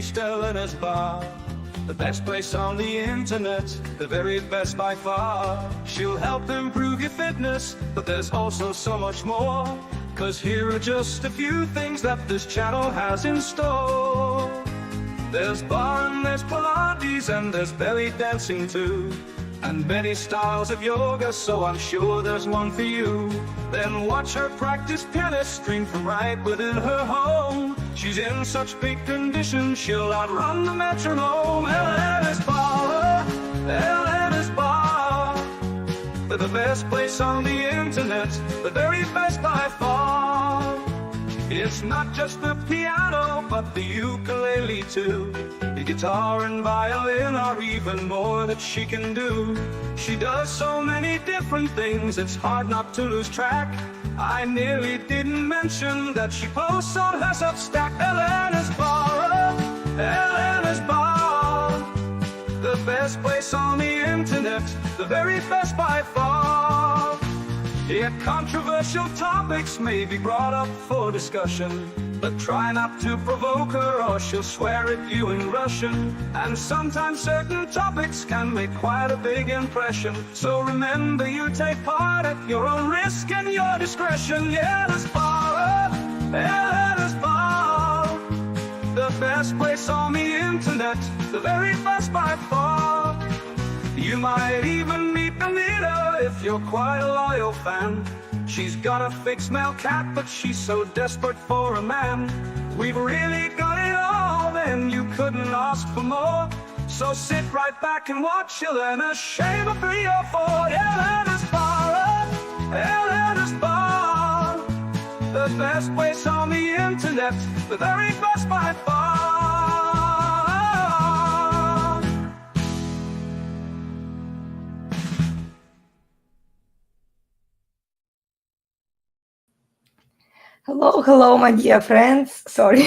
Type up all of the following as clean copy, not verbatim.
reached Elena's bar, the best place on the internet, the very best by far. She'll help improve your fitness, but there's also so much more. 'Cause here are just a few things that this channel has in store. There's barre and there's Pilates and there's belly dancing too, and many styles of yoga, so I'm sure there's one for you. Then watch her practice piano stream from right within her home. She's in such big condition, she'll outrun the metronome. Elena's Barre, Elena's Barre, they're the best place on the internet, the very best by far. It's not just the piano, but the ukulele too. The guitar and violin are even more that she can do. She does so many different things, it's hard not to lose track. I nearly didn't mention that she posts on her Substack. Elena's Barre, Elena's Barre, the best place on the internet, the very best by far. Yet controversial topics may be brought up for discussion, but try not to provoke her or she'll swear at you in Russian. And sometimes certain topics can make quite a big impression, so remember you take part at your own risk and your discretion. Elena's Barre, Elena's Barre, the best place on the internet, the very best by far. You might even meet Anitta if you're quite a loyal fan. She's got a fixed male cat, but she's so desperate for a man. We've really got it all, then you couldn't ask for more. So sit right back and watch Elena shave a 3 or 4. Elena's Barre, Elena's Barre, the best place on the internet, the very best by far. Hello, my dear friends. Sorry.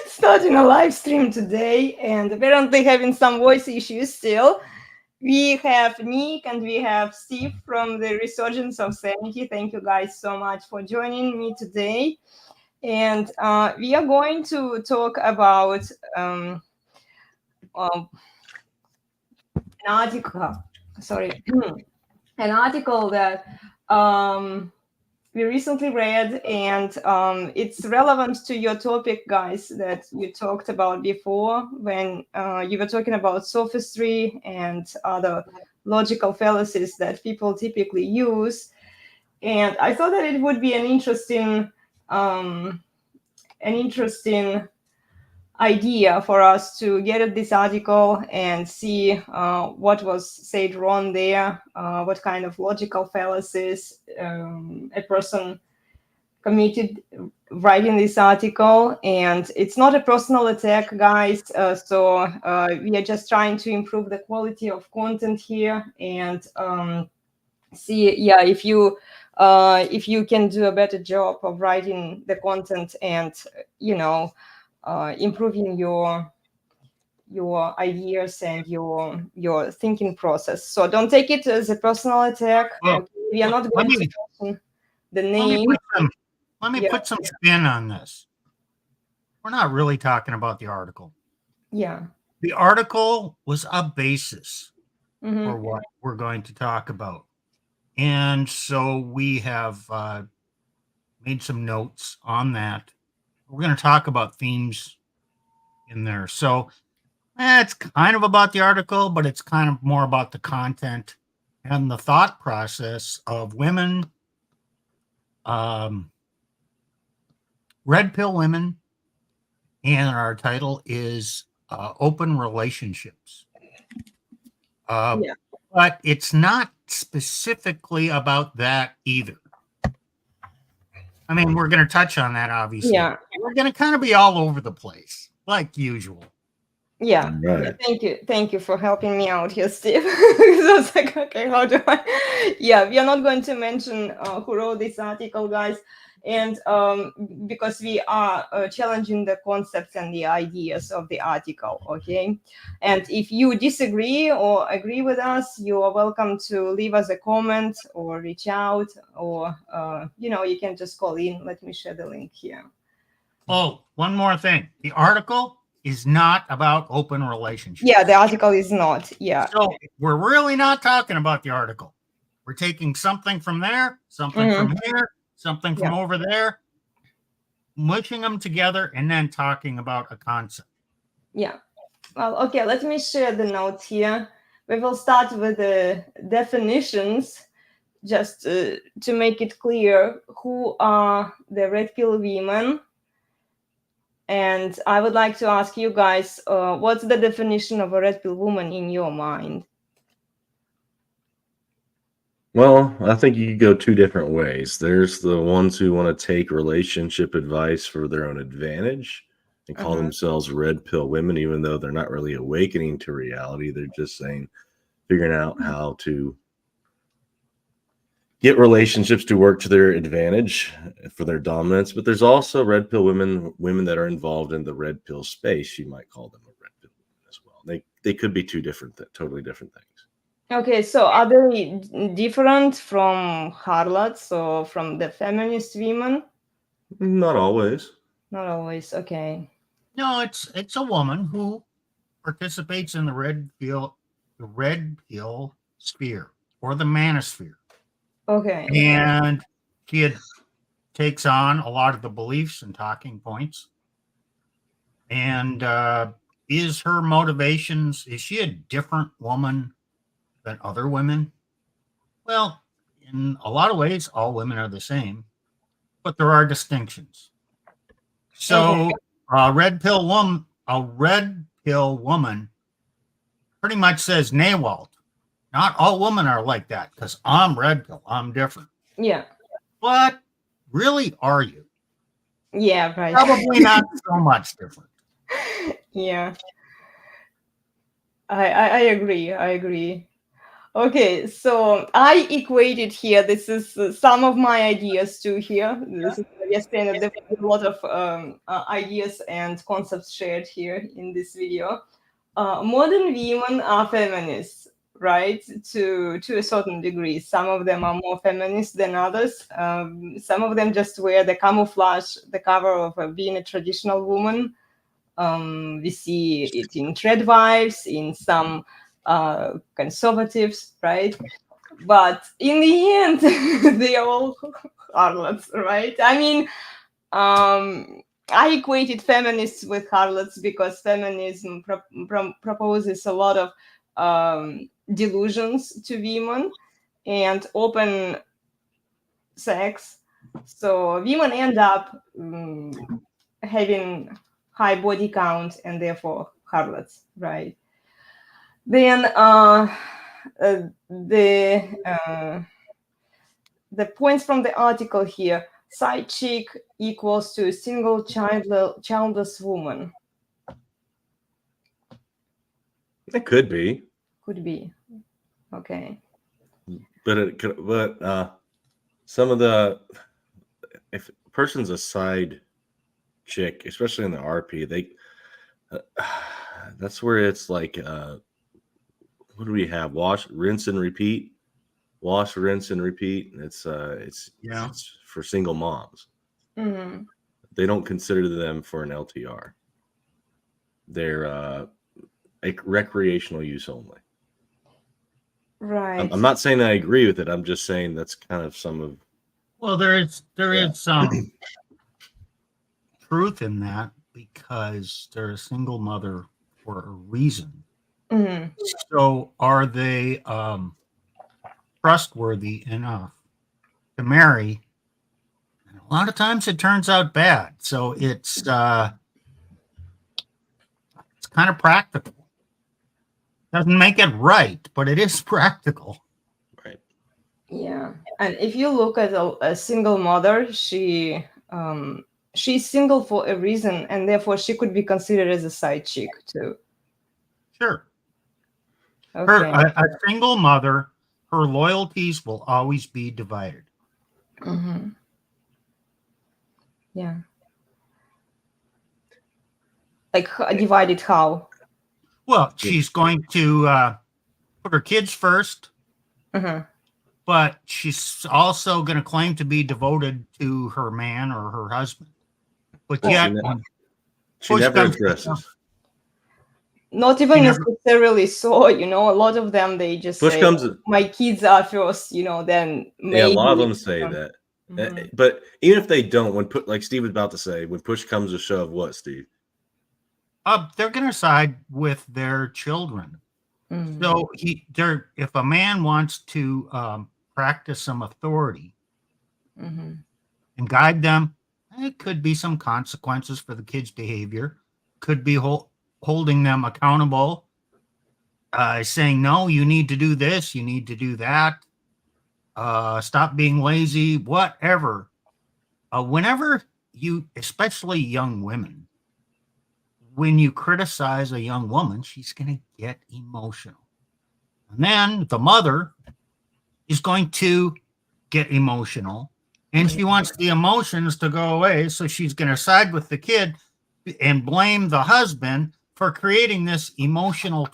Starting a live stream today and apparently having some voice issues still. We have Nick and we have Steve from the Resurgence of Sanity. Thank you guys so much for joining me today. And we are going to talk about an article. An article that we recently read, and it's relevant to your topic, guys, that you talked about before when you were talking about sophistry and other logical fallacies that people typically use. And I thought that it would be an interesting idea for us to get at this article and see what was said wrong there, what kind of logical fallacies a person committed writing this article. And it's not a personal attack, guys, so we are just trying to improve the quality of content here and see if you can do a better job of writing the content and improving your ideas and your thinking process. So don't take it as a personal attack. Well, we are not going to mention the name. Let me put some spin on this. We're not really talking about the article. Yeah. The article was a basis for what we're going to talk about. And so we have made some notes on that. We're going to talk about themes in there. So it's kind of about the article, but it's kind of more about the content and the thought process of women, red pill women. And our title is Open Relationships. But it's not specifically about that either. I mean, we're going to touch on that, obviously. Yeah. We're going to kind of be all over the place, like usual. Yeah. Right. Thank you for helping me out here, Steve. Because I was like, okay, how do I? Yeah, we are not going to mention who wrote this article, guys. And because we are challenging the concepts and the ideas of the article, okay? And if you disagree or agree with us, you are welcome to leave us a comment or reach out, or, you can just call in. Let me share the link here. Oh, one more thing. The article is not about open relationships. Yeah, the article is not. Yeah. So we're really not talking about the article. We're taking something from there, something from here, something from over there, mushing them together, and then talking about a concept. Yeah. Well, okay, let me share the notes here. We will start with the definitions, just to make it clear who are the red pill women. And I would like to ask you guys, what's the definition of a red pill woman in your mind? Well, I think you could go two different ways. There's the ones who want to take relationship advice for their own advantage and call themselves red pill women, even though they're not really awakening to reality. They're just figuring out how to get relationships to work to their advantage for their dominance. But there's also red pill women that are involved in the red pill space. You might call them a red pill woman as well. They could be two totally different things. Okay, so are they different from harlots or from the feminist women? Not always. Not always. Okay. No, it's a woman who participates in the red pill sphere or the manosphere. Okay. And she takes on a lot of the beliefs and talking points. And is her motivations, is she a different woman than other women? Well, in a lot of ways, all women are the same, but there are distinctions. So a red pill woman pretty much says, Nawalt, not all women are like that because I'm red pill, I'm different. Yeah. But really, are you? Yeah, right. Probably not so much different. Yeah. I agree. Okay, so I equated here. This is some of my ideas too here. This is yesterday, there was a lot of ideas and concepts shared here in this video. Modern women are feminists, right? To a certain degree. Some of them are more feminist than others. Some of them just wear the camouflage, the cover of being a traditional woman. We see it in trad wives, in some conservatives, right? But in the end, they are all harlots, right? I mean, I equated feminists with harlots because feminism proposes a lot of delusions to women and open sex. So women end up having high body count and therefore harlots, right? Then the points from the article here: side chick equals to a single childless woman. It could be. Could be. Okay. But some of the, if a person's a side chick, especially in the RP, that's where it's like, what do we have? Wash, rinse, and repeat. Wash, rinse, and repeat. It's for single moms. Mm-hmm. They don't consider them for an LTR. They're recreational use only. Right. I'm not saying I agree with it. I'm just saying that's kind of some of. Well, there is some truth in that because they're a single mother for a reason. Mm-hmm. So are they trustworthy enough to marry? And a lot of times it turns out bad. So it's kind of practical. Doesn't make it right, but it is practical. Right. Yeah. And if you look at a single mother, she's single for a reason, and therefore she could be considered as a side chick too. Sure. Okay. A single mother, her loyalties will always be divided. Mm-hmm. Yeah. Like divided how? Well, she's going to put her kids first, but she's also going to claim to be devoted to her man or her husband. But Well, yet, she never addresses. Not even necessarily so, a lot of them, they just Push say, comes, my kids are first, then maybe. yeah, a lot of them say that. But even if they don't, like Steve was about to say, when push comes to shove, what, Steve? They're going to side with their children. So if a man wants to practice some authority and guide them, it could be some consequences for the kid's behavior. Could be holding them accountable, saying, no, you need to do this, you need to do that, stop being lazy, whatever. Whenever you, especially young women, when you criticize a young woman, she's going to get emotional. And then the mother is going to get emotional, and she wants the emotions to go away. So she's going to side with the kid and blame the husband for creating this emotional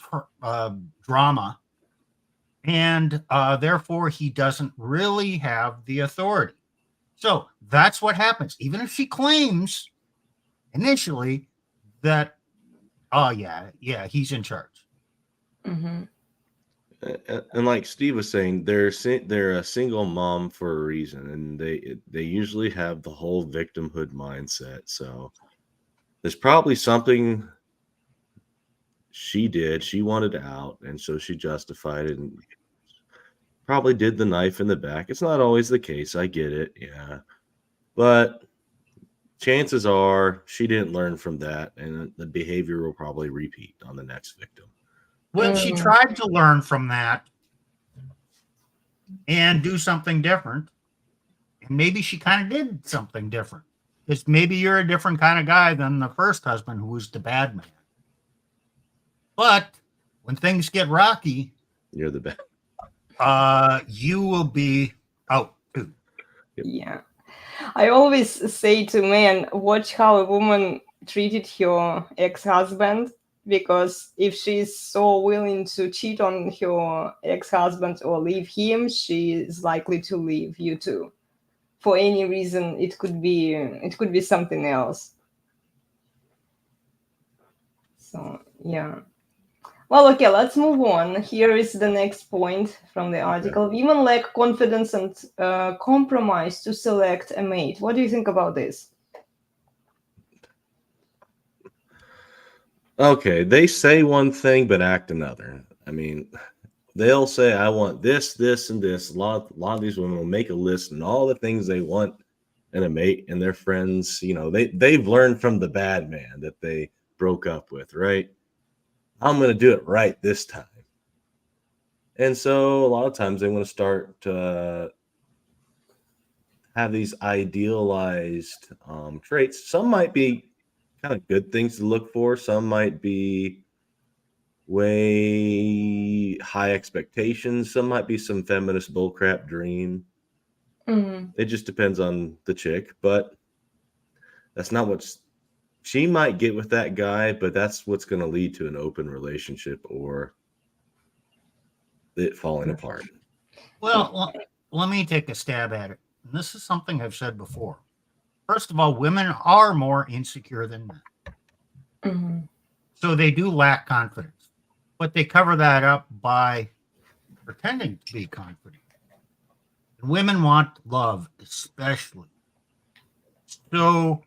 drama. And therefore, he doesn't really have the authority. So that's what happens. Even if she claims initially that, oh, yeah, he's in charge. And like Steve was saying, they're a single mom for a reason, and they usually have the whole victimhood mindset. So there's probably something she did. She wanted out, and so she justified it and probably did the knife in the back. It's not always the case. I get it. Yeah. But chances are she didn't learn from that, and the behavior will probably repeat on the next victim. Well, she tried to learn from that and do something different. And maybe she kind of did something different. Because maybe you're a different kind of guy than the first husband who was the bad man. But when things get rocky, you're the bad. You will be out too. Yeah. I always say to men, watch how a woman treated her ex-husband, because if she's so willing to cheat on her ex-husband or leave him, she is likely to leave you too. For any reason, it could be something else. So yeah. Well, okay, let's move on. Here is the next point from the article. Women lack confidence and compromise to select a mate. What do you think about this? Okay, they say one thing but act another. I mean, they'll say, I want this, this, and this. A lot of these women will make a list and all the things they want in a mate, and their friends, they've learned from the bad man that they broke up with, right? I'm going to do it right this time. And so a lot of times they want to start to have these idealized traits. Some might be kind of good things to look for. Some might be way high expectations. Some might be some feminist bullcrap dream. It just depends on the chick, but that's not what she might get with that guy, but that's what's going to lead to an open relationship or it falling apart. Well, let me take a stab at it. And this is something I've said before. First of all, women are more insecure than men. So they do lack confidence, but they cover that up by pretending to be confident. And women want love, especially. So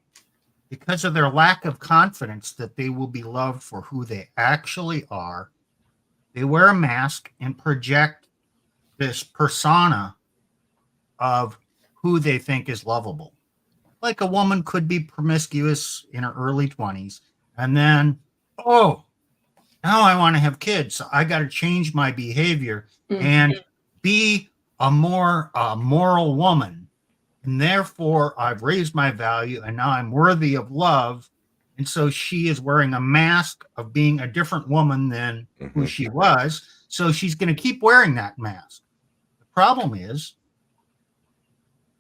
because of their lack of confidence that they will be loved for who they actually are, they wear a mask and project this persona of who they think is lovable. Like a woman could be promiscuous in her early 20s, and then, now I want to have kids. So I got to change my behavior and be a more moral woman. And therefore, I've raised my value, and now I'm worthy of love. And so she is wearing a mask of being a different woman than who she was. So she's going to keep wearing that mask. The problem is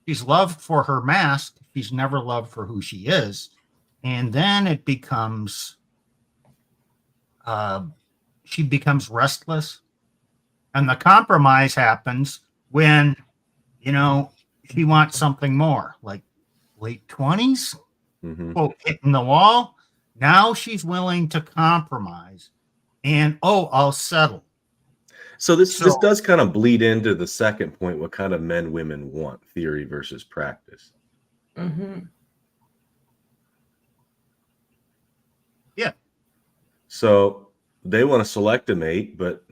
she's loved for her mask. She's never loved for who she is. And then it becomes, she becomes restless. And the compromise happens when, she wants something more, like late 20s. quote, hitting the wall. Now she's willing to compromise and, I'll settle. So this does kind of bleed into the second point, what kind of men women want, theory versus practice. Yeah. So they want to select a mate, but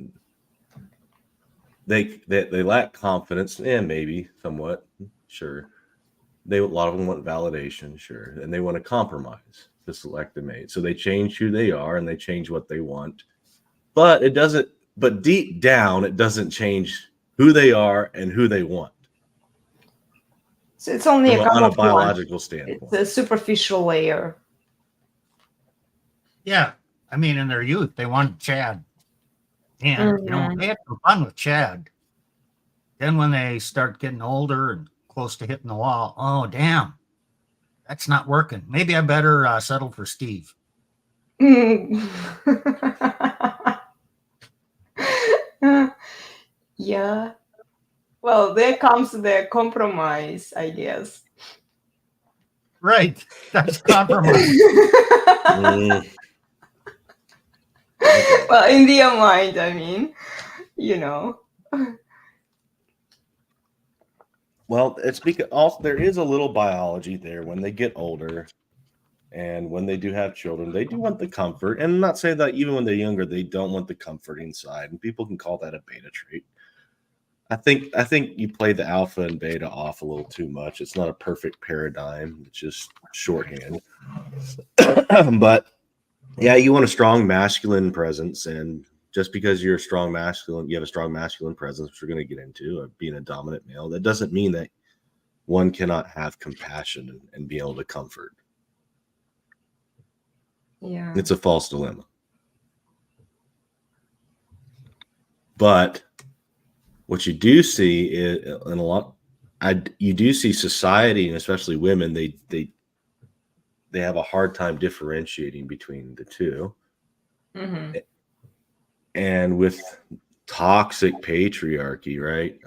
they lack confidence, and maybe somewhat, sure. A lot of them want validation, sure, and they want to compromise to select a mate. So they change who they are and they change what they want, but it doesn't. But deep down, it doesn't change who they are and who they want. So it's only on a biological standpoint. It's a superficial layer. Yeah, I mean, in their youth, they wanted Chad, and they had some fun with Chad. Then when they start getting older and close to hitting the wall, oh damn, that's not working. Maybe I better settle for Steve. Yeah. Well, there comes the compromise, I guess. Right. That's compromise. Well, in their mind, I mean, Well, it's because also there is a little biology there. When they get older and when they do have children, they do want the comfort. And I'm not saying that even when they're younger, they don't want the comforting side. And people can call that a beta trait. I think you play the alpha and beta off a little too much. It's not a perfect paradigm. It's just shorthand. But yeah, you want a strong masculine presence, and just because you have a strong masculine presence, which we're going to get into, being a dominant male, that doesn't mean that one cannot have compassion and be able to comfort. Yeah, it's a false dilemma. But what you do see is you do see society, and especially women, they have a hard time differentiating between the two. And with toxic patriarchy, right?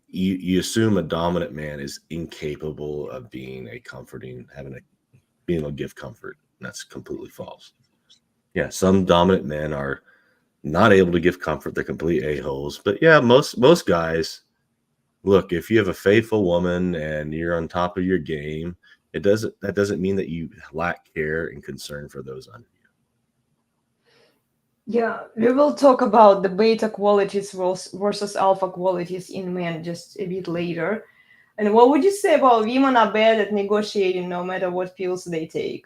You assume a dominant man is incapable of being being able to give comfort. And that's completely false. Yeah, some dominant men are not able to give comfort. They're complete a-holes. But yeah, most guys, look, if you have a faithful woman and you're on top of your game, that doesn't mean that you lack care and concern for those under you. Yeah, we will talk about the beta qualities versus alpha qualities in men just a bit later. And what would you say about women are bad at negotiating no matter what pills they take?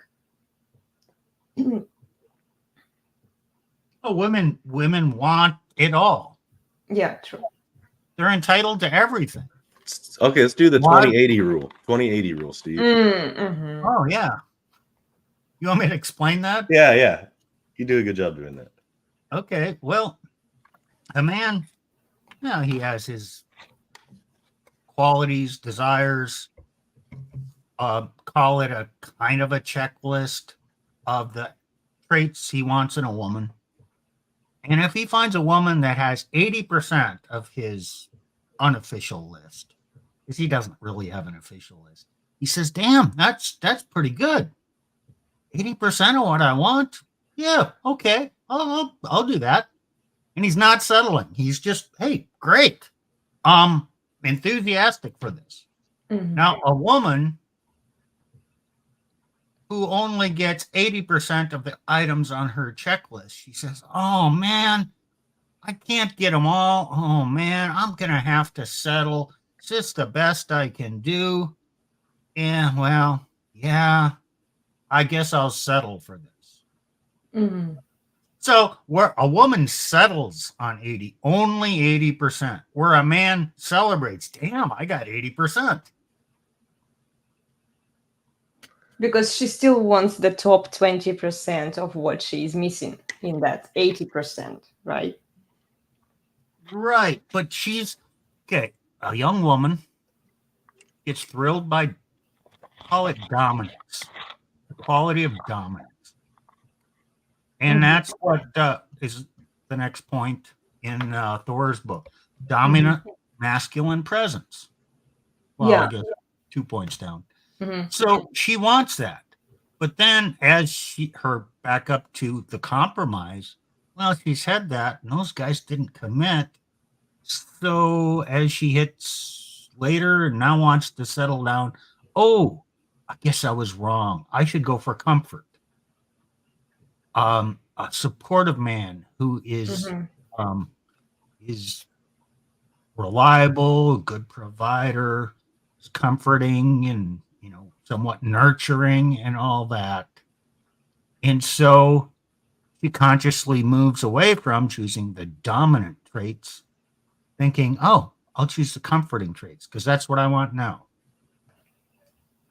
Oh, women want it all. Yeah, true. They're entitled to everything. Okay, let's do the 2080 rule. 2080 rule, Steve. Oh, yeah. You want me to explain that? Yeah. You do a good job doing that. Okay, well, a man, he has his qualities, desires, call it a kind of a checklist of the traits he wants in a woman. And if he finds a woman that has 80% of his unofficial list, because he doesn't really have an official list, he says, damn, that's pretty good. 80% of what I want? Yeah, okay, I'll do that. And he's not settling. He's just, hey, great. Enthusiastic for this. Now, a woman who only gets 80% of the items on her checklist, she says, oh, man, I can't get them all. Oh, man, I'm going to have to settle. It's just the best I can do. Yeah, well, yeah, I guess I'll settle for this. So where a woman settles on 80, only 80%, where a man celebrates, damn, I got 80%. Because she still wants the top 20% of what she's missing in that 80%, right? Right. But she's, okay, a young woman gets thrilled by, call it dominance, the quality of dominance. And that's what is the next point in Thor's book, dominant masculine presence. Well, I guess 2 points down. So she wants that. But then as her back up to the compromise, well, she said that, and those guys didn't commit. So as she hits later and now wants to settle down, oh, I guess I was wrong. I should go for comfort. A supportive man who is reliable, a good provider, is comforting, and somewhat nurturing and all that. And so she consciously moves away from choosing the dominant traits, thinking, oh, I'll choose the comforting traits because that's what I want now.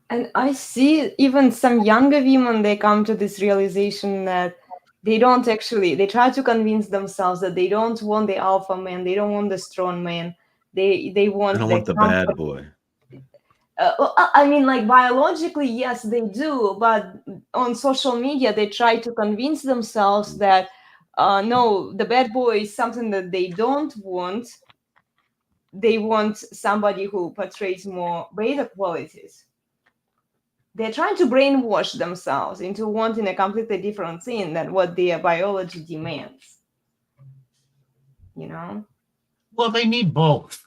And I see even some younger women, they come to this realization that they try to convince themselves that they don't want the alpha man, they don't want the strong man, they want the bad boy. I mean, like biologically, yes, they do, but on social media, they try to convince themselves that no, the bad boy is something that they don't want. They want somebody who portrays more beta qualities. They're trying to brainwash themselves into wanting a completely different thing than what their biology demands. Well, they need both.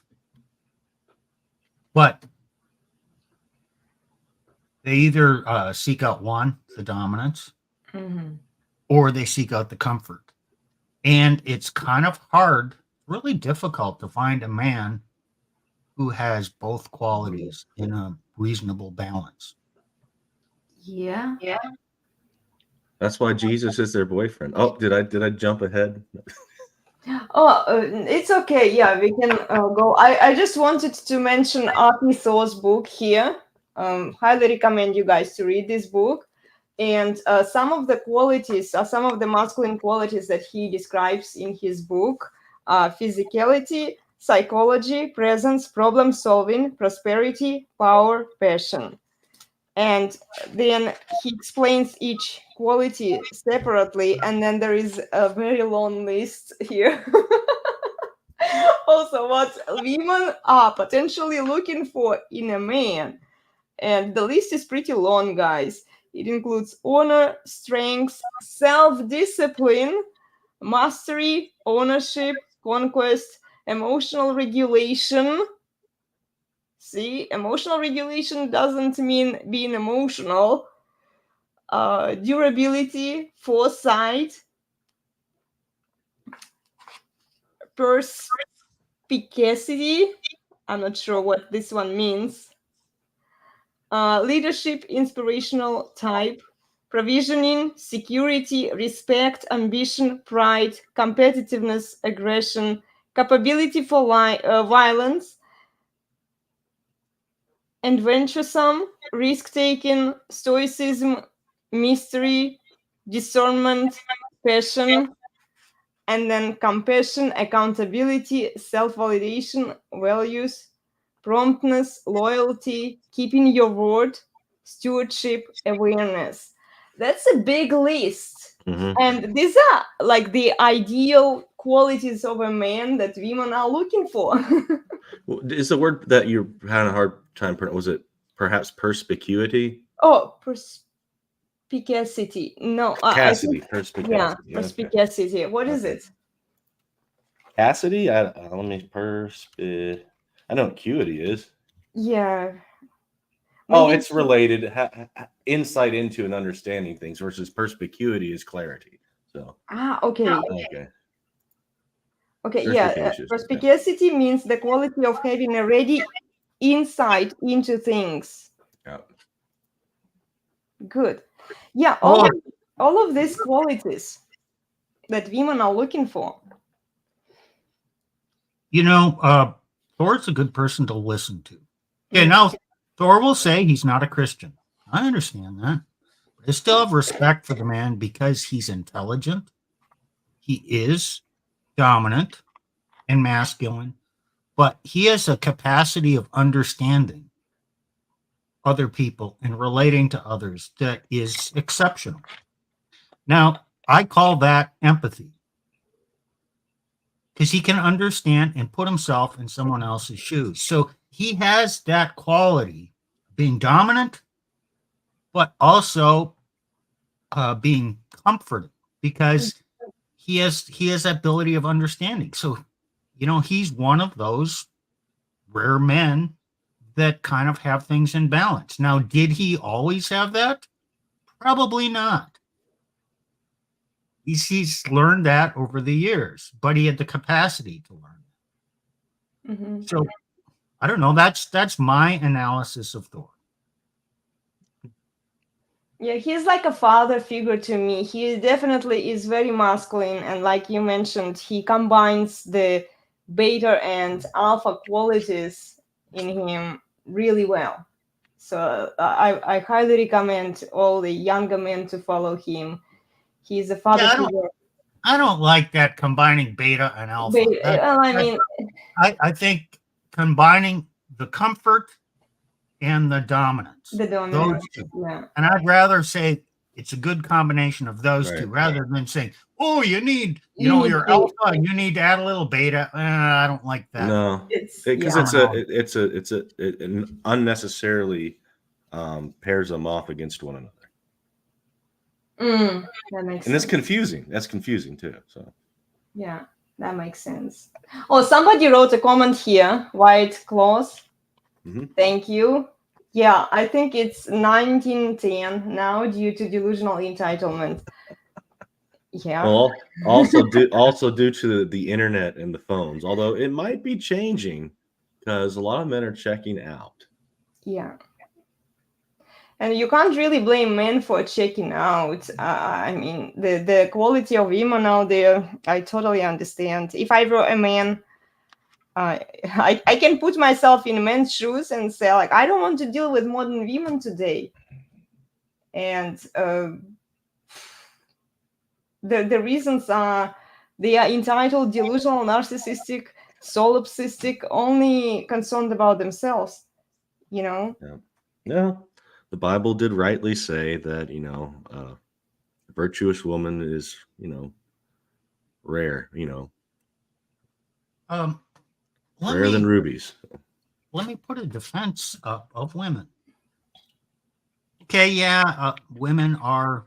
But they either seek out one, the dominance, or they seek out the comfort. And it's kind of hard, really difficult to find a man who has both qualities in a reasonable balance. Yeah. That's why Jesus is their boyfriend. Oh, did I jump ahead? Oh, it's okay. Yeah, we can go. I just wanted to mention Artie Thor's book here. Highly recommend you guys to read this book. And some of the qualities, some of the masculine qualities that he describes in his book are physicality, psychology, presence, problem solving, prosperity, power, passion. And then he explains each quality separately, and then there is a very long list here. Also, what women are potentially looking for in a man. And the list is pretty long, guys. It includes honor, strength, self-discipline, mastery, ownership, conquest, emotional regulation. See, emotional regulation doesn't mean being emotional. Durability, foresight, perspicacity. I'm not sure what this one means. Leadership, inspirational type, provisioning, security, respect, ambition, pride, competitiveness, aggression, capability for violence, adventuresome, risk-taking, stoicism, mystery, discernment, passion, and then compassion, accountability, self-validation, values, promptness, loyalty, keeping your word, stewardship, awareness. That's a big list. And these are like the ideal qualities of a man that women are looking for. Is the word that you're having a hard time pronouncing, was it perhaps perspicuity? Oh, perspicacity. No, Perspicacity. Yeah, perspicacity. What is it? Cassidy? Let me I know what acuity is. Yeah. Oh, it's related. Insight into and understanding things versus perspicuity is clarity. So. Okay. Okay, yeah. Perspicacity means the quality of having a ready insight into things. Yeah. Good. Yeah, all of these qualities that women are looking for. Thor's a good person to listen to. Okay, now Thor will say he's not a Christian. I understand that. But I still have respect for the man because he's intelligent. He is dominant and masculine, but he has a capacity of understanding other people and relating to others that is exceptional. Now, I call that empathy because he can understand and put himself in someone else's shoes. So he has that quality, being dominant but also being comforted, because he has that ability of understanding. So, he's one of those rare men that kind of have things in balance. Now, did he always have that? Probably not. He's learned that over the years, but he had the capacity to learn. So I don't know. That's my analysis of Thor. Yeah, he's like a father figure to me. He definitely is very masculine, and like you mentioned, he combines the beta and alpha qualities in him really well. So I highly recommend all the younger men to follow him. He's a father figure. I don't like that combining beta and alpha. I think combining the comfort and the dominance. Those two. Yeah. And I'd rather say it's a good combination of those two, rather than saying, "Oh, you need, your alpha, and you need to add a little beta." I don't like that. No, because it unnecessarily pairs them off against one another. That makes sense. And it's confusing. That's confusing too. So yeah, that makes sense. Oh, somebody wrote a comment here. White cloth. Thank you. Yeah, I think it's 1910 now due to delusional entitlement. Yeah. Well, also due to the internet and the phones, although it might be changing because a lot of men are checking out. Yeah. And you can't really blame men for checking out. I mean, the quality of women out there, I totally understand. If I were a man, I can put myself in men's shoes and say, like, I don't want to deal with modern women today. And the reasons are they are entitled, delusional, narcissistic, solipsistic, only concerned about themselves, Yeah. The Bible did rightly say that, a virtuous woman is, rare, rarer than rubies. Let me put a defense up of women. Okay, yeah, women are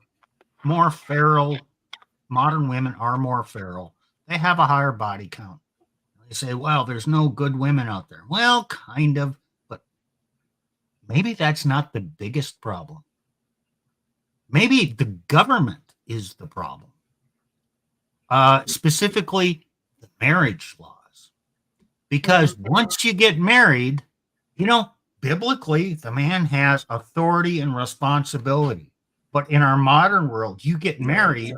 more feral. Modern women are more feral. They have a higher body count. They say, well, there's no good women out there. Well, kind of, but maybe that's not the biggest problem. Maybe the government is the problem. Specifically, the marriage laws. Because once you get married, biblically, the man has authority and responsibility. But in our modern world, you get married,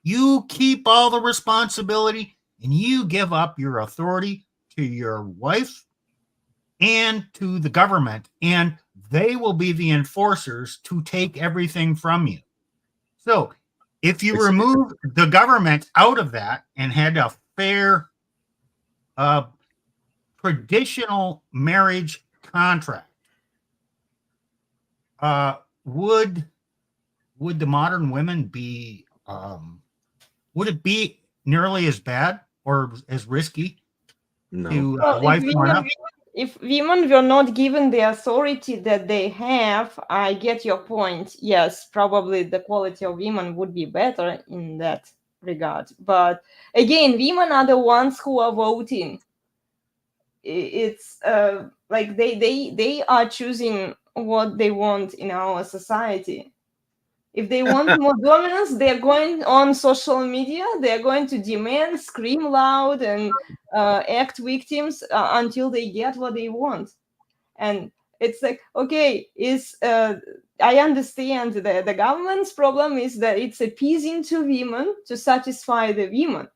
you keep all the responsibility, and you give up your authority to your wife and to the government, and they will be the enforcers to take everything from you. So if you remove the government out of that and had a fair traditional marriage contract, would the modern women be would it be nearly as bad or as risky to wife one up? If women were not given the authority that they have, I get your point. Yes, probably the quality of women would be better in that regard. But again, women are the ones who are voting. It's like they are choosing what they want in our society. If they want more dominance, they're going on social media. They're going to demand, scream loud, and act victims until they get what they want. And it's like, okay, I understand the government's problem is that it's appeasing to women to satisfy the women.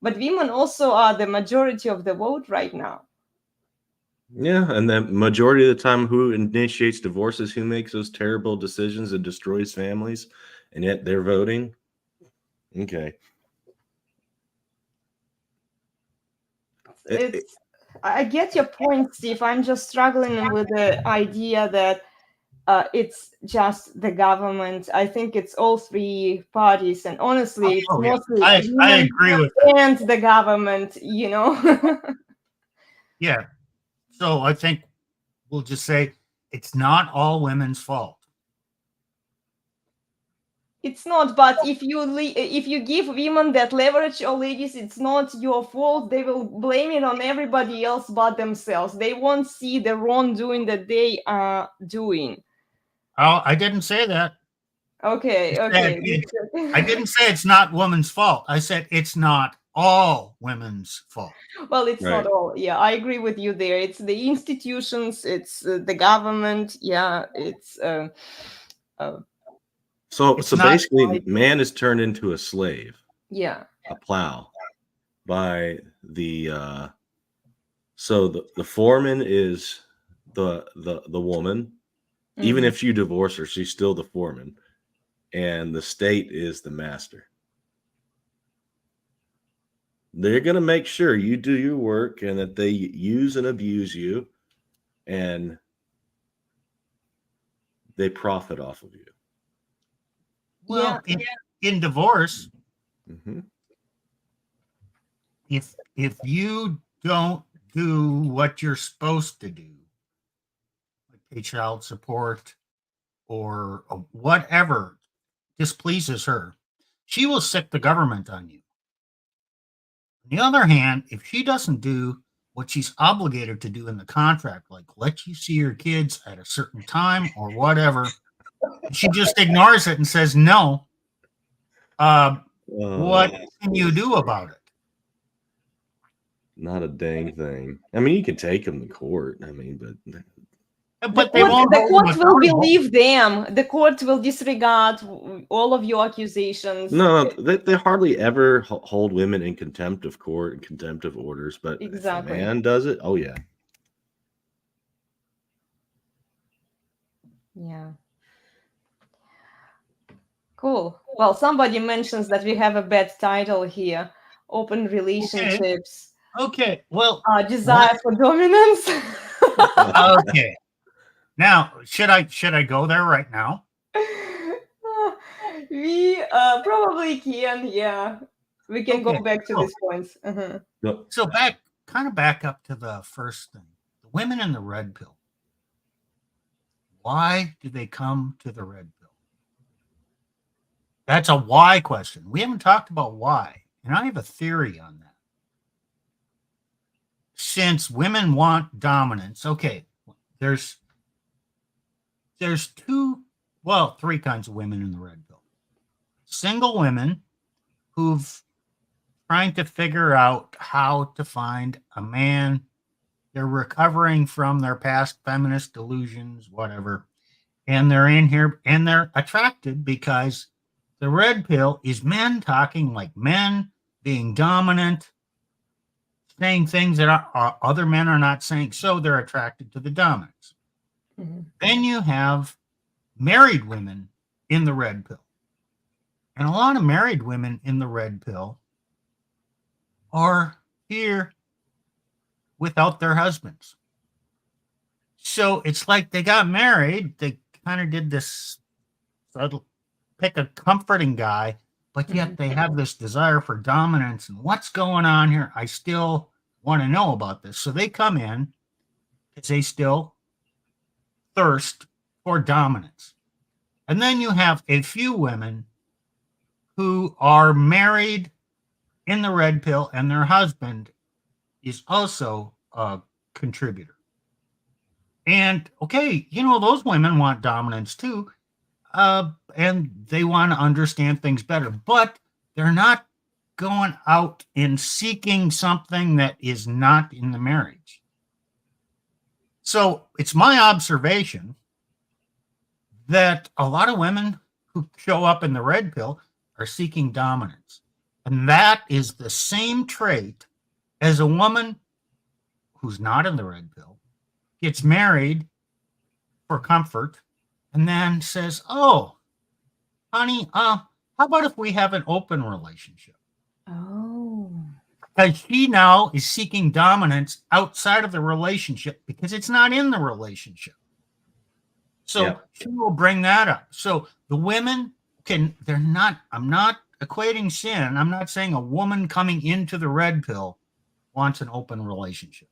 But women also are the majority of the vote right now. Yeah, and the majority of the time, who initiates divorces, who makes those terrible decisions and destroys families, and yet they're voting? Okay. I get your point, Steve. I'm just struggling with the idea that it's just the government. I think it's all three parties, and honestly, it's mostly I agree with that. And the government, Yeah. So I think we'll just say it's not all women's fault. It's not, but if you give women that leverage, or ladies, it's not your fault. They will blame it on everybody else but themselves. They won't see the wrongdoing that they are doing. Oh, I didn't say that. Okay. I didn't say it's not women's fault. I said it's not all women's fault. Well, it's Right. not all. Yeah, I agree with you there. It's the institutions, it's the government. Yeah, it's So It's so not. basically, man is turned into a slave, yeah. a plow, by the so the foreman is the woman. Even Mhm. if you divorce her, she's still the foreman, and the state is the master. They're going to make sure you do your work and that they use and abuse you, and they profit off of you. Well, Yeah. in divorce, Mm-hmm. if you don't do what you're supposed to do, like pay child support or whatever displeases her, she will sick the government on you. On the other hand, if she doesn't do what she's obligated to do in the contract, like let you see your kids at a certain time or whatever, she just ignores it and says no. What can you do about it? Not a dang thing. I mean, you can take them to court. I mean, But they won't The hold court them will accountable. believe them. The court will disregard all of your accusations. no, they hardly ever hold women in contempt of court and contempt of orders. But Exactly. if a man does it, oh yeah. Yeah. Cool. Well, somebody mentions that we have a bad title here. Open relationships. Okay. Well, Desire for dominance. okay. Now, should I go there right now? We probably can, yeah. We can go Okay, back to cool. these points. No, So back up to the first thing. The women in the red pill. Why do they come to the red pill? That's a why question. We haven't talked about why. And I have a theory on that. Since women want dominance, okay, there's three kinds of women in the red pill. Single women who've trying to figure out how to find a man. They're recovering from their past feminist delusions, whatever. And they're in here and they're attracted because the red pill is men talking like men, being dominant, saying things that other men are not saying. So they're attracted to the dominance. Mm-hmm. Then you have married women in the red pill. And a lot of married women in the red pill are here without their husbands. So it's like they got married. They kind of did this subtle, pick a comforting guy, but yet they have this desire for dominance. And what's going on here? I still want to know about this. So they come in because they still thirst for dominance. And then you have a few women who are married in the red pill and their husband is also a contributor. And okay, those women want dominance too. And they want to understand things better, but they're not going out and seeking something that is not in the marriage. So it's my observation that a lot of women who show up in the red pill are seeking dominance. And that is the same trait as a woman who's not in the red pill, gets married for comfort, and then says, oh, honey, how about if we have an open relationship? Oh. Because she now is seeking dominance outside of the relationship because it's not in the relationship. So she will bring that up. So the women I'm not equating sin. I'm not saying a woman coming into the red pill wants an open relationship.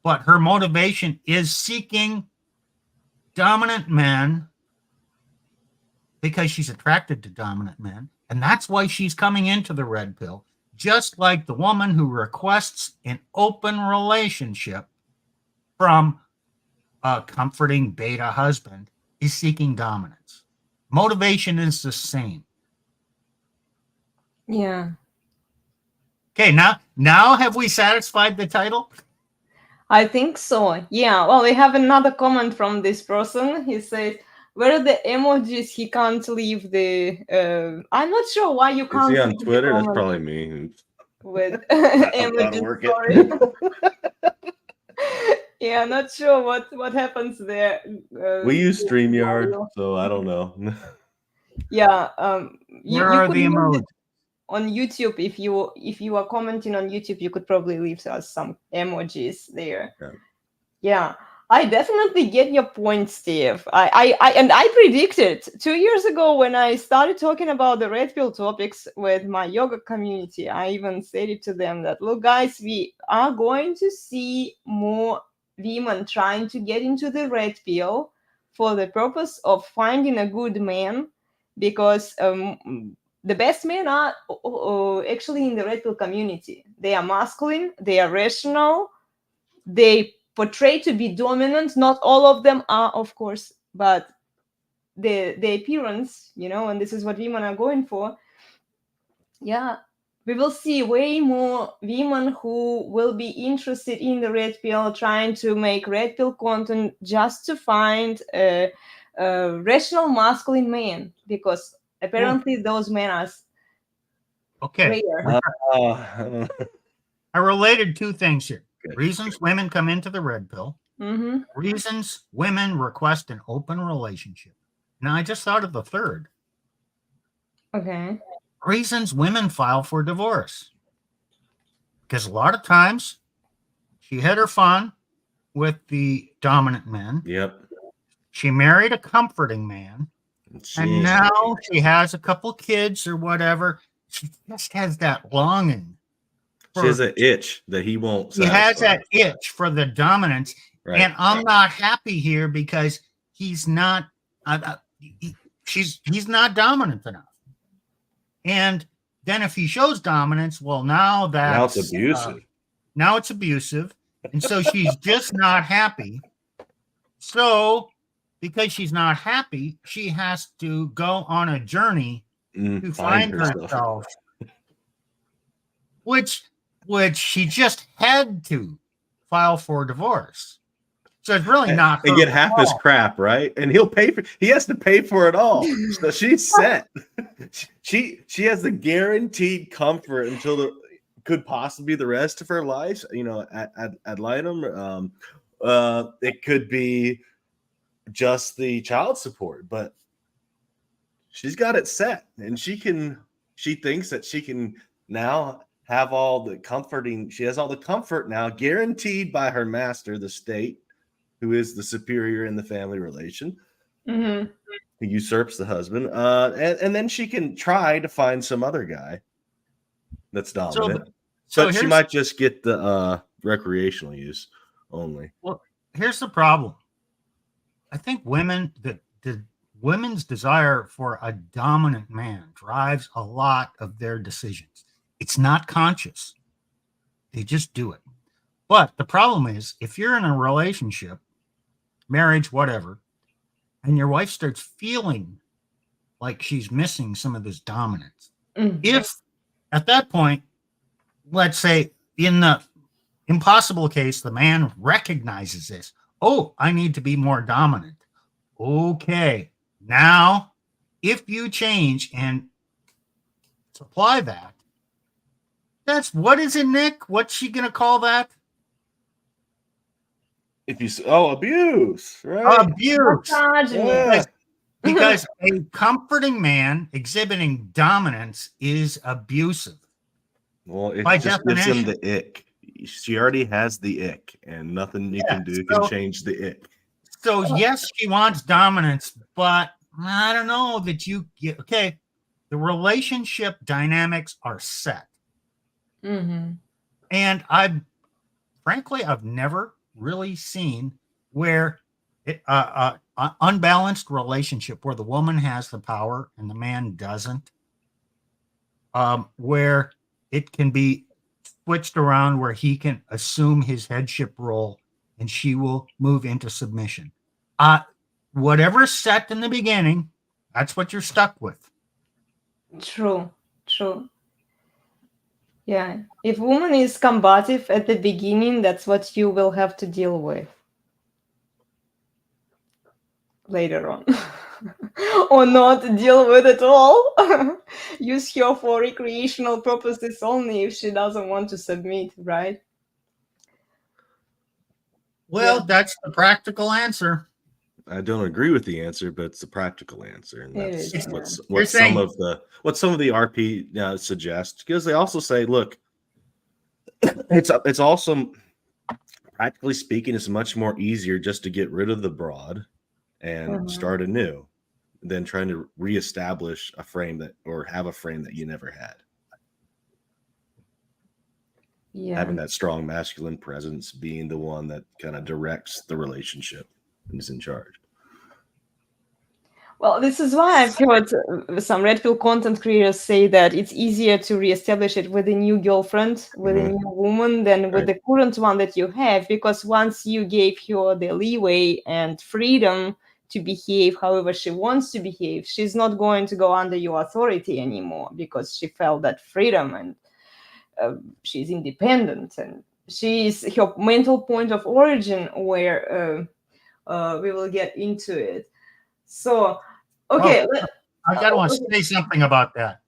But her motivation is seeking dominant men because she's attracted to dominant men. And that's why she's coming into the red pill, just like the woman who requests an open relationship from a comforting beta husband is seeking dominance. Motivation is the same. Yeah. Okay, now have we satisfied the title? I think so. Yeah. Well, we have another comment from this person. He says, "Where are the emojis? He can't leave the." I'm not sure why you can't. Is he on leave the Twitter? That's comment probably me. with I'm trying to emojis. work Sorry. it. Yeah, not sure what happens there. We use StreamYard, so I don't know. Yeah. Where You are could the use emojis? it on YouTube. If you are commenting on YouTube, you could probably leave us some emojis there. Yeah. I definitely get your point, Steve. I predicted 2 years ago when I started talking about the red pill topics with my yoga community. I even said it to them that, look, guys, we are going to see more women trying to get into the red pill for the purpose of finding a good man, because the best men are actually in the red pill community. They are masculine, they are rational, they portray to be dominant. Not all of them are, of course, but the appearance, and this is what women are going for. Yeah, we will see way more women who will be interested in the red pill, trying to make red pill content just to find a rational masculine man, because apparently those men are Okay. rare. I related two things here. Good. Reasons women come into the red pill. Mm-hmm. Reasons women request an open relationship. Now, I just thought of the third. Okay. Reasons women file for divorce. Because a lot of times she had her fun with the dominant men. Yep. She married a comforting man. And now she has a couple kids or whatever. She just has that longing. She has an itch that he won't She satisfy. has that itch for the dominance. Right. And I'm not happy here because he's not, he's not dominant enough. And then if he shows dominance, well, now it's abusive. Now it's abusive. And so she's just not happy. So because she's not happy, she has to go on a journey to find herself, which she just had to file for divorce. So it's really not. And get half his crap, right? And he has to pay for it all. So she's set. She has the guaranteed comfort until could possibly be the rest of her life. Ad litem. It could be just the child support, but she's got it set, and she thinks that she can now have all the comforting. She has all the comfort now guaranteed by her master, the state, who is the superior in the family relation, Mm-hmm. who usurps the husband. And then she can try to find some other guy that's dominant. But she might just get the recreational use only. Well, here's the problem. I think the women's desire for a dominant man drives a lot of their decisions. It's not conscious. They just do it. But the problem is, if you're in a relationship, marriage, whatever, and your wife starts feeling like she's missing some of this dominance, if at that point, let's say in the impossible case, the man recognizes this, oh, I need to be more dominant. Okay, now if you change and supply that, that's, what is it, Nick? What's she going to call that? Abuse, right? Abuse. Yeah. Because a comforting man exhibiting dominance is abusive. Well, it By just gives definition. him the ick. She already has the ick, and nothing you can do can change the ick. So yes, she wants dominance, but I don't know that you get, okay, the relationship dynamics are set. Mm-hmm. And I've never really seen where unbalanced relationship where the woman has the power and the man doesn't, where it can be switched around where he can assume his headship role and she will move into submission. Whatever's set in the beginning, that's what you're stuck with. True. Yeah. If woman is combative at the beginning, that's what you will have to deal with later on. Or not deal with at all. Use her for recreational purposes only if she doesn't want to submit, right? Well, Yeah. that's the practical answer. I don't agree with the answer, but it's a practical answer, and It that's is, what some of the RP suggest, because they also say, look, it's also, practically speaking, it's much more easier just to get rid of the broad and start anew than trying to reestablish a frame that, or have a frame that you never had. Yeah. Having that strong masculine presence, being the one that kind of directs the relationship and is in charge. Well, this is why I've heard some red pill content creators say that it's easier to reestablish it with a new girlfriend, with a new woman, than with the current one that you have, because once you gave her the leeway and freedom to behave however she wants to behave, she's not going to go under your authority anymore, because she felt that freedom, and she's independent, and she's her mental point of origin, where we will get into it. So, okay. I gotta want to say something about that.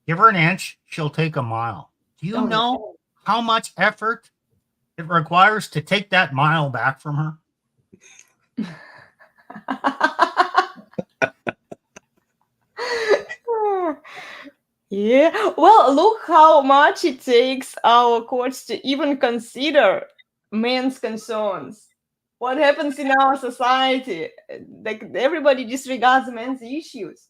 Give her an inch, she'll take a mile. Do you know how much effort it requires to take that mile back from her? Yeah. Well, look how much it takes our courts to even consider men's concerns. What happens in our society? Like, everybody disregards men's issues.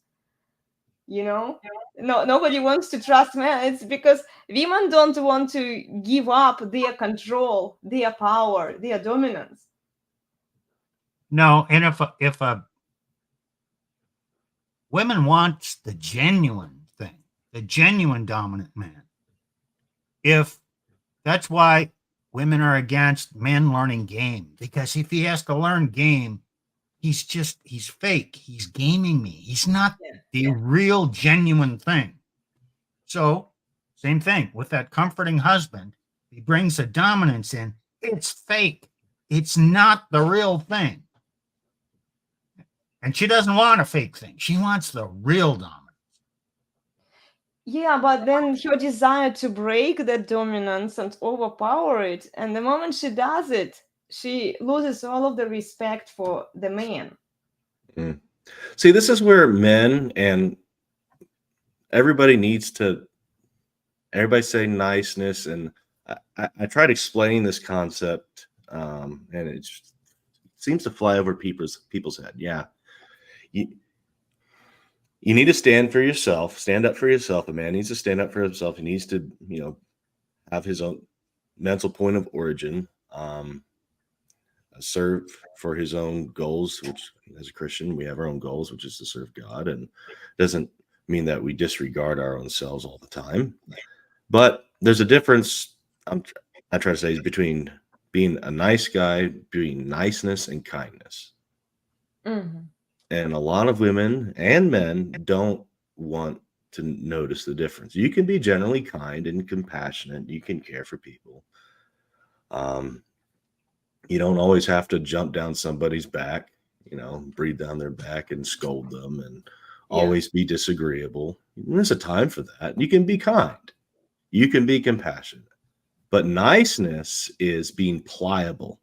No, nobody wants to trust men. It's because women don't want to give up their control, their power, their dominance. No, and if a women wants the genuine thing, the genuine dominant man, if that's why women are against men learning game, because if he has to learn game, he's fake. He's gaming me. He's not the real genuine thing. So same thing with that comforting husband. He brings a dominance in. It's fake. It's not the real thing. And she doesn't want a fake thing. She wants the real dominance. Yeah, but then her desire to break that dominance and overpower it, and the moment she does it, she loses all of the respect for the man. See, this is where men and everybody needs to, everybody say niceness, and I tried explaining this concept, and it seems to fly over people's head. Yeah. You need to stand for yourself, stand up for yourself. A man needs to stand up for himself. He needs to, have his own mental point of origin, serve for his own goals, which as a Christian, we have our own goals, which is to serve God, and doesn't mean that we disregard our own selves all the time. But there's a difference, I try to say, is between being a nice guy, being niceness and kindness. And a lot of women and men don't want to notice the difference. You can be generally kind and compassionate. You can care for people. You don't always have to jump down somebody's back, breathe down their back and scold them and always be disagreeable. There's a time for that. You can be kind. You can be compassionate. But niceness is being pliable.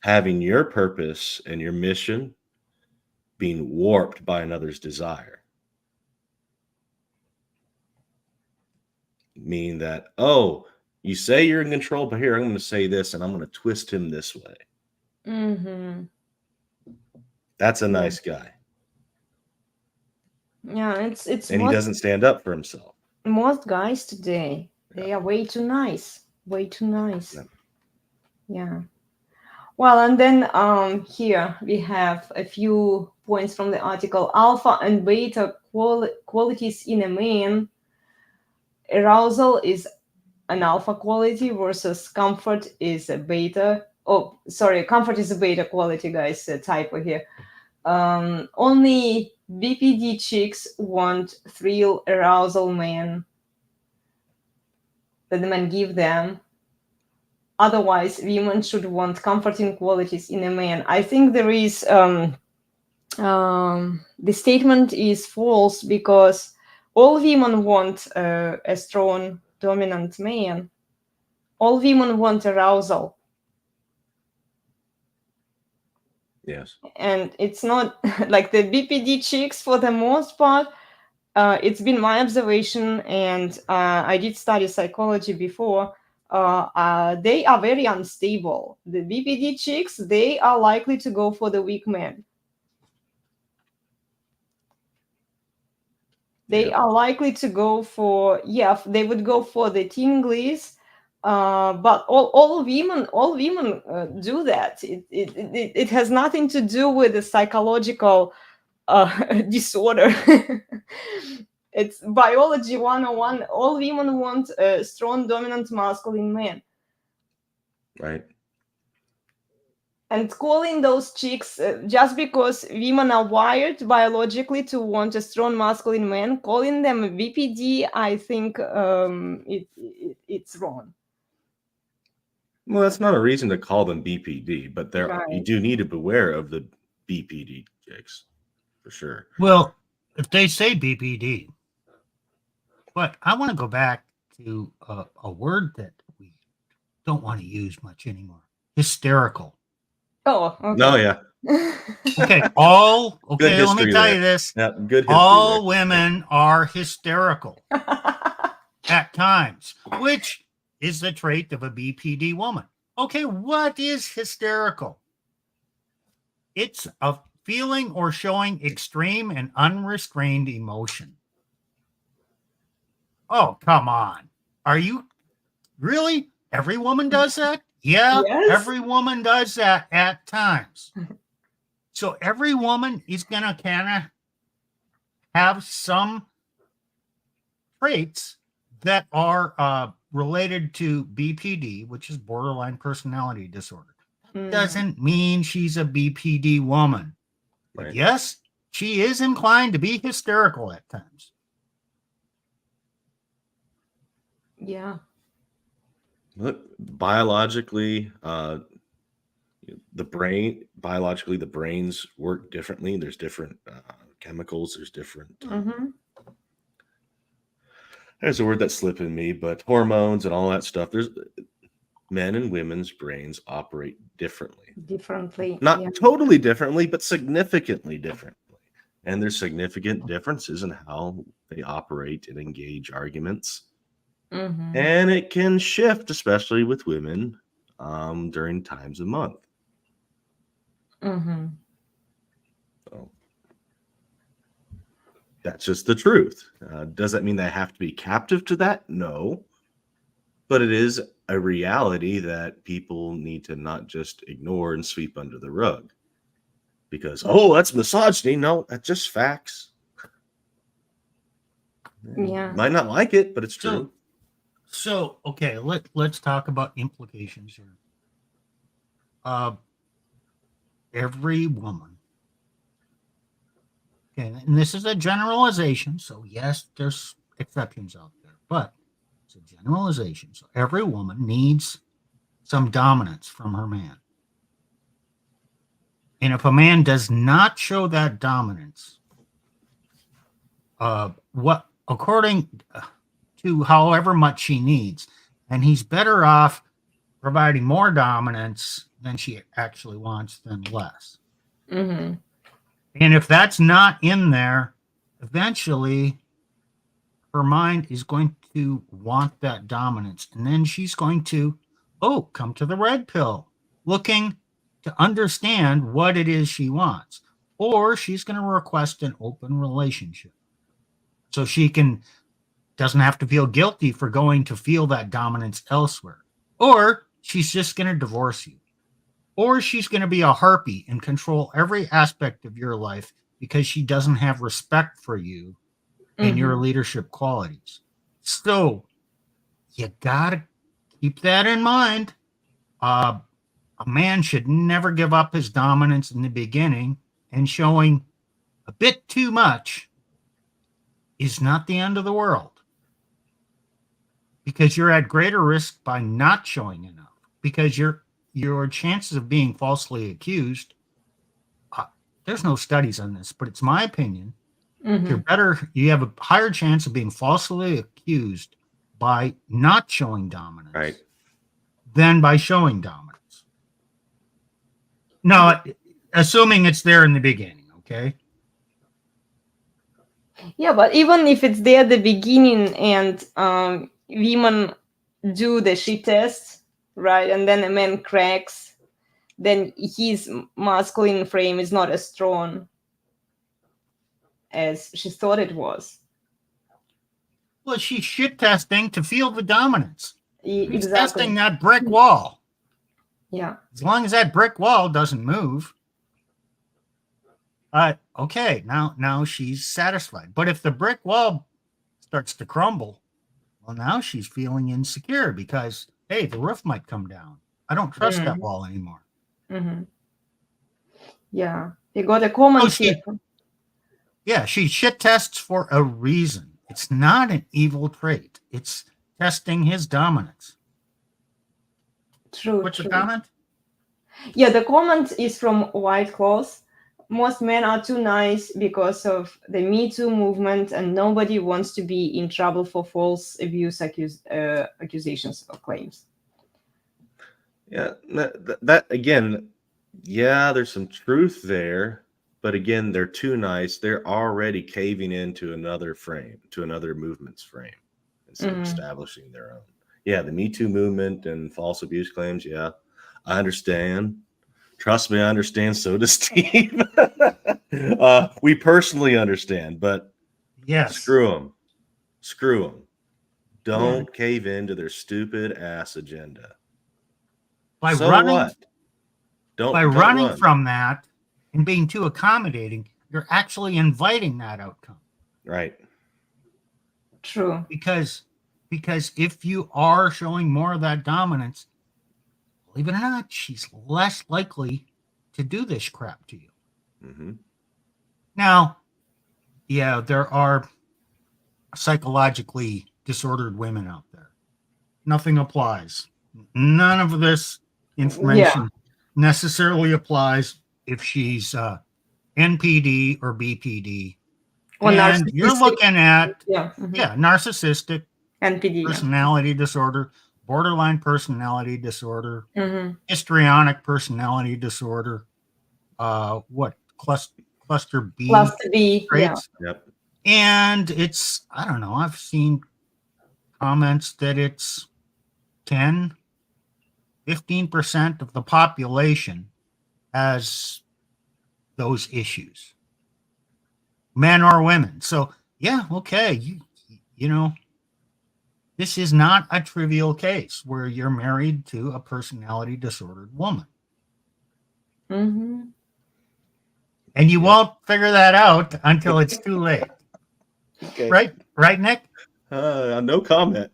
Having your purpose and your mission being warped by another's desire. Meaning that, you say you're in control, but here, I'm going to say this and I'm going to twist him this way. That's a nice guy. Yeah, it's and he doesn't stand up for himself. Most guys today, they are way too nice. Way too nice. Yeah. Well, and then here we have a few points from the article. Alpha and beta qualities in a man. Arousal is an alpha quality versus comfort is a beta. Oh, sorry, comfort is a beta quality, guys. A typo here. Only BPD chicks want thrill arousal men that the men give them. Otherwise, women should want comforting qualities in a man. I think there is the statement is false because all women want a strong, dominant man. All women want arousal. Yes. And it's not like the BPD chicks for the most part. It's been my observation, and I did study psychology before. They are very unstable. The BPD chicks, they are likely to go for the weak man. They are likely to go for, they would go for the tinglies, but all women do that. It has nothing to do with the psychological disorder. It's biology 101. All women want a strong, dominant, masculine man. Right. And calling those chicks, just because women are wired biologically to want a strong masculine man, calling them a BPD, I think it's wrong. Well, that's not a reason to call them BPD, but you Right. do need to beware of the BPD chicks, for sure. Well, if they say BPD, but I want to go back to a word that we don't want to use much anymore: hysterical. Oh, okay. No, yeah. Okay, Good let me history tell there. you this. Yeah, good history All there. women are hysterical at times, which is the trait of a BPD woman. Okay, what is hysterical? It's a feeling or showing extreme and unrestrained emotion. Oh, come on. Are you really? Every woman does that? Yeah, Yes. every woman does that at times. So every woman is going to kind of have some traits that are related to BPD, which is borderline personality disorder. Doesn't mean she's a BPD woman. But Right. yes, she is inclined to be hysterical at times. Yeah. Look, biologically, the brains work differently. There's different chemicals. There's different. There's a word that's slipping me, but hormones and all that stuff. There's men and women's brains operate differently. Not totally differently, but significantly differently. And there's significant differences in how they operate and engage arguments. And it can shift, especially with women, during times of month. So that's just the truth. Does that mean they have to be captive to that? No. But it is a reality that people need to not just ignore and sweep under the rug. Because, that's misogyny. No, that's just facts. Yeah. Might not like it, but it's true. So okay, let's talk about implications here. Every woman, okay, and this is a generalization, so yes, there's exceptions out there, but it's a generalization. So every woman needs some dominance from her man. And if a man does not show that dominance, according to however much she needs, and he's better off providing more dominance than she actually wants than less. And if that's not in there, eventually her mind is going to want that dominance. And then she's going to, come to the red pill, looking to understand what it is she wants. Or she's going to request an open relationship. So she doesn't have to feel guilty for going to feel that dominance elsewhere. Or she's just going to divorce you. or she's going to be a harpy and control every aspect of your life because she doesn't have respect for you and your leadership qualities. So you got to keep that in mind. A man should never give up his dominance in the beginning, and showing a bit too much is not the end of the world, because you're at greater risk by not showing enough, because your chances of being falsely accused, there's no studies on this, but it's my opinion, you have a higher chance of being falsely accused by not showing dominance than by showing dominance. No, assuming it's there in the beginning, okay? Yeah, but even if it's there at the beginning and women do the she test, right, and then a man cracks, then his masculine frame is not as strong as she thought it was. Well, she's shit testing to feel the dominance. She's Exactly. testing that brick wall. Yeah. As long as that brick wall doesn't move, okay, now she's satisfied. But if the brick wall starts to crumble, well, now she's feeling insecure because, hey, the roof might come down. I don't trust that wall anymore. Yeah. You got a comment here. Yeah, she shit tests for a reason. It's not an evil trait. It's testing his dominance. True. What's the comment? Yeah, the comment is from White Cloth. Most men are too nice because of the Me Too movement, and nobody wants to be in trouble for false abuse accusations or claims. Yeah, that again, yeah, there's some truth there, but again, they're too nice. They're already caving into another frame, to another movement's frame, instead of establishing their own. Yeah, the Me Too movement and false abuse claims. Yeah, I understand. Trust me, I understand. So does Steve. We personally understand, but yes, screw them. Don't cave into their stupid ass agenda. By so running, what? Don't running run. from that and being too accommodating, you're actually inviting that outcome. Right. True. Because if you are showing more of that dominance, believe it or not, she's less likely to do this crap to you. Now, yeah, there are psychologically disordered women out there. Nothing applies. None of this information necessarily applies if she's NPD or BPD. Or and you're looking at narcissistic NPD, personality disorder, borderline personality disorder, histrionic personality disorder, cluster B traits. Yep. And it's, I don't know, I've seen comments that it's 10, 15% of the population has those issues, men or women. So yeah, okay, you know, this is not a trivial case where you're married to a personality disordered woman. And you won't figure that out until it's too late. Okay. Right, Nick? No comment.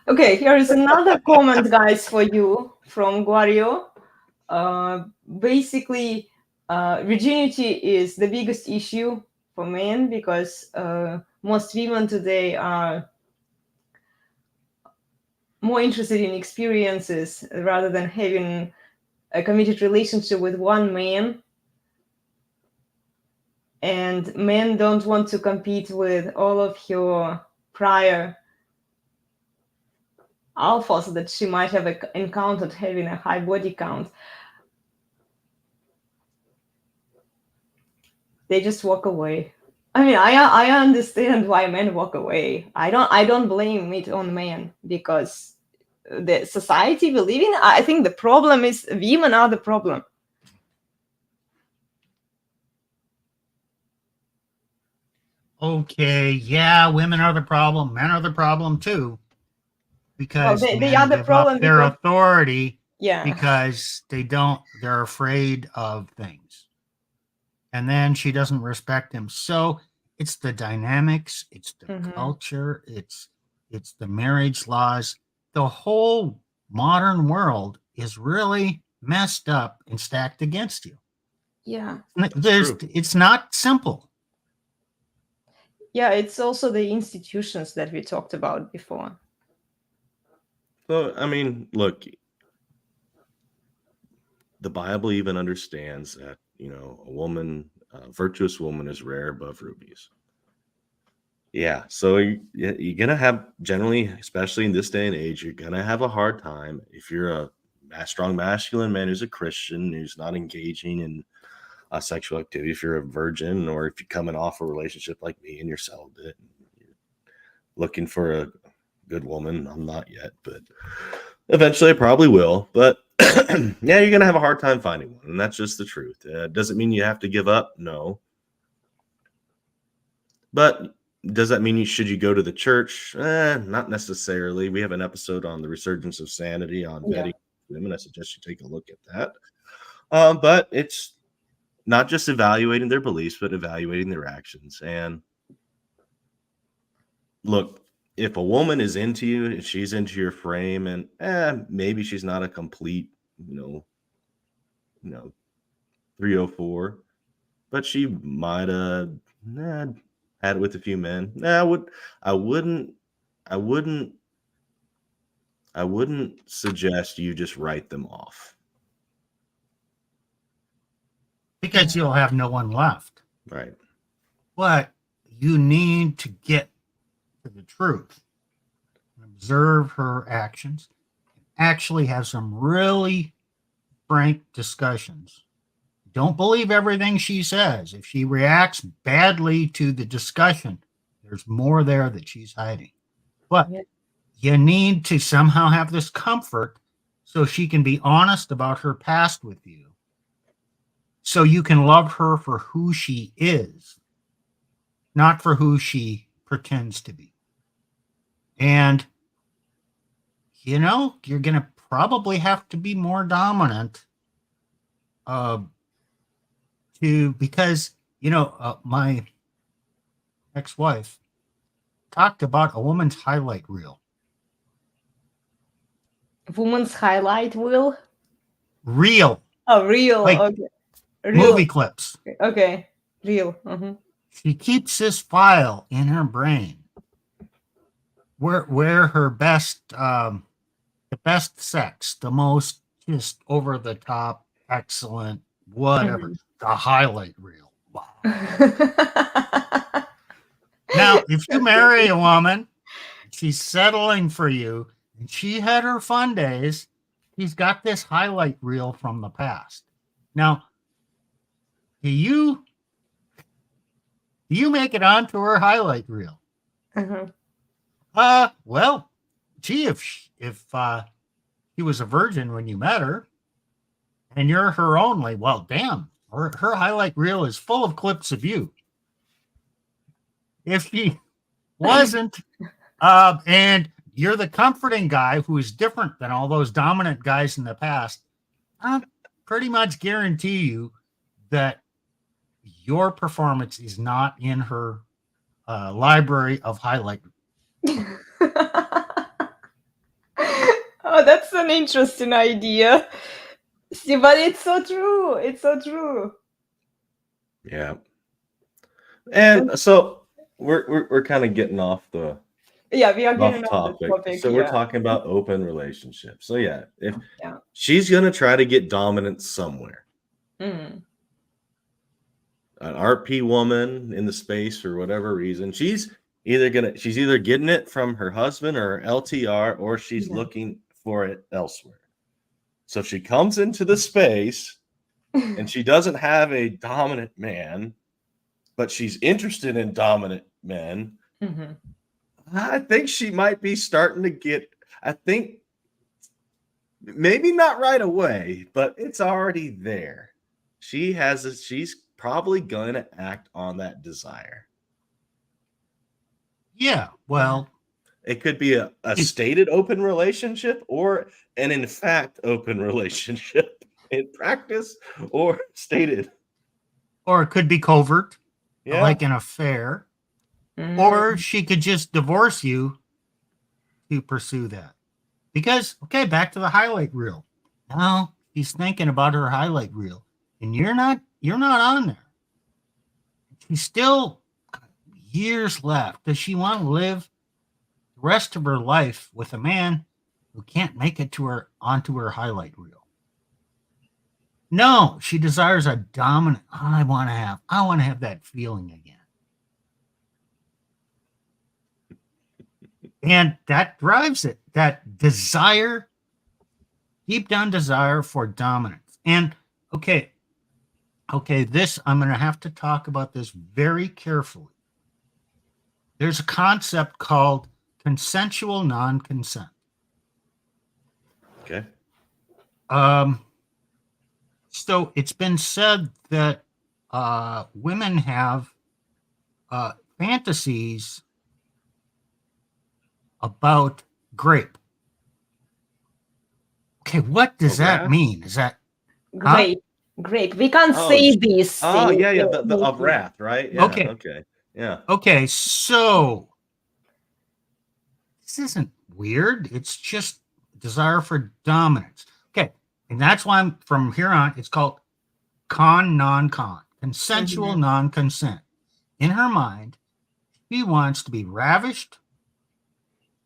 Okay, here is another comment, guys, for you from Guario. Basically, virginity is the biggest issue for men because most women today are more interested in experiences rather than having a committed relationship with one man. And men don't want to compete with all of your prior alphas that she might have encountered having a high body count. They just walk away. I mean, I understand why men walk away. I don't blame it on men because the society we live in, I think the problem is women are the problem. Okay, yeah, women are the problem. Men are the problem too, because they are the give problem up their authority Yeah. because they're afraid of things. And then she doesn't respect him. So it's the dynamics, it's the culture, it's the marriage laws. The whole modern world is really messed up and stacked against you. Yeah. It's not simple. Yeah, it's also the institutions that we talked about before. So, I mean, look, the Bible even understands that, a virtuous woman is rare above rubies. Yeah. So you're going to have, generally, especially in this day and age, you're going to have a hard time if you're a strong masculine man who's a Christian, who's not engaging in sexual activity. If you're a virgin, or if you're coming off a relationship like me and you're celibate, and you're looking for a good woman. I'm not yet, but eventually I probably will. But yeah, you're going to have a hard time finding one. And that's just the truth. Doesn't mean you have to give up. No. But does that mean should you go to the church? Not necessarily. We have an episode on the resurgence of sanity on vetting women. I suggest you take a look at that. But it's not just evaluating their beliefs, but evaluating their actions. And look, if a woman is into you, if she's into your frame, and maybe she's not a complete, 304, but she might have had it with a few men. I wouldn't suggest you just write them off. Because you'll have no one left. Right. But you need to get to the truth and observe her actions, actually have some really frank discussions. Don't believe everything she says. If she reacts badly to the discussion, there's more there that she's hiding. But you need to somehow have this comfort so she can be honest about her past with you, so you can love her for who she is, not for who she pretends to be. And, you're going to probably have to be more dominant because, my ex-wife talked about a woman's highlight reel. Woman's highlight reel? Reel. Oh, reel. Like okay. Real. Movie clips. Okay. Real. She keeps this file in her brain where her best, the best sex, the most just over the top, excellent, whatever, the highlight reel. Wow. Now, if you marry a woman, she's settling for you, and she had her fun days, she's got this highlight reel from the past. Now, do you make it onto her highlight reel? Well, gee, if she was a virgin when you met her, and you're her only, well, damn, her highlight reel is full of clips of you. If she wasn't, and you're the comforting guy who is different than all those dominant guys in the past, I pretty much guarantee you that your performance is not in her library of highlight. Oh, that's an interesting idea. See, but it's so true. It's so true. Yeah. And so we're kind of getting off the we are getting off the topic. So we're talking about open relationships. So if she's gonna try to get dominance somewhere, an RP woman in the space for whatever reason, she's either getting it from her husband or LTR, or she's looking for it elsewhere. So if she comes into the space and she doesn't have a dominant man, but she's interested in dominant men, I think she might be starting to get, I think maybe not right away, but it's already there. She's probably going to act on that desire. Yeah, well, It could be a stated open relationship or an in fact open relationship in practice or stated. Or it could be covert, Yeah. like an affair. Or she could just divorce you to pursue that. Because, okay, back to the highlight reel. Now she's thinking about her highlight reel, and you're not on there. She's still got years left. Does she want to live the rest of her life with a man who can't make it onto her highlight reel? No, she desires a dominant. I want to have that feeling again. And that drives it, that desire, deep down desire for dominance. And okay, this, I'm going to have to talk about this very carefully. There's a concept called consensual non-consent. Okay. So it's been said that women have fantasies about grape. Okay, what does that mean? Is that grape? Grape. We can't say this. Oh, yeah. The of wrath, right? Yeah, okay. Yeah. Okay, so this isn't weird. It's just desire for dominance. Okay, and that's why from here on, it's called non-con, consensual non-consent. In her mind, she wants to be ravished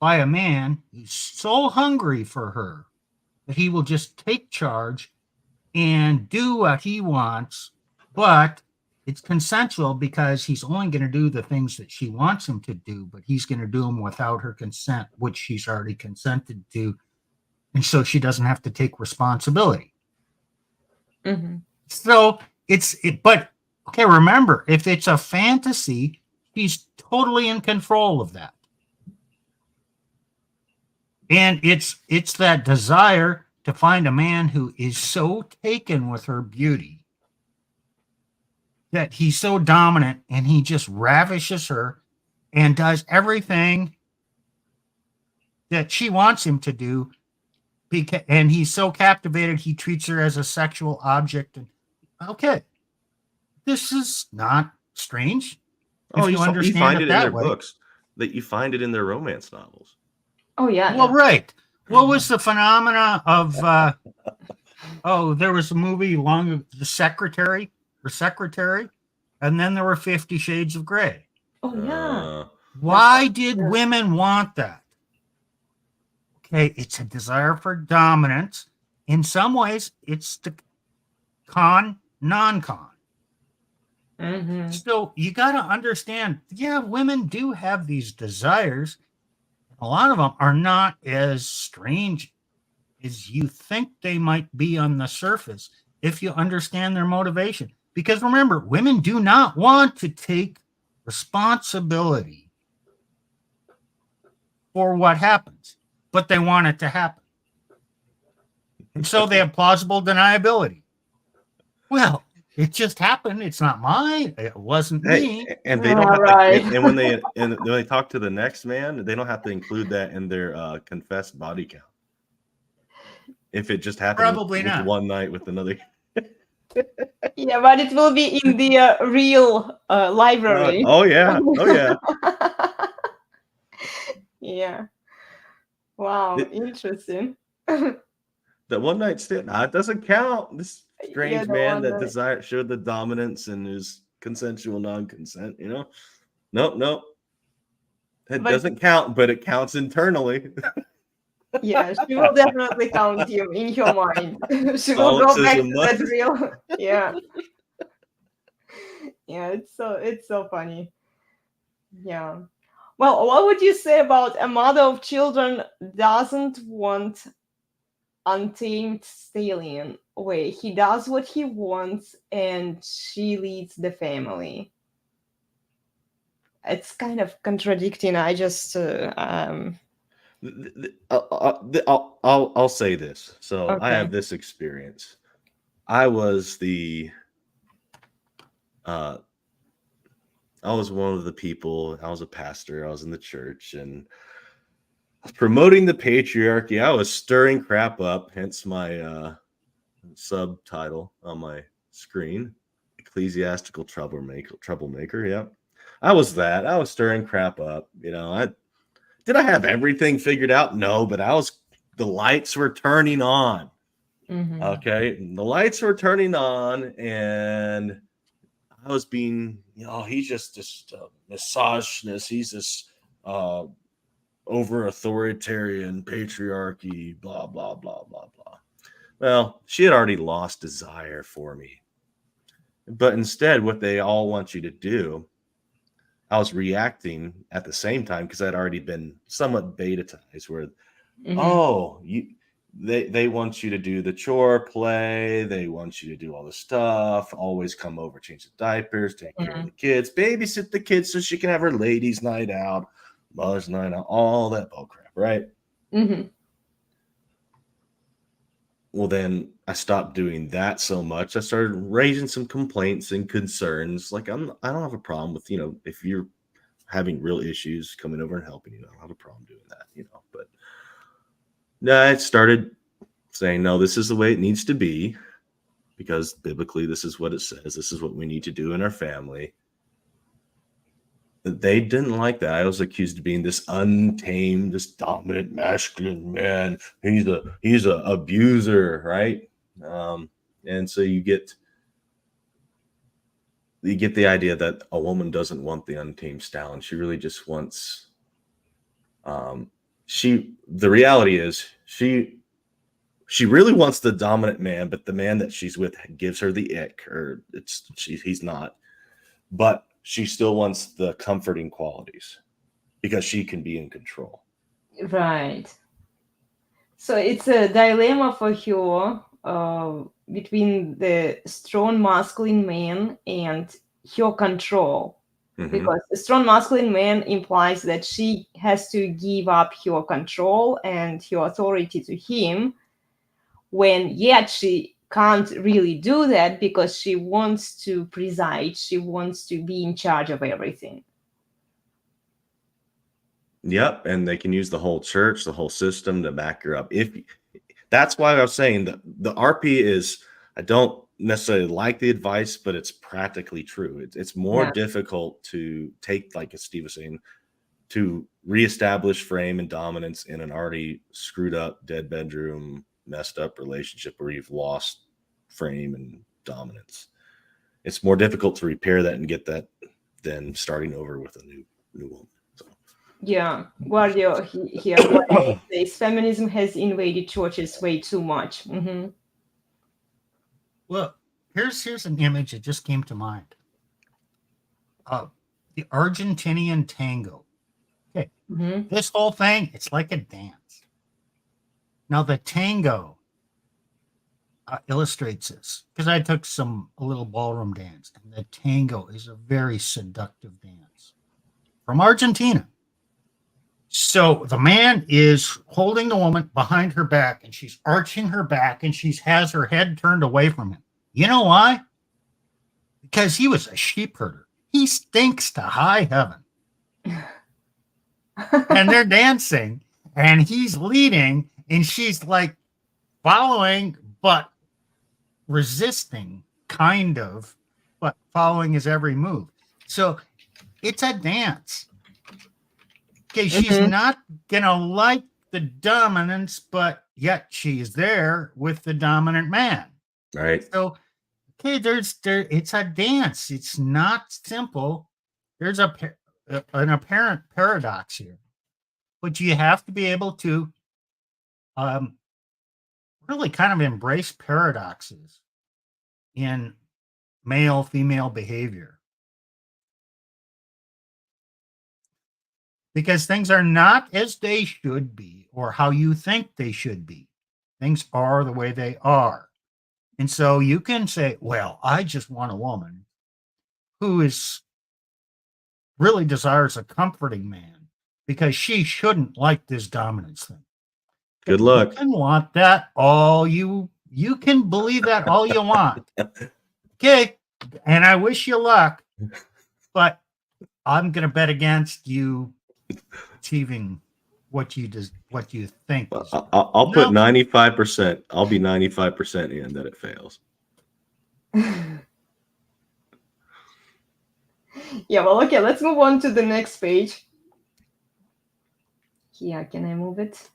by a man who's so hungry for her that he will just take charge and do what he wants, but it's consensual because he's only going to do the things that she wants him to do, but he's going to do them without her consent, which she's already consented to, and so she doesn't have to take responsibility. So but okay, remember, if it's a fantasy, he's totally in control of that. And it's that desire to find a man who is so taken with her beauty that he's so dominant and he just ravishes her and does everything that she wants him to do. And he's so captivated, he treats her as a sexual object. And okay, this is not strange. Oh, you find it in their books. That you find it in their romance novels. Oh, yeah. Well, right. What was the phenomena of, there was a movie The Secretary, and then there were 50 Shades of Grey. Oh, yeah. Why did women want that? Okay, it's a desire for dominance. In some ways, it's the non-con. So you got to understand, women do have these desires. A lot of them are not as strange as you think they might be on the surface if you understand their motivation. Because remember, women do not want to take responsibility for what happens, but they want it to happen. And so they have plausible deniability. Well, it just happened. It's not mine. It wasn't me. And they don't have to, and when they talk to the next man, they don't have to include that in their confessed body count. If it just happened Probably with not. one night with another. Yeah, but it will be in the real library. Oh yeah. Yeah. Wow, interesting. That one night stand, it doesn't count. This strange man that showed the dominance and is consensual non-consent, Nope. It doesn't count, but it counts internally. Yeah, she will definitely count you in your mind. She will go back to that real. Yeah. Yeah, it's so funny. Yeah. Well, what would you say about a mother of children doesn't want untamed stallion way? He does what he wants and she leads the family. It's kind of contradicting. I just I'll say this. So Okay. I have this experience. I was one of the people. I was a pastor. I was in the church, and promoting the patriarchy. I was stirring crap up, hence my subtitle on my screen. Ecclesiastical troublemaker. Yep. I was that. I was stirring crap up. Did I have everything figured out? No, but the lights were turning on. Okay. The lights were turning on, and I was being, he's just this misogynist. He's this over authoritarian patriarchy, blah, blah, blah, blah, blah. Well, she had already lost desire for me. But instead, what they all want you to do, I was reacting at the same time because I'd already been somewhat beta-tized where, they want you to do the chore play. They want you to do all the stuff, always come over, change the diapers, take care of the kids, babysit the kids so she can have her ladies' night out, mother's night out, all that bullcrap, right? Well, then I stopped doing that so much. I started raising some complaints and concerns. Like I don't have a problem with, if you're having real issues, coming over and helping, I don't have a problem doing that, but I started saying, no, this is the way it needs to be because biblically, this is what it says. This is what we need to do in our family. They didn't like that. I was accused of being this untamed, this dominant masculine man. He's a abuser, right? And so you get the idea that a woman doesn't want the untamed stallion. She really just wants. The reality is she really wants the dominant man, but the man that she's with gives her the ick, or he's not. But she still wants the comforting qualities because she can be in control. Right. So it's a dilemma for her between the strong masculine man and her control. Because a strong masculine man implies that she has to give up her control and her authority to him, when yet she can't really do that because she wants to preside. She wants to be in charge of everything. Yep, and they can use the whole church, the whole system to back her up. That's why I was saying that the RP is, I don't necessarily like the advice, but it's practically true. It's more difficult to take, like Steve was saying, to reestablish frame and dominance in an already screwed up, dead bedroom, messed up relationship where you've lost frame and dominance. It's more difficult to repair that and get that than starting over with a new woman. So. Yeah, Guardio here says feminism has invaded churches way too much. Well, here's an image that just came to mind. The Argentinian tango. Okay, this whole thing, it's like a dance. Now the tango illustrates this because I took a little ballroom dance, and the tango is a very seductive dance from Argentina. So the man is holding the woman behind her back, and she's arching her back, and she has her head turned away from him. You know why? Because he was a sheep herder. He stinks to high heaven. And they're dancing, and he's leading, and she's like following, but resisting, kind of, but following his every move. So it's a dance. Okay, she's not gonna like the dominance, but yet she's there with the dominant man. Right. So, okay, it's a dance. It's not simple. There's an apparent paradox here, but you have to be able to really kind of embrace paradoxes in male-female behavior. Because things are not as they should be or how you think they should be. Things are the way they are. And so you can say, well, I just want a woman who really desires a comforting man because she shouldn't like this dominance thing. Good luck. You can want that all you can believe that all you want. Okay. And I wish you luck, but I'm going to bet against you achieving what you think. I'll put 95%. I'll be 95% in that it fails. Yeah, well, okay, let's move on to the next page. Here, can I move it?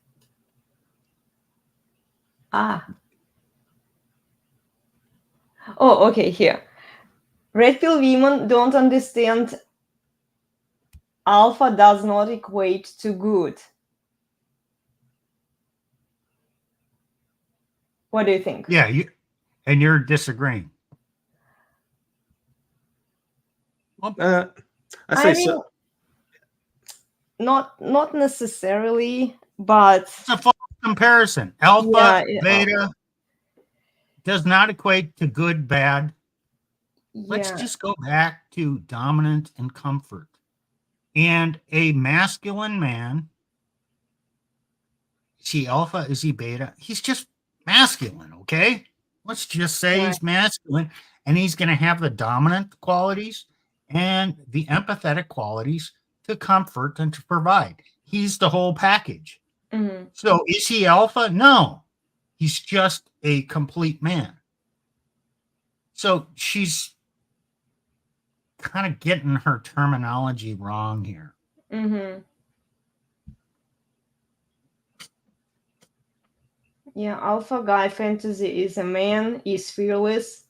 Ah. Oh, okay, here. Red pill women don't understand alpha does not equate to good. What do you think? Yeah, you're disagreeing. I say so. Not necessarily, but it's a false comparison. Alpha, beta does not equate to good, bad. Let's just go back to dominant and comfort. And a masculine man, is he alpha? Is he beta? He's just masculine, okay? Let's just say he's masculine, and he's going to have the dominant qualities and the empathetic qualities to comfort and to provide. He's the whole package. Mm-hmm. So is he alpha? No. He's just a complete man. So she's kind of getting her terminology wrong here. Mm-hmm. Yeah, alpha guy fantasy is a man is fearless,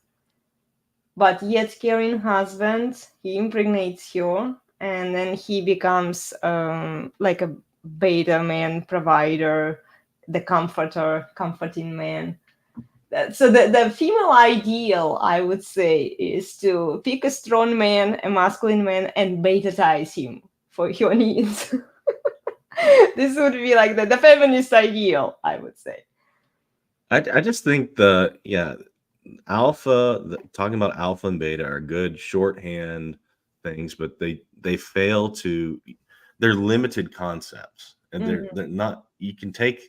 but yet caring husband. He impregnates her, and then he becomes like a beta man, provider, the comforter, comforting man. So the female ideal, I would say, is to pick a strong man, a masculine man, and beta-tize him for your needs. This would be like the feminist ideal, I would say. I just think alpha, talking about alpha and beta are good shorthand things, but they fail to, they're limited concepts, and they're not, you can take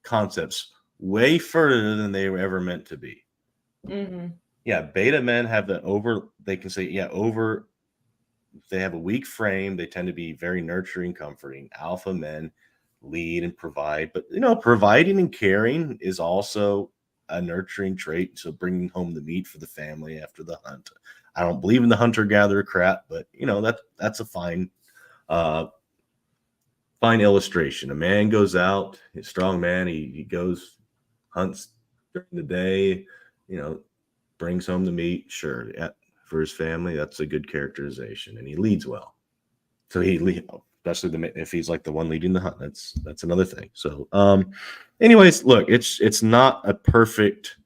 concepts way further than they were ever meant to be. Mm-hmm. Yeah, beta men have they can say, they have a weak frame. They tend to be very nurturing, comforting. Alpha men lead and provide, but providing and caring is also a nurturing trait. So bringing home the meat for the family after the hunt. I don't believe in the hunter-gatherer crap, but that's a fine illustration. A man goes out, a strong man, he goes, hunts during the day, brings home the meat, sure, for his family. That's a good characterization, and he leads well. So especially if he's like the one leading the hunt, that's another thing. So anyways, look, it's not a perfect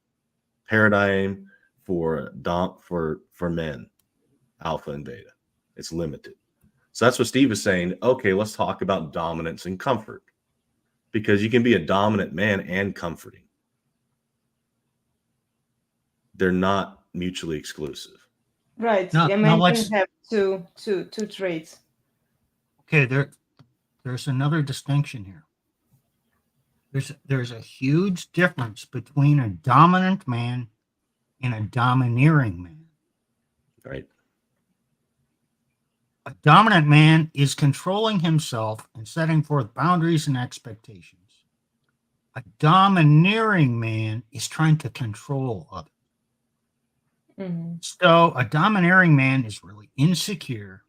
paradigm for men, alpha and beta. It's limited. So that's what Steve is saying. Okay, let's talk about dominance and comfort, because you can be a dominant man and comforting. They're not mutually exclusive. Right. A man can have two traits. Okay, there's another distinction here. There's a huge difference between a dominant man and a domineering man. Right. A dominant man is controlling himself and setting forth boundaries and expectations. A domineering man is trying to control others. Mm-hmm. So a domineering man is really insecure.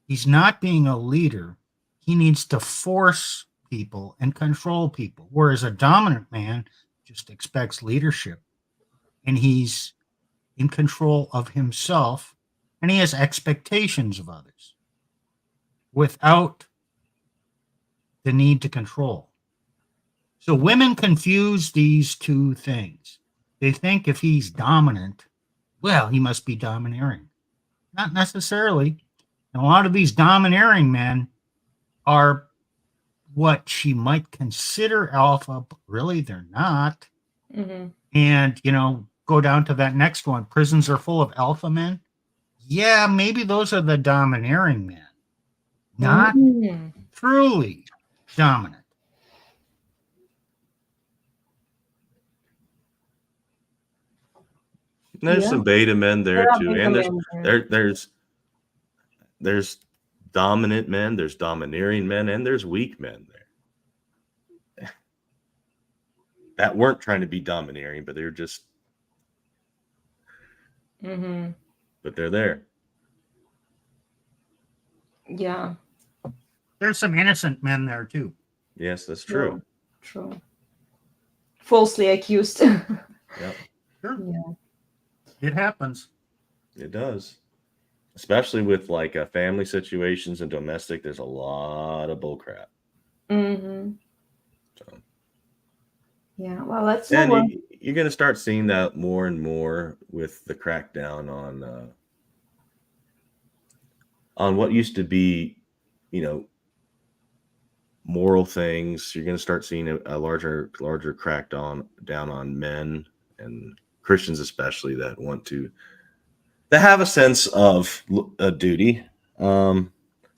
He's not being a leader. He needs to force people and control people, whereas a dominant man just expects leadership, and he's in control of himself, and he has expectations of others without the need to control. So women confuse these two things. They think if he's dominant, well, he must be domineering. Not necessarily. And a lot of these domineering men are what she might consider alpha, but really they're not. Mm-hmm. And, go down to that next one. Prisons are full of alpha men. Yeah, maybe those are the domineering men. Not truly dominant. There's some beta men there too, and there's dominant men, there's domineering men, and there's weak men there. that weren't trying to be domineering, but they're just, but they're there. Yeah. There's some innocent men there too. Yes, that's true. True. Falsely accused. Yep. Sure. Yeah. It happens. It does. Especially with like family situations and domestic, there's a lot of bull crap. So. Yeah, well, that's and you're going to start seeing that more and more with the crackdown on what used to be, moral things. You're going to start seeing a larger crackdown down on men and Christians, especially, that want to have a sense of a duty. So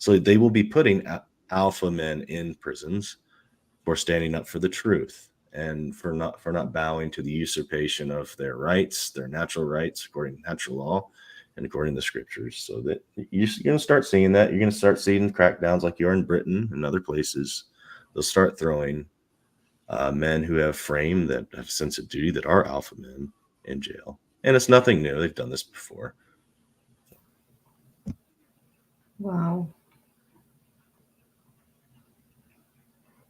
they will be putting alpha men in prisons for standing up for the truth and for not bowing to the usurpation of their rights, their natural rights, according to natural law and according to the scriptures. So that you're going to start seeing that. You're going to start seeing crackdowns like you are in Britain and other places. They'll start throwing men who have frame, that have a sense of duty, that are alpha men, in jail. And it's nothing new. They've done this before. Wow.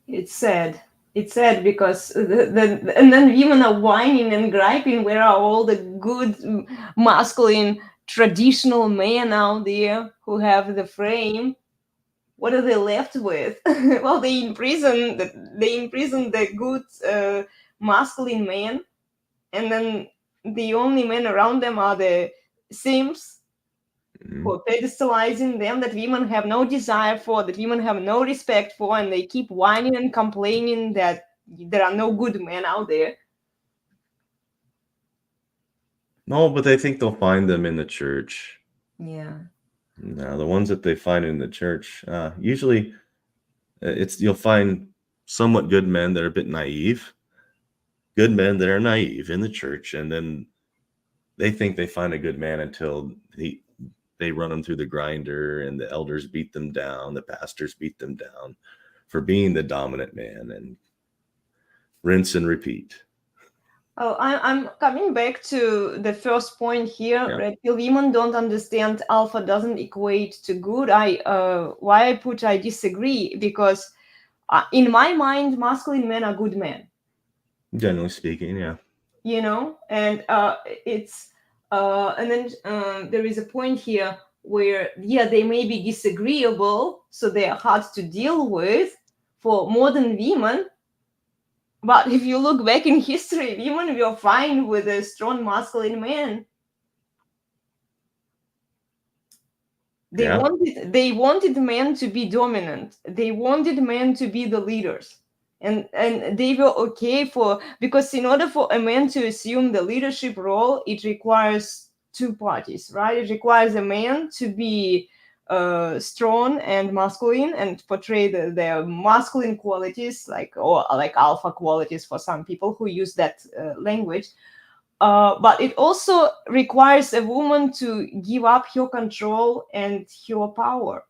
It's sad. It's sad because and then women are whining and griping. Where are all the good masculine traditional men out there who have the frame? What are they left with? Well, they imprison the good masculine men, and then the only men around them are the simps who are pedestalizing them, that women have no desire for, that women have no respect for, and they keep whining and complaining that there are no good men out there. No, but they think they'll find them in the church. Yeah. No, the ones that they find in the church, usually you'll find somewhat good men that are a bit naive, good men that are naive in the church, and then they think they find a good man until they run them through the grinder, and the elders beat them down, the pastors beat them down for being the dominant man, and rinse and repeat. Oh, I'm coming back to the first point here. Yeah. Red pill women don't understand alpha doesn't equate to good. I disagree, because in my mind, masculine men are good men. Generally speaking, yeah. And it's and then there is a point here where, they may be disagreeable, so they are hard to deal with for modern women. But if you look back in history, women were fine with a strong masculine man. They wanted men to be dominant. They wanted men to be the leaders. And they were okay because in order for a man to assume the leadership role, it requires two parties, right? It requires a man to be strong and masculine and portray their masculine qualities, like alpha qualities for some people who use that language. But it also requires a woman to give up her control and her power.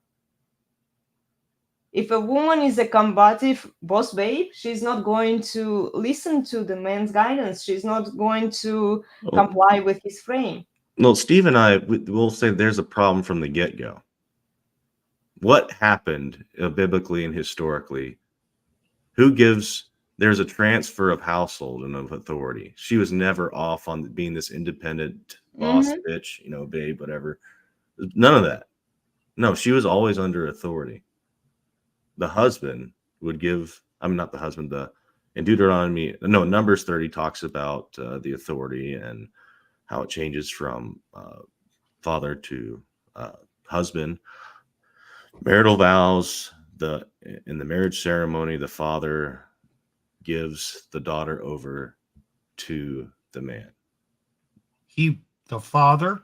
If a woman is a combative boss babe, she's not going to listen to the man's guidance. She's not going to comply with his frame. No, Steve and I will say there's a problem from the get-go. What happened biblically and historically? There's a transfer of household and of authority. She was never off on being this independent boss bitch, babe, whatever. None of that. No, she was always under authority. The husband would give, not the husband, in Numbers 30 talks about the authority and how it changes from father to husband. Marital vows, in the marriage ceremony, the father gives the daughter over to the man. The father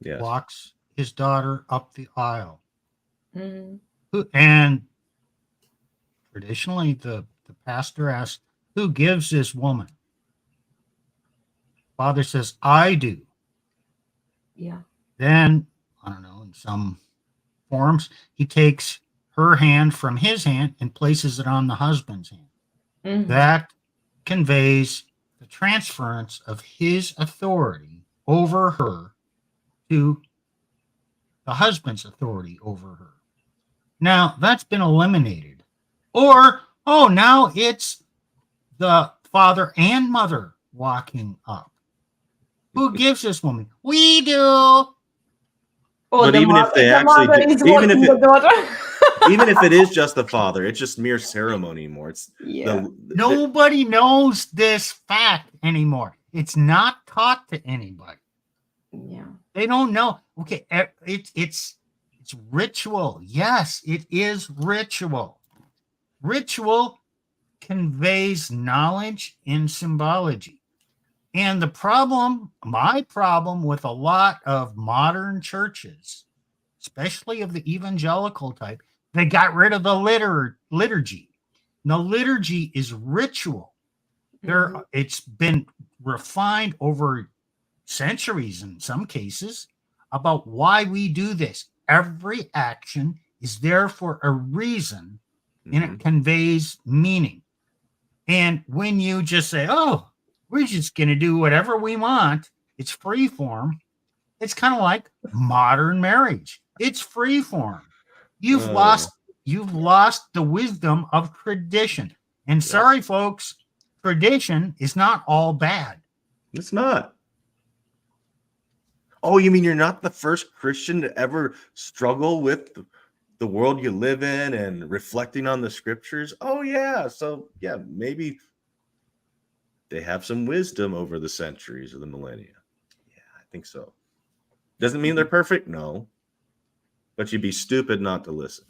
Yes. walks his daughter up the aisle. Mm-hmm. And traditionally, the pastor asks, who gives this woman? Father says, I do. Yeah. Then, I don't know, in some forms, he takes her hand from his hand and places it on the husband's hand. Mm-hmm. That conveys the transference of his authority over her to the husband's authority over her. Now, that's been eliminated. Or, oh, now it's the father and mother walking up. Who gives this woman? We do. Oh, But even if they actually mother do, is walking the daughter. even if it is just the father, it's just mere ceremony more. It's Yeah. Nobody knows this fact anymore. It's not taught to anybody. Yeah. They don't know. Okay, it's ritual. Yes, it is ritual. Ritual conveys knowledge in symbology. And the problem, my problem with a lot of modern churches, especially of the evangelical type, they got rid of the liturgy. The liturgy is ritual. It's been refined over centuries in some cases about why we do this. Every action is there for a reason, and it conveys meaning. And when you just say, oh, we're just going to do whatever we want, it's free form. It's kind of like modern marriage. It's free form. You've lost the wisdom of tradition. And sorry, folks, tradition is not all bad. It's not. Oh, you mean you're not the first Christian to ever struggle with the world you live in and reflecting on the scriptures? Oh, yeah. So, yeah, maybe they have some wisdom over the centuries or the millennia. Yeah, I think so. Doesn't mean they're perfect, no. But you'd be stupid not to listen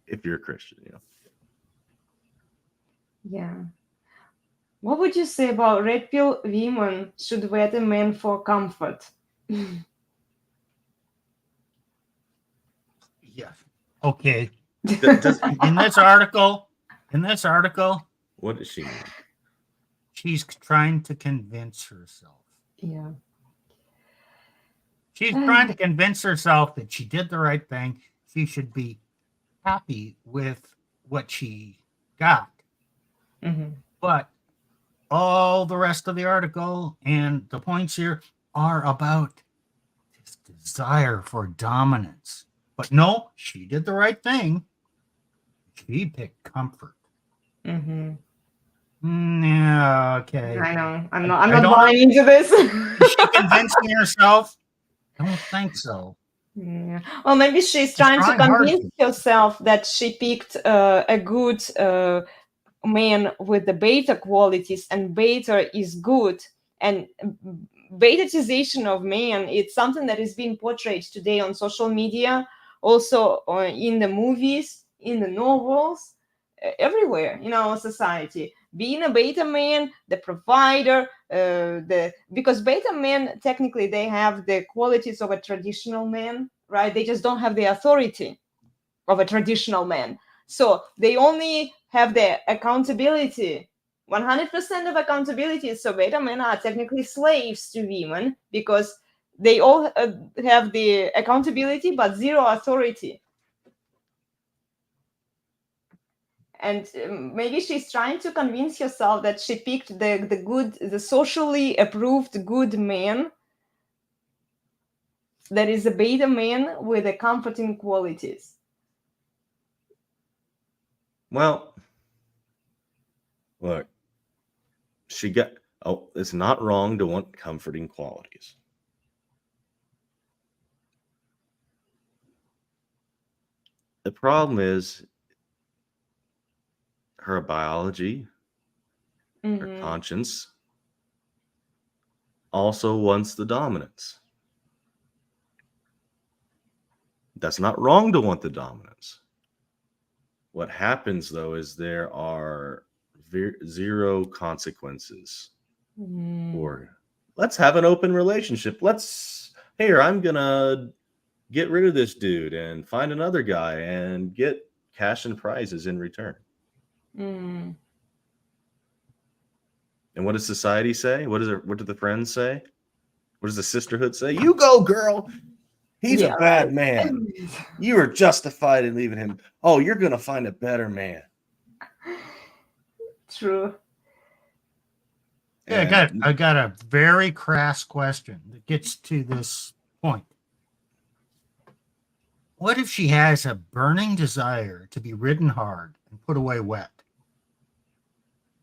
if you're a Christian, you know. Yeah. What would you say about red pill women should wed a man for comfort? Yeah. Okay. In this article, What does she mean? She's trying to convince herself. Yeah. She's trying to convince herself that she did the right thing. She should be happy with what she got. Mm-hmm. But all the rest of the article and the points here are about this desire for dominance. But no, she did the right thing. She picked comfort. Mm-hmm. Yeah, okay. I know. I'm not buying into this. Is she convincing herself? I don't think so. Yeah. Well, maybe she's trying to convince herself that she picked a good man with the beta qualities, and beta is good. And betatization of man, it's something that is being portrayed today on social media, also in the movies, in the novels, everywhere in our society. Being a beta man, the provider, because beta men, technically, they have the qualities of a traditional man, right? They just don't have the authority of a traditional man. So they only have the accountability, 100% of accountability. So beta men are technically slaves to women because they all have the accountability but zero authority. And maybe she's trying to convince herself that she picked the socially approved good man that is a beta man with the comforting qualities. Well, look, it's not wrong to want comforting qualities. The problem is her biology, her conscience also wants the dominance. That's not wrong to want the dominance. What happens, though, is there are zero consequences. Or let's have an open relationship. I'm going to get rid of this dude and find another guy and get cash and prizes in return. And what does society say? What do the friends say? What does the sisterhood say? You go, girl. He's a bad man. You are justified in leaving him. Oh, you're going to find a better man. True. Yeah, I got a very crass question that gets to this point. What if she has a burning desire to be ridden hard and put away wet?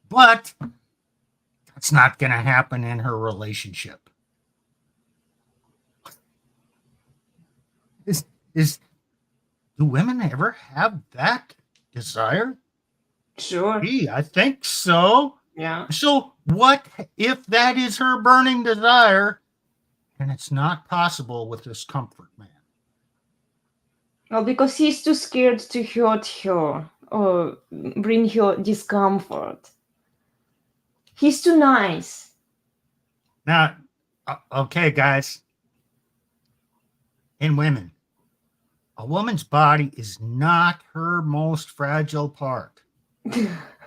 But that's not going to happen in her relationship. Do women ever have that desire? Sure. Gee, I think so. Yeah. So what if that is her burning desire and it's not possible with this comfort man? Well, because he's too scared to hurt her or bring her discomfort. He's too nice. Now, okay, guys, and women, a woman's body is not her most fragile part.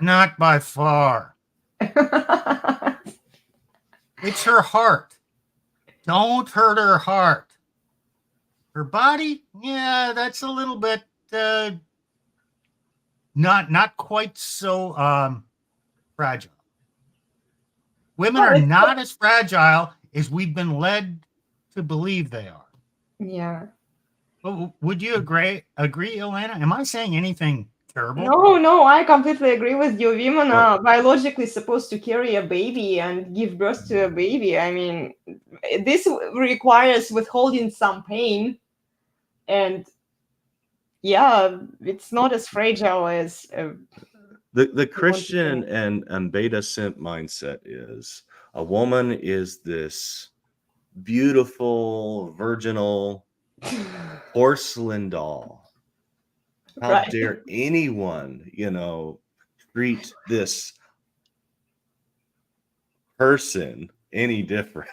Not by far. It's her heart. Don't hurt her heart. Her body, yeah, that's a little bit not quite so fragile. Women are not as fragile as we've been led to believe they are. Yeah. Would you agree, Elena? Am I saying anything terrible? No, I completely agree with you. Women are biologically supposed to carry a baby and give birth to a baby. I mean, this requires withholding some pain. And yeah, it's not as fragile as... The Christian and beta simp mindset is a woman is this beautiful, virginal porcelain doll. How dare anyone, treat this person any different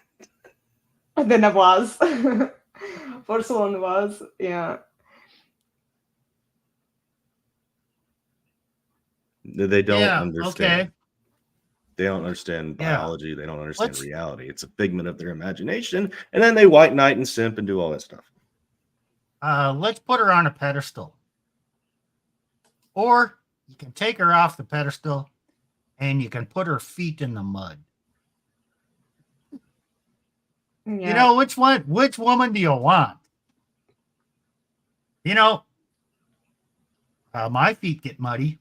than a vase. Porcelain vase, yeah. They don't understand. Okay. They don't understand biology. Yeah. They don't understand reality. It's a figment of their imagination. And then they white knight and simp and do all that stuff. Let's put her on a pedestal. Or you can take her off the pedestal and you can put her feet in the mud. Yeah. Which woman do you want? My feet get muddy.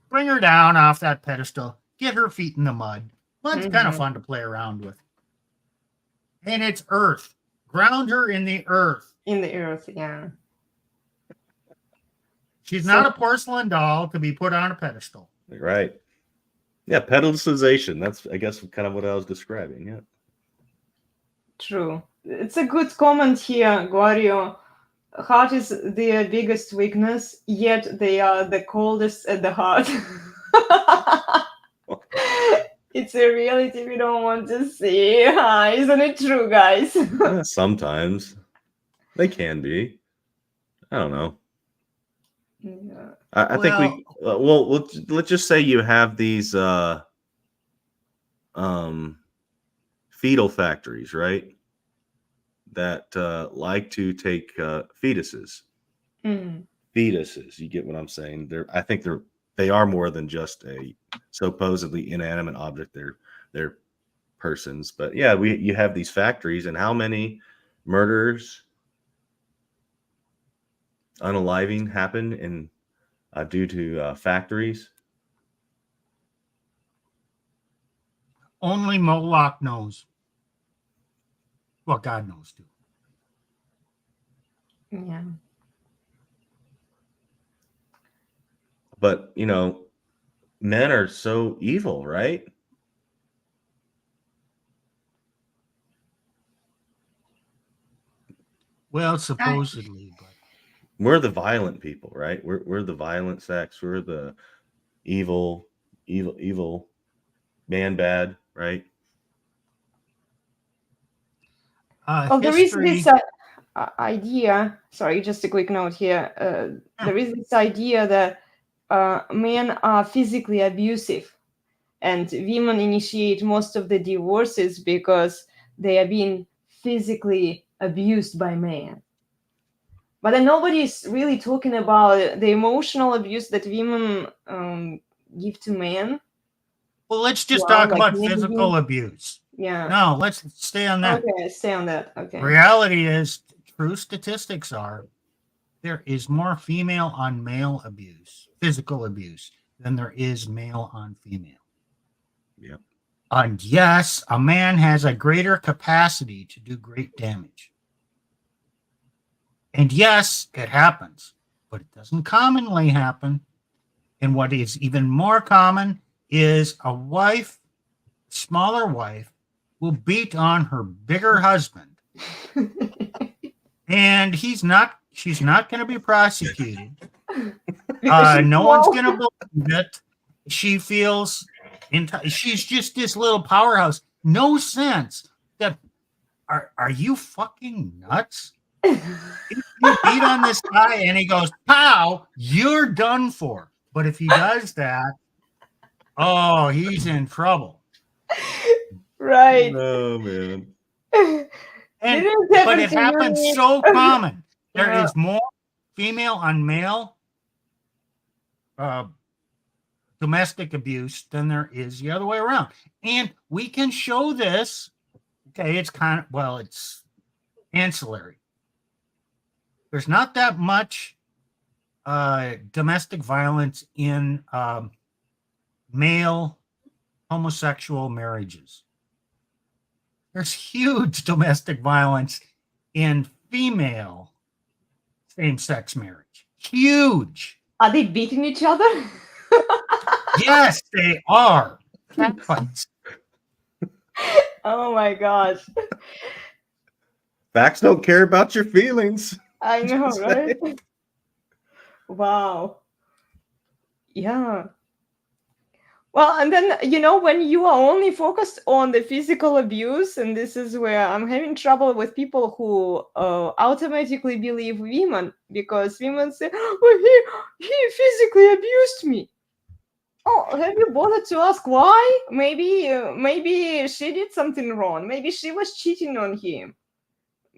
Bring her down off that pedestal. Get her feet in the mud. Mud's kind of fun to play around with. And it's earth. Ground her in the earth. In the earth, yeah. She's not a porcelain doll to be put on a pedestal. Right. Yeah, pedestalization. That's, I guess, kind of what I was describing. Yeah. True. It's a good comment here, Guario. Heart is their biggest weakness, yet they are the coldest at the heart. It's a reality we don't want to see. Isn't it true, guys? Yeah, sometimes. They can be. I don't know. Yeah. I think let's just say you have these fetal factories, right? That like to take fetuses. Fetuses, you get what I'm saying? I think they are more than just a supposedly inanimate object. They're persons. But yeah, you have these factories, and how many murders, unaliving happen in due to factories? Only Moloch knows. Well, God knows too. Yeah. But, men are so evil, right? Well, supposedly, but we're the violent people, right? We're the violent sex. We're the evil man bad, right? There is this idea. Sorry, just a quick note here. There is this idea that men are physically abusive, and women initiate most of the divorces because they are being physically abused by men. But then nobody's really talking about the emotional abuse that women give to men. Well, let's just Wow, talk like about maybe. physical abuse. Yeah. No, let's stay on that. Okay, stay on that. Okay. Reality is, true statistics are, there is more female on male abuse, physical abuse, than there is male on female. Yep. And yes, a man has a greater capacity to do great damage. And yes, it happens, but it doesn't commonly happen. And what is even more common is a wife, smaller wife, will beat on her bigger husband. And she's not going to be prosecuted. No one's going to believe it. She feels she's just this little powerhouse. No sense that are you fucking nuts? If you beat on this guy and he goes, pow, you're done for. But if he does that, oh, he's in trouble. Right. Oh man. But it happens so common. There Yeah. is more female on male domestic abuse than there is the other way around. And we can show this. Okay, it's kind of, well, it's ancillary. There's not that much domestic violence in male homosexual marriages. There's huge domestic violence in female same-sex marriage. Huge. Are they beating each other? Yes, they are. Catfights. Oh my gosh. Facts don't care about your feelings. I know, right? Wow. Yeah. Well, and then, when you are only focused on the physical abuse, and this is where I'm having trouble with people who automatically believe women, because women say, oh, he physically abused me. Oh, have you bothered to ask why? Maybe she did something wrong. Maybe she was cheating on him.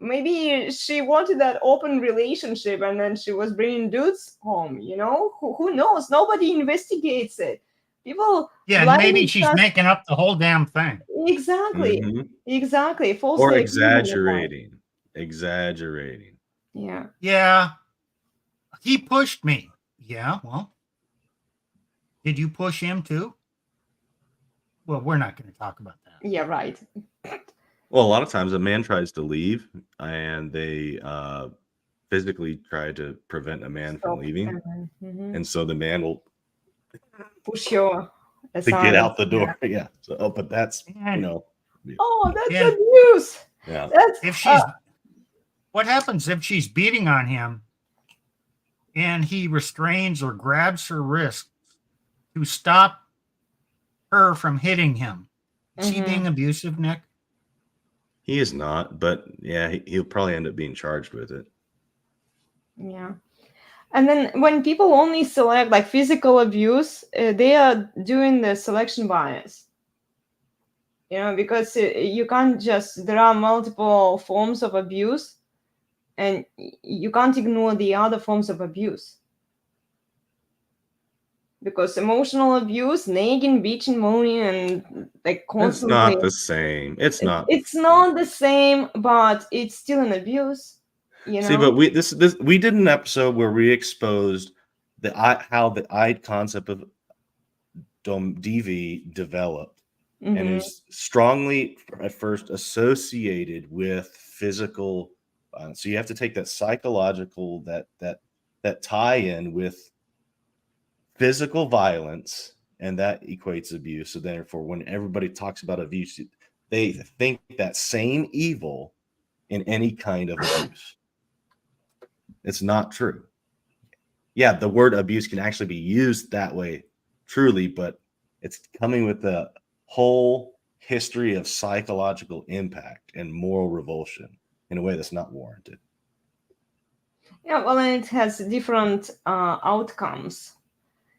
Maybe she wanted that open relationship and then she was bringing dudes home, Who knows? Nobody investigates it. People. Yeah, maybe she's making up the whole damn thing. Exactly. Mm-hmm. Exactly. Falsely Or exaggerating. Exaggerating. Yeah. Yeah. He pushed me. Yeah, well. Did you push him too? Well, we're not going to talk about that. Yeah, right. Well, a lot of times a man tries to leave and they physically try to prevent a man from leaving. Mm-hmm. And so the man will push you to get out the door. Yeah. So, but that's, Oh, that's abuse. Yeah. If she's, what happens if she's beating on him and he restrains or grabs her wrist to stop her from hitting him? Is he being abusive, Nick? He is not, but yeah, he'll probably end up being charged with it. Yeah. And then when people only select like physical abuse, they are doing the selection bias. Because you can't there are multiple forms of abuse and you can't ignore the other forms of abuse. Because emotional abuse, nagging, bitching, moaning, and like constantly. It's not the same. It's not. It's not the same, but it's still an abuse. See, but we did an episode where we exposed how the I concept of DV developed, and is strongly at first associated with physical. So you have to take that psychological that tie in with physical violence, and that equates abuse. So therefore, when everybody talks about abuse, they think that same evil in any kind of abuse. It's not true. Yeah, the word abuse can actually be used that way, truly, but it's coming with the whole history of psychological impact and moral revulsion in a way that's not warranted. Yeah, well, and it has different outcomes.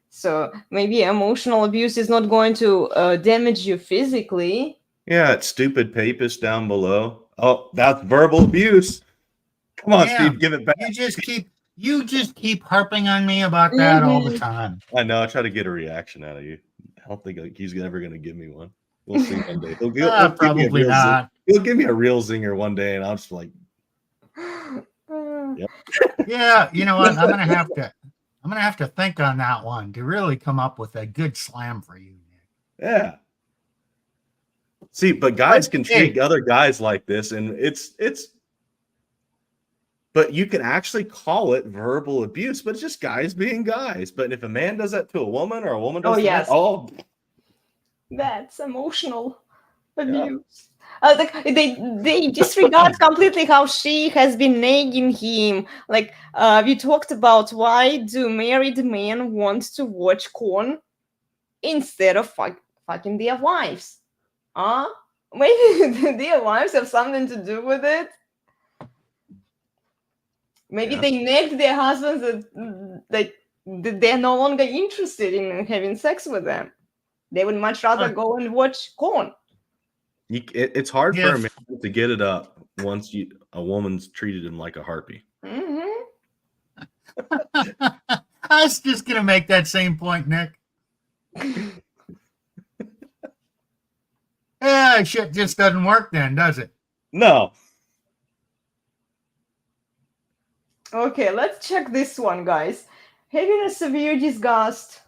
So maybe emotional abuse is not going to damage you physically. Yeah, it's stupid papist down below. Oh, that's verbal abuse. Come on, Steve, give it back. You just keep harping on me about that all the time. I know. I try to get a reaction out of you. I don't think he's ever going to give me one. We'll see one day. He'll give me Probably not. He'll give me a real zinger one day, and I'm just like, yep. Yeah, you know what? I'm gonna have to think on that one to really come up with a good slam for you, Nick. Yeah. See, but guys can treat other guys like this, and it's. But you can actually call it verbal abuse, but it's just guys being guys. But if a man does that to a woman, or a woman does that's emotional abuse. They disregard completely how she has been nagging him. Like we talked about, why do married men want to watch porn instead of fucking their wives? Maybe their wives have something to do with it. Maybe they nagged their husbands that they're no longer interested in having sex with them. They would much rather go and watch porn. It's hard for a man to get it up once a woman's treated him like a harpy. Mm-hmm. I was just going to make that same point, Nick. Yeah, shit just doesn't work then, does it? No. Okay, let's check this one, guys. Having a severe disgust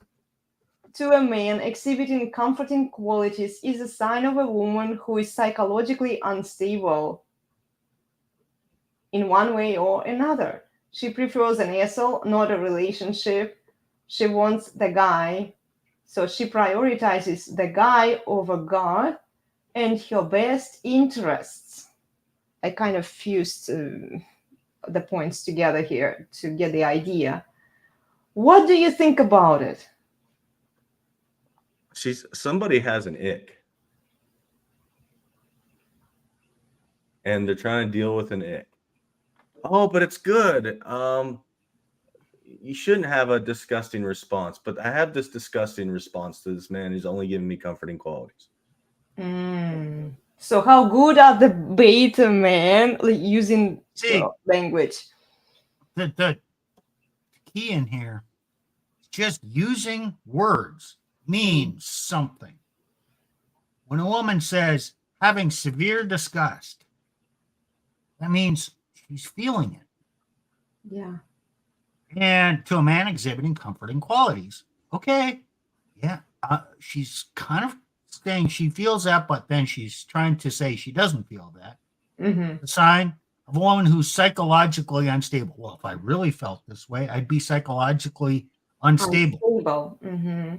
to a man exhibiting comforting qualities is a sign of a woman who is psychologically unstable in one way or another. She prefers an asshole, not a relationship. She wants the guy, so she prioritizes the guy over God and her best interests. I kind of fused the points together here to get the idea. What do you think about it? Somebody has an ick, and they're trying to deal with an ick. Oh, but it's good. You shouldn't have a disgusting response, but I have this disgusting response to this man who's only giving me comforting qualities. So how good are the beta men using language? The key in here, just using words means something. When a woman says having severe disgust, that means she's feeling it. Yeah. And to a man exhibiting comforting qualities, okay, yeah, she's kind of saying she feels that, but then she's trying to say she doesn't feel that. Mm-hmm. The sign of a woman who's psychologically unstable. Well, if I really felt this way, I'd be psychologically unstable. Mm-hmm.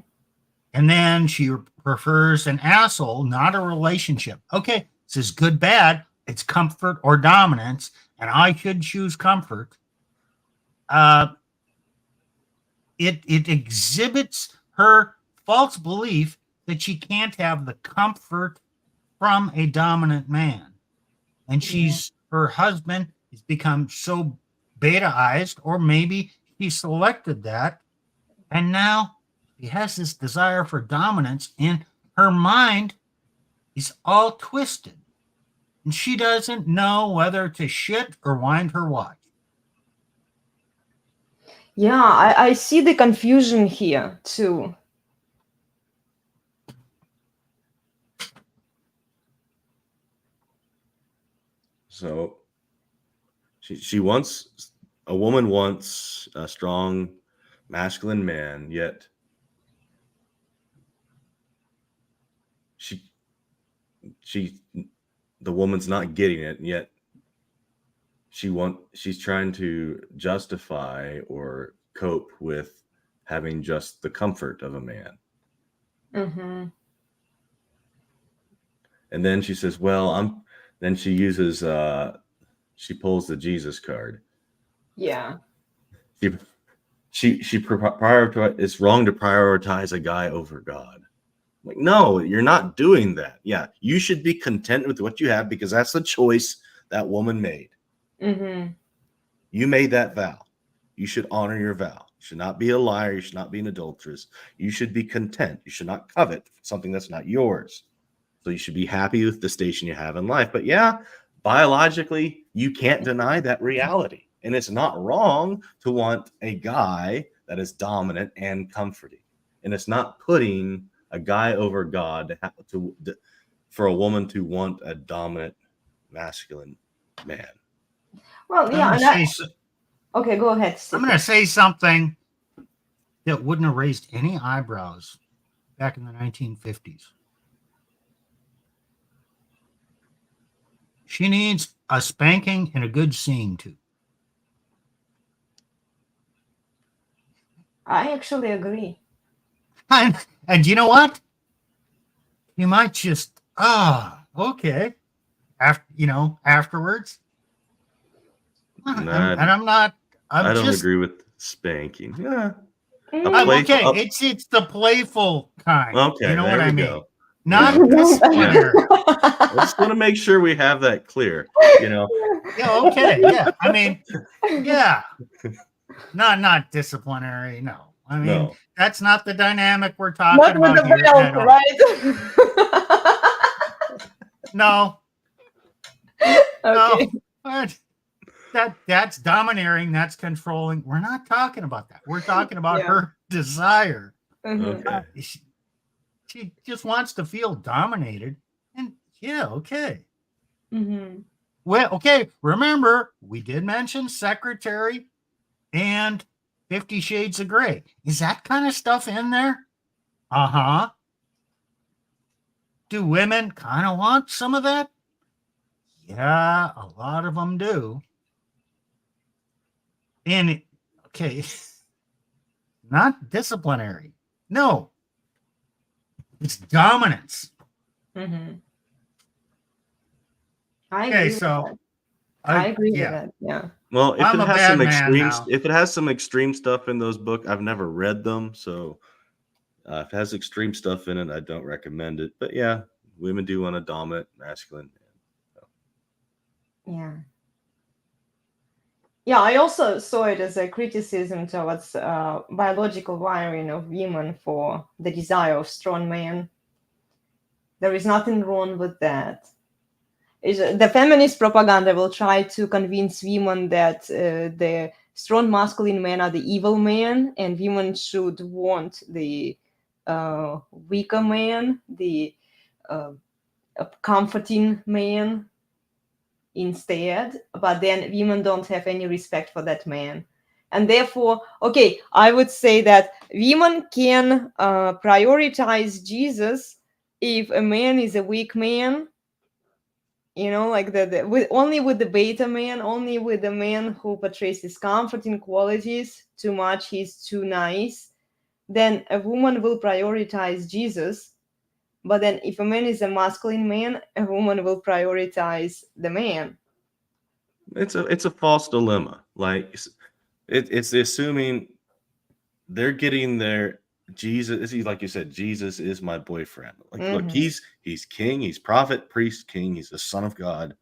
And then she prefers an asshole, not a relationship. Okay, this is good, bad. It's comfort or dominance, and I should choose comfort. It exhibits her false belief that she can't have the comfort from a dominant man. And her husband has become so betaized, or maybe he selected that, and now he has this desire for dominance, and her mind is all twisted. And she doesn't know whether to shit or wind her watch. Yeah, I see the confusion here too. So a woman wants a strong masculine man, yet the woman's not getting it, and yet she's trying to justify or cope with having just the comfort of a man. Mm-hmm. And then she says, well, then she uses she pulls the Jesus card. Yeah. She prioritize. It's wrong to prioritize a guy over God. Like, no, you're not doing that. Yeah, you should be content with what you have, because that's the choice that woman made. Mm-hmm. You made that vow. You should honor your vow. You should not be a liar. You should not be an adulteress. You should be content. You should not covet something that's not yours. So you should be happy with the station you have in life. But yeah, biologically, you can't deny that reality. And it's not wrong to want a guy that is dominant and comforting. And it's not putting a guy over God for a woman to want a dominant masculine man. Well, yeah. Okay, go ahead. I'm going to say something that wouldn't have raised any eyebrows back in the 1950s. She needs a spanking and a good seeing too. I actually agree. And you know what? You might just, okay. Afterwards. And I'm not. I don't agree with spanking. Yeah. Okay, it's the playful kind. Okay, you know what I mean. Go. Not disciplinary. I just want to make sure we have that clear. Yeah. Okay. Yeah. I mean, yeah. Not disciplinary. No. I mean, that's not the dynamic we're talking about with the here. belt, right? No. Okay. No. That's domineering. That's controlling. We're not talking about that. We're talking about her desire. Okay. She just wants to feel dominated. And okay. Mm-hmm. Well, okay. Remember, we did mention Secretary and 50 Shades of Grey. Is that kind of stuff in there? Uh-huh. Do women kind of want some of that? Yeah, a lot of them do. And, okay, not disciplinary. No. It's dominance. Mm-hmm. I agree with that. Yeah. Well, if it has some extreme stuff in those books, I've never read them, so if it has extreme stuff in it, I don't recommend it. But yeah, women do want a dominant masculine man. So. Yeah. Yeah, I also saw it as a criticism towards biological wiring of women for the desire of strong men. There is nothing wrong with that. The feminist propaganda will try to convince women that the strong masculine men are the evil men, and women should want the weaker man, the comforting man instead. But then women don't have any respect for that man. And therefore, okay, I would say that women can prioritize Jesus if a man is a weak man. Like only with the beta man, only with the man who portrays his comforting qualities too much, he's too nice, then a woman will prioritize Jesus. But then if a man is a masculine man, a woman will prioritize the man. It's a false dilemma. Like it's assuming they're getting their Jesus, like you said, Jesus is my boyfriend. Like, look, he's king, he's prophet, priest, king, he's the son of God.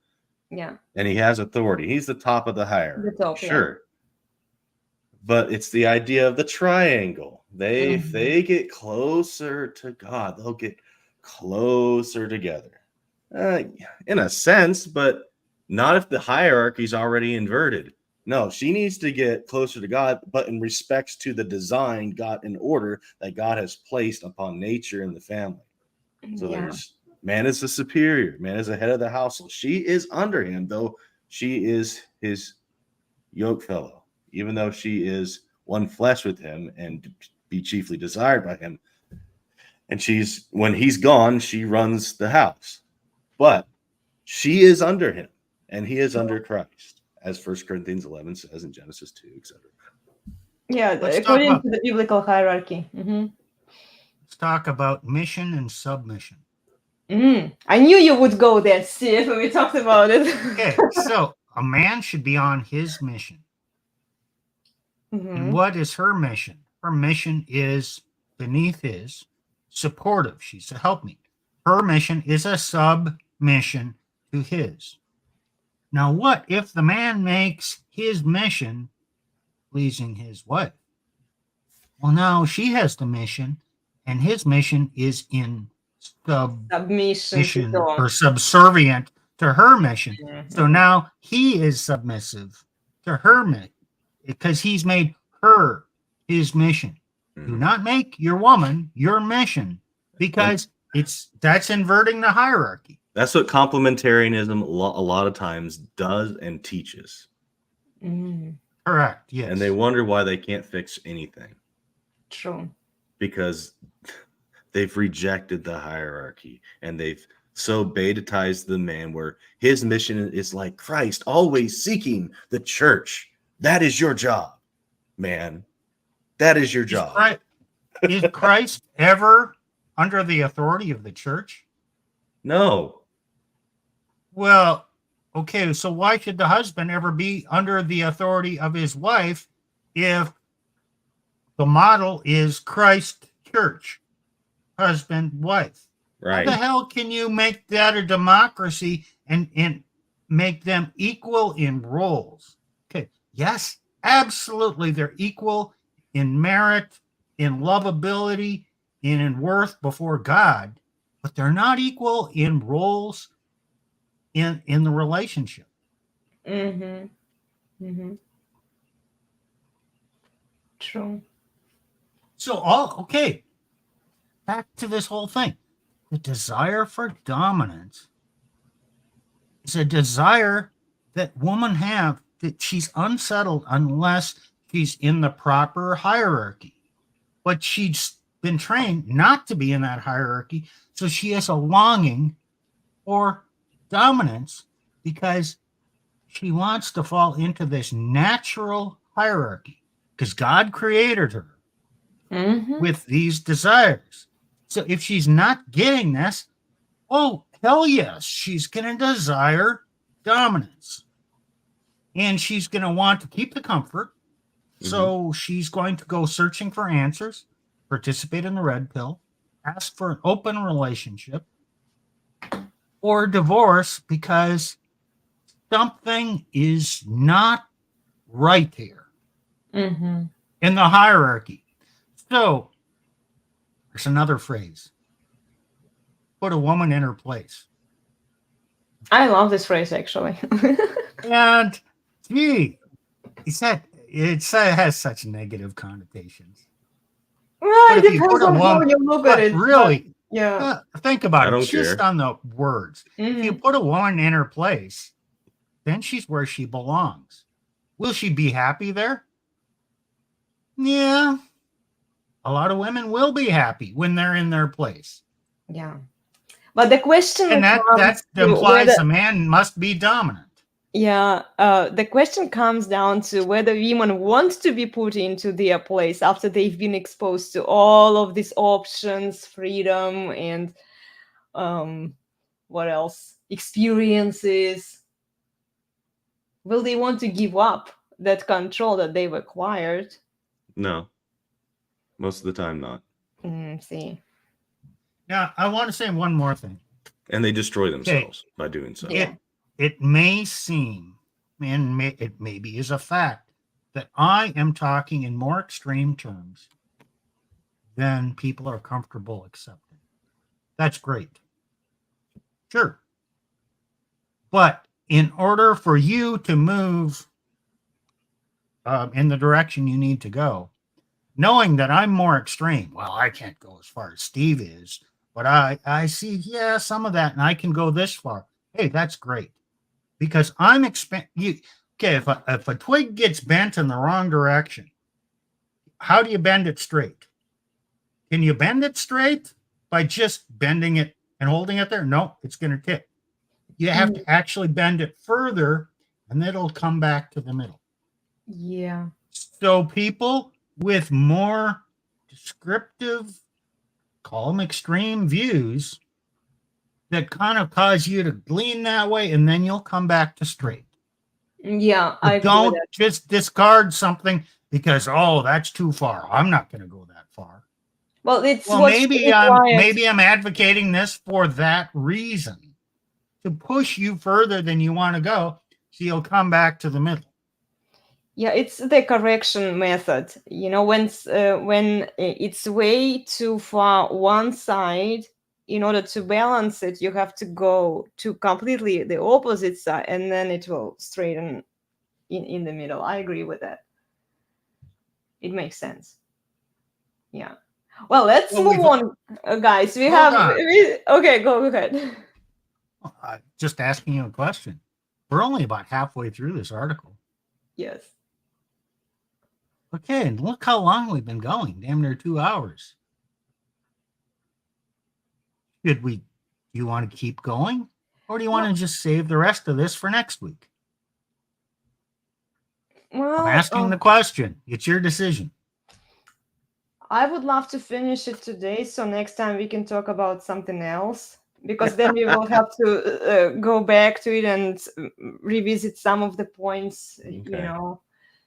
Yeah. And he has authority. He's the top of the hierarchy. Sure. Yeah. But it's the idea of the triangle. If they get closer to God, they'll get closer together. In a sense, but not if the hierarchy is already inverted. No, she needs to get closer to God, but in respects to the design, God, in order that God has placed upon nature and the family. So there's man is the superior, man is the head of the household. She is under him, though she is his yoke fellow, even though she is one flesh with him and be chiefly desired by him. And when he's gone, she runs the house. But she is under him, and he is under Christ. As 1 Corinthians 11 says in Genesis 2, etc. Yeah, according to the biblical hierarchy. Let's talk about mission and submission. I knew you would go there, Steve, when we talked about it. Okay, so a man should be on his mission. And what is her mission? Her mission is beneath his, supportive. She's a helpmeet. Her mission is a submission to his. Now, what if the man makes his mission pleasing his wife? Well, now she has the mission, and his mission is in submission or subservient to her mission. So now he is submissive to her mission because he's made her his mission. Do not make your woman your mission. because that's inverting the hierarchy. That's what complementarianism a lot of times does and teaches. Correct. Yes. And they wonder why they can't fix anything. True. Because they've rejected the hierarchy and they've so betatized the man where his mission is like Christ, always seeking the church. That is your job, man. That is your job. Is Christ ever under the authority of the church? No. Well, okay, so why should the husband ever be under the authority of his wife if the model is Christ church, husband, wife? Right. How the hell can you make that a democracy and make them equal in roles? Okay, yes, absolutely, they're equal in merit, in lovability, and in worth before God, but they're not equal in roles in the relationship. True. So back to this whole thing. The desire for dominance is a desire that women have, that she's unsettled unless she's in the proper hierarchy. But she's been trained not to be in that hierarchy, so she has a longing for dominance because she wants to fall into this natural hierarchy because God created her with these desires. So if she's not getting this, oh, hell yes, she's going to desire dominance. And she's going to want to keep the comfort. So she's going to go searching for answers, participate in the red pill, ask for an open relationship, or divorce because something is not right here in the hierarchy. So there's another phrase: put a woman in her place. I love this phrase, actually. And gee, it has such negative connotations. Well, it If you depends put a on how woman, you look at it. really, Yeah. think about I it. don't Just care. on the words. If you put a woman in her place, then she's where she belongs. Will she be happy there? Yeah. A lot of women will be happy when they're in their place. Yeah. But the question And that implies whether, a man must be dominant. yeah, the question comes down to whether women want to be put into their place after they've been exposed to all of these options, freedom, and what else? Experiences. Will they want to give up that control that they've acquired? No. Most of the time, not. See. Now, I want to say one more thing. And they destroy themselves by doing so. Yeah. It may seem, and it maybe is a fact, that I am talking in more extreme terms than people are comfortable accepting. That's great. Sure. But in order for you to move in the direction you need to go, knowing that I'm more extreme, well, I can't go as far as Steve is, but I see, yeah, some of that, and I can go this far. Hey, that's great. Because I'm okay, if a twig gets bent in the wrong direction, how do you bend it straight? Can you bend it straight by just bending it and holding it there? No, it's going to tip. You have to actually bend it further, and it'll come back to the middle. Yeah. So people with more descriptive, call them extreme views, that kind of cause you to lean that way, and then you'll come back to straight. Yeah, I don't just discard something because, oh, that's too far. I'm not going to go that far. Well, maybe I'm advocating this for that reason, to push you further than you want to go, so you'll come back to the middle. Yeah, it's the correction method. You know, when it's way too far one side, in order to balance it, you have to go to completely the opposite side, and then it will straighten in the middle. I agree with that. It makes sense. Yeah. Well, let's Well, move on, guys. We have on. okay. Go ahead. Just asking you a question. We're only about halfway through this article. Yes. Okay, and look how long we've been going. Damn near 2 hours. Do you want to keep going? Or do you want to just save the rest of this for next week? Well, I'm asking the question. It's your decision. I would love to finish it today, so next time we can talk about something else. Because then we will have to go back to it and revisit some of the points,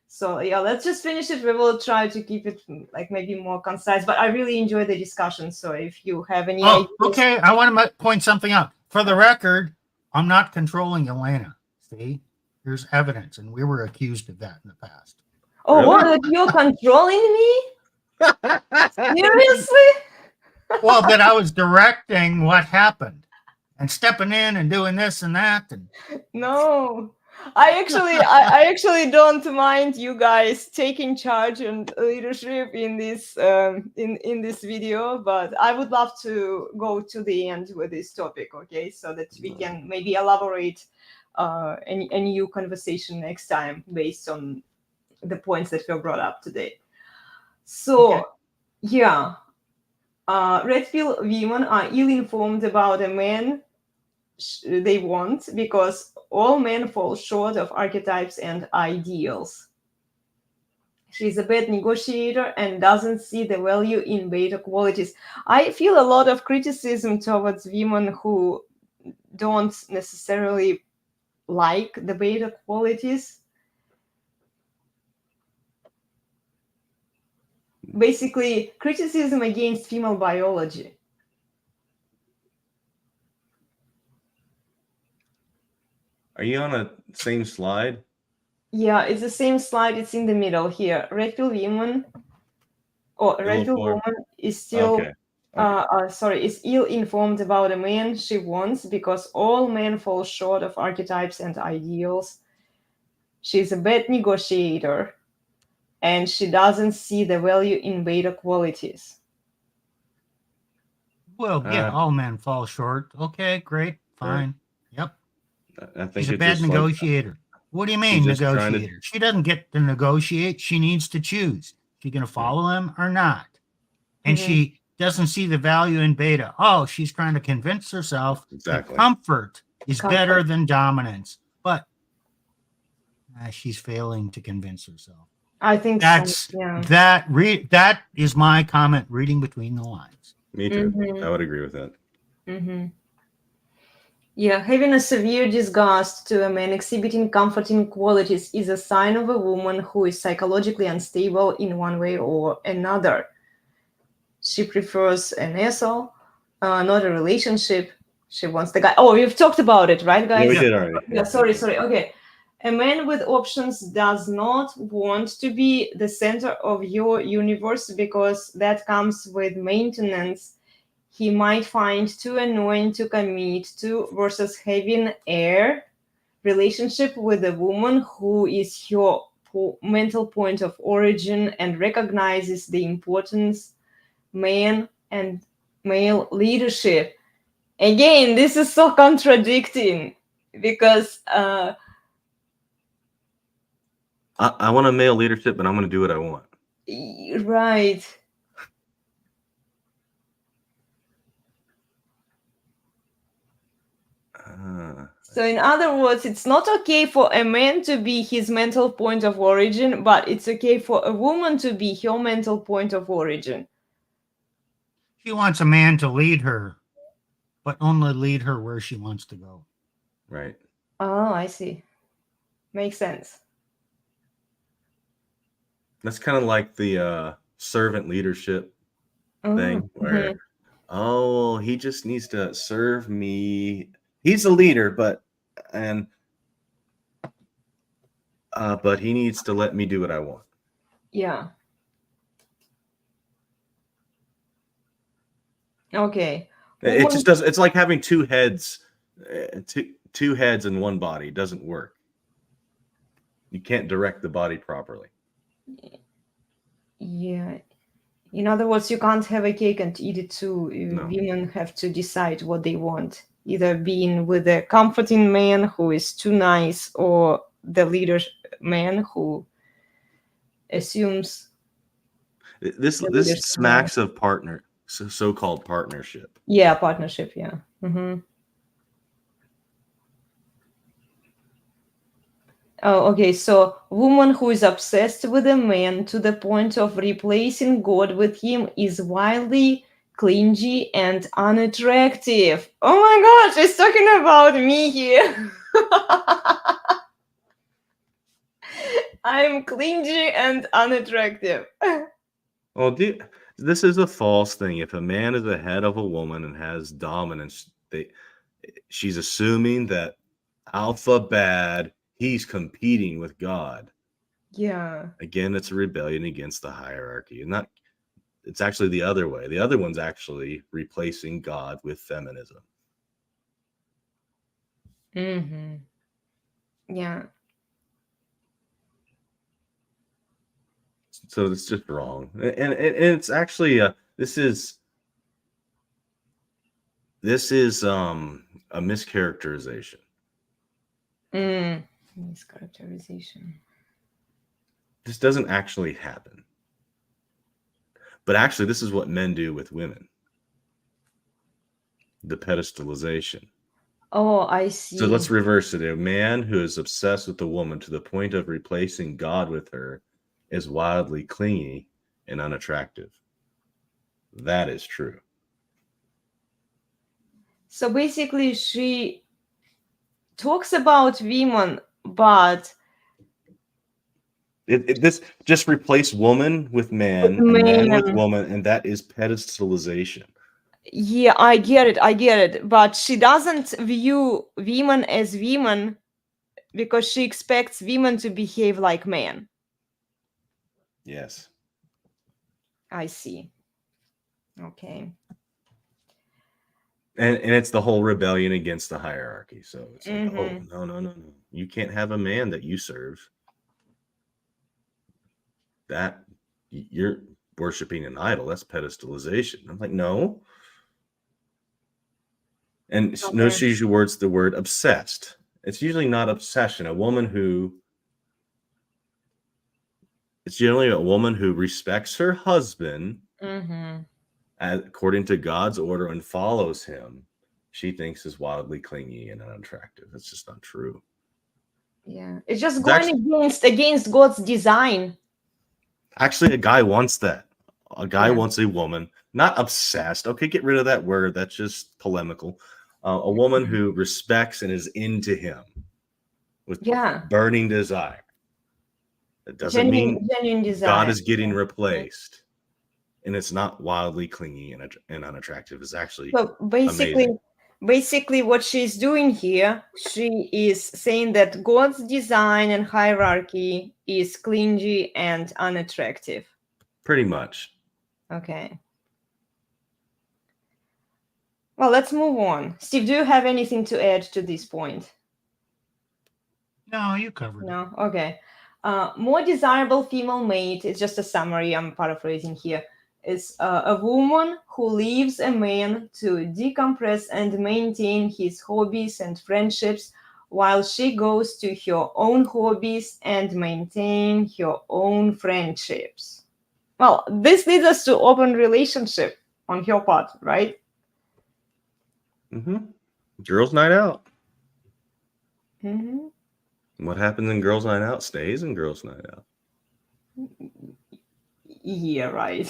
So yeah, let's just finish it. We will try to keep it like maybe more concise. But I really enjoy the discussion. So if you have any ideas, okay. I want to point something out. For the record, I'm not controlling Elena. See, here's evidence, and we were accused of that in the past. Oh, Really? what? You're controlling me? Seriously? Well, that I was directing what happened and stepping in and doing this and that. And No. I actually don't mind you guys taking charge and leadership in this in this video, but I would love to go to the end with this topic, okay, so that we can maybe elaborate a new conversation next time based on the points that were brought up today. So, okay. Yeah, red pill women are ill-informed about a man they want because all men fall short of archetypes and ideals. She's a bad negotiator and doesn't see the value in beta qualities. I feel a lot of criticism towards women who don't necessarily like the beta qualities. Basically, criticism against female biology. Are you on a same slide? Yeah, it's the same slide. It's in the middle here. Red pill woman, red pill woman is still, is ill-informed about a man she wants because all men fall short of archetypes and ideals. She's a bad negotiator, and she doesn't see the value in beta qualities. Well, yeah, all men fall short. Okay, great, fine. Yep. I think she's a bad negotiator. What do you mean negotiator? She doesn't get to negotiate. She needs to choose. She's going to follow him or not. And she doesn't see the value in beta. Oh, she's trying to convince herself that comfort is better than dominance. But she's failing to convince herself. I think that is my comment reading between the lines. Me too. I would agree with that. Yeah, having a severe disgust to a man exhibiting comforting qualities is a sign of a woman who is psychologically unstable in one way or another. She prefers an asshole, not a relationship. She wants the guy. Oh, we've talked about it, right, guys? Yeah, we did already. Yeah, sorry. Okay. A man with options does not want to be the center of your universe because that comes with maintenance. He might find too annoying to commit to versus having a relationship with a woman who is your mental point of origin and recognizes the importance man and male leadership. Again, this is so contradicting because I want a male leadership, but I'm going to do what I want. Right. So in other words, it's not okay for a man to be his mental point of origin, but it's okay for a woman to be her mental point of origin. She wants a man to lead her, but only lead her where she wants to go. Right. Oh, I see. Makes sense. That's kind of like the servant leadership thing where, he just needs to serve me. He's a leader, but he needs to let me do what I want. Yeah. Okay. It just doesn't. It's like having two heads, two heads in one body. It doesn't work. You can't direct the body properly. Yeah. In other words, you can't have a cake and eat it too. No. Women have to decide what they want, either being with a comforting man who is too nice, or the leader man who assumes This the this leadership role. smacks of so-called partnership. Yeah, partnership. Yeah. Oh, okay. So, woman who is obsessed with a man to the point of replacing God with him is wildly clingy and unattractive. Oh my God, she's talking about me here. I'm clingy and unattractive. Well, this is a false thing. If a man is ahead of a woman and has dominance, she's assuming that alpha bad, he's competing with God. Yeah. Again, it's a rebellion against the hierarchy. And it's actually the other way. The other one's actually replacing God with feminism. Yeah. So it's just wrong. And it's actually this is a mischaracterization. Mischaracterization. This doesn't actually happen. But actually, this is what men do with women. The pedestalization. Oh, I see. So let's reverse it. A man who is obsessed with a woman to the point of replacing God with her is wildly clingy and unattractive. That is true. So basically, she talks about women, but This just replace woman with man, and man with woman, and that is pedestalization. Yeah, I get it. But she doesn't view women as women because she expects women to behave like men. Yes. I see. Okay. And it's the whole rebellion against the hierarchy. So it's like, oh, no. You can't have a man that you serve. That you're worshiping an idol. That's pedestalization. I'm like, no. And no, she uses the word obsessed. It's usually not obsession. It's generally a woman who respects her husband according to God's order and follows him. She thinks is wildly clingy and unattractive. That's just not true. Yeah, it's just going against God's design. Actually, a guy wants that. A guy wants a woman, not obsessed. Okay, get rid of that word. That's just polemical. A woman who respects and is into him with burning desire. It doesn't mean genuine desire. God is getting replaced. And it's not wildly clingy and unattractive. It's actually basically what she's doing here, she is saying that God's design and hierarchy is clingy and unattractive. Pretty much. Okay. Well, let's move on. Steve, do you have anything to add to this point? No, you covered it. No? Okay. More desirable female mate, it's just a summary, I'm paraphrasing here, is a woman who leaves a man to decompress and maintain his hobbies and friendships while she goes to her own hobbies and maintain her own friendships. Well, this leads us to open relationship on her part, right? Girls' night out. What happens in girls' night out stays in girls' night out. Yeah, right.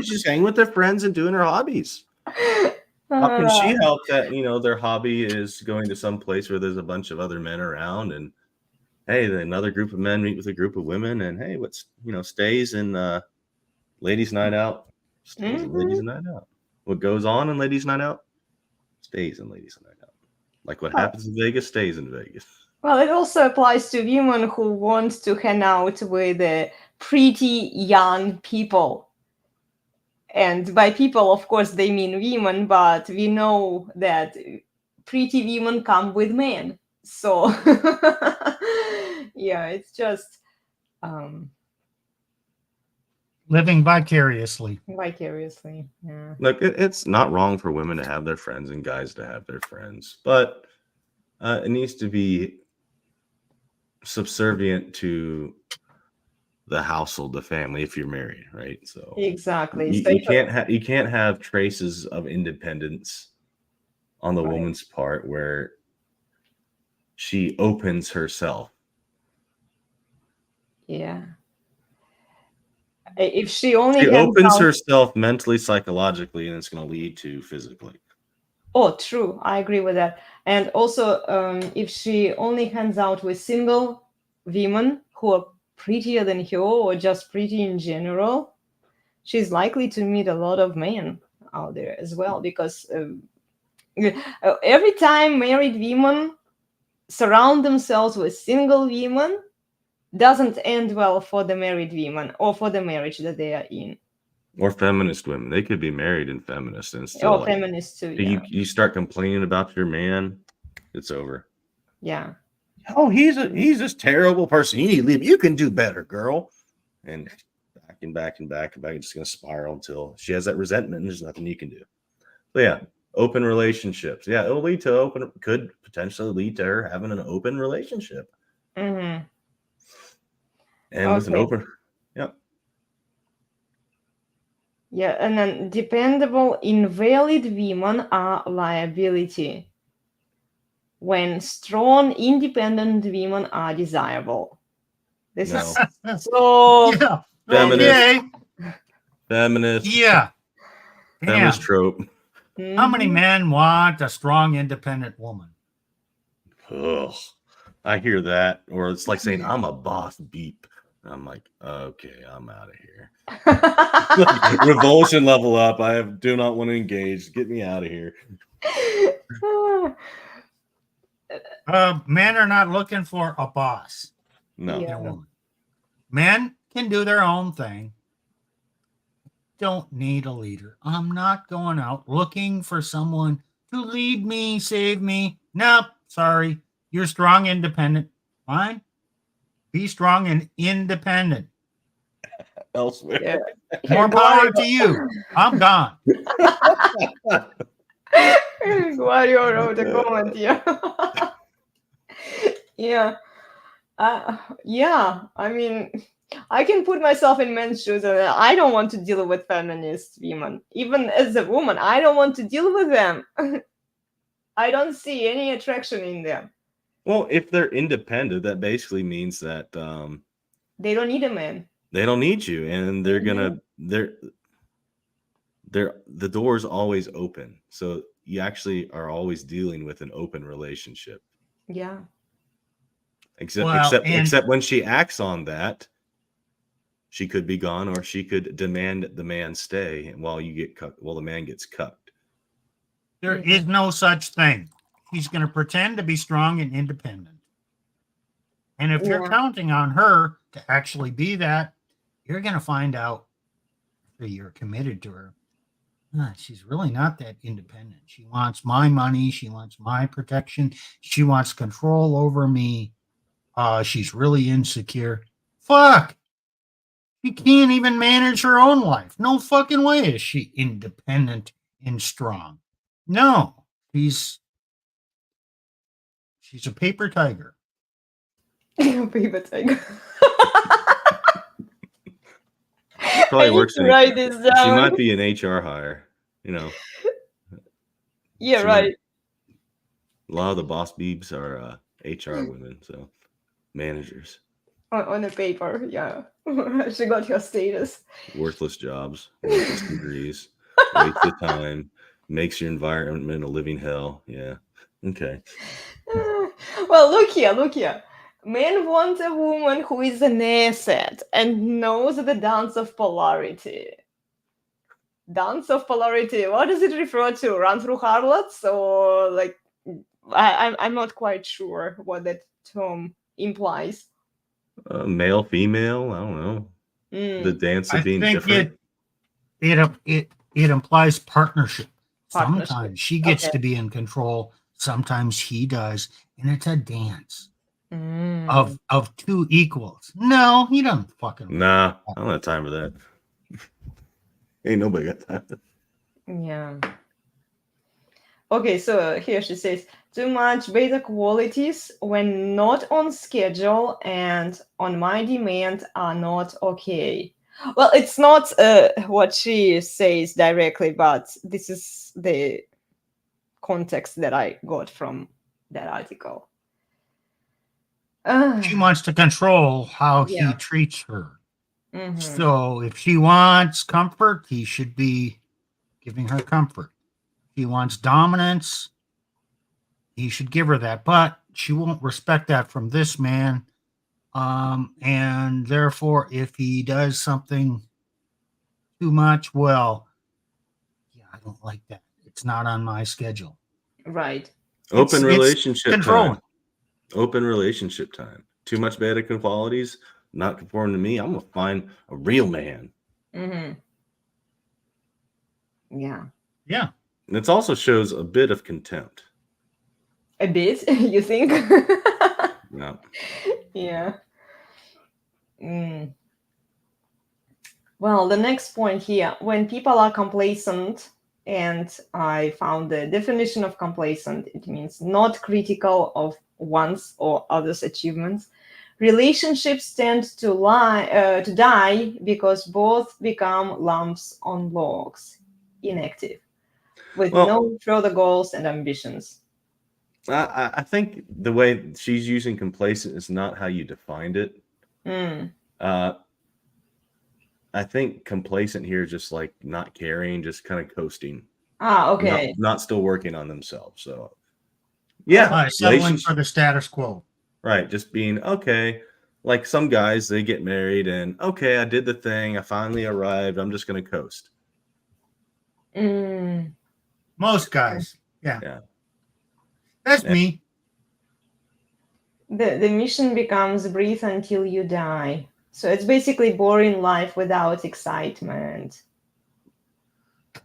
She's hanging with their friends and doing her hobbies. How can she help that, their hobby is going to some place where there's a bunch of other men around, and hey, another group of men meet with a group of women, and hey, what's, stays in ladies' night out, stays in ladies' night out. What goes on in ladies' night out stays in ladies' night out. Like what happens in Vegas stays in Vegas. Well, it also applies to women who want to hang out with pretty young people. And by people, of course, they mean women, but we know that pretty women come with men. So, yeah, it's just Living vicariously. Vicariously. Yeah. Look, it's not wrong for women to have their friends and guys to have their friends, but it needs to be subservient to the household, the family, if you're married, right? So Exactly. you can't have traces of independence on the woman's part where she opens herself. Yeah. If she only opens herself mentally, psychologically, and it's going to lead to physically. Oh, true. I agree with that. And also, if she only hangs out with single women who are prettier than her or just pretty in general, she's likely to meet a lot of men out there as well. Because every time married women surround themselves with single women, doesn't end well for the married women or for the marriage that they are in. Or feminist women. They could be married and feminist and still feminists too. Yeah. You start complaining about your man, it's over. Yeah. Oh, he's this terrible person. You need to leave. You can do better, girl. And back. It's going to spiral until she has that resentment and there's nothing you can do. So yeah, open relationships. Yeah, it'll lead to could potentially lead to her having an open relationship. Mm-hmm. And with an open, yep. Yeah, and then dependable, invalid women are liability, when strong, independent women are desirable. This is so feminist. Yeah. Feminist trope. Mm-hmm. How many men want a strong, independent woman? Ugh. I hear that. Or it's like saying, I'm a boss beep. I'm like, okay, I'm out of here. Revulsion level up. I do not want to engage. Get me out of here. Men are not looking for a boss. No. Yeah. Men can do their own thing. Don't need a leader. I'm not going out looking for someone to lead me, save me. Nope, sorry. You're strong, independent. Fine. Be strong and independent. Elsewhere. Yeah. More power to you. I'm gone. Guario wrote a comment here. Yeah. Yeah. I mean, I can put myself in men's shoes, and I don't want to deal with feminist women. Even as a woman, I don't want to deal with them. I don't see any attraction in them. Well, if they're independent, that basically means that they don't need a man. They don't need you, and they're gonna the door is always open. So you actually are always dealing with an open relationship. Yeah. Except when she acts on that, she could be gone, or she could demand the man stay while the man gets cut. There is no such thing. He's going to pretend to be strong and independent. And if you're counting on her to actually be that, you're going to find out that you're committed to her. She's really not that independent. She wants my money. She wants my protection. She wants control over me. She's really insecure. Fuck. She can't even manage her own life. No fucking way is she independent and strong. No, she's a paper tiger. Paper tiger. Probably works. Write this down. She might be an HR hire. Yeah, right. A lot of the boss beebs are HR women, so managers. On the paper, yeah. She got her status. Worthless jobs, worthless degrees, waste of time, makes your environment a living hell. Yeah. Okay. Well, look here. Men want a woman who is an asset and knows the dance of polarity. Dance of polarity. What does it refer to? Run through harlots, or like? I'm not quite sure what that term implies. Male, female. I don't know. The dance of being different. It implies partnership. Sometimes she gets to be in control. Sometimes he does, and it's a dance of two equals. No, he doesn't fucking. Nah, I don't have time for that. Ain't nobody got time. Yeah. Okay, so here she says, too much beta qualities when not on schedule and on my demand are not okay. Well, it's not what she says directly, but this is the context that I got from that article. She wants to control how he Yeah. treats her. Mhm. So if she wants comfort, he should be giving her comfort. If he wants dominance, he should give her that. But she won't respect that from this man. And therefore, if he does something too much, well, yeah, I don't like that. It's not on my schedule. Right. Open It's relationship controlling. time. Open relationship time. Too much beta qualities, not conforming to me. I'm gonna find a real man. Mm-hmm. Yeah. Yeah. And it also shows a bit of contempt. A bit, you think? No. Yeah. Well, the next point here, when people are complacent, and I found the definition of complacent, it means not critical of one's or others' achievements. Relationships tend to die because both become lumps on logs, inactive, with no further goals and ambitions. I think the way she's using complacent is not how you defined it. I think complacent here is just like not caring, just kind of coasting. Okay. Not still working on themselves. So, yeah. Settling for the status quo. Right. Just being okay. Like some guys, they get married and, okay, I did the thing. I finally arrived. I'm just going to coast. Most guys. Yeah. Yeah. That's me. The mission becomes breathe until you die. So it's basically boring life without excitement.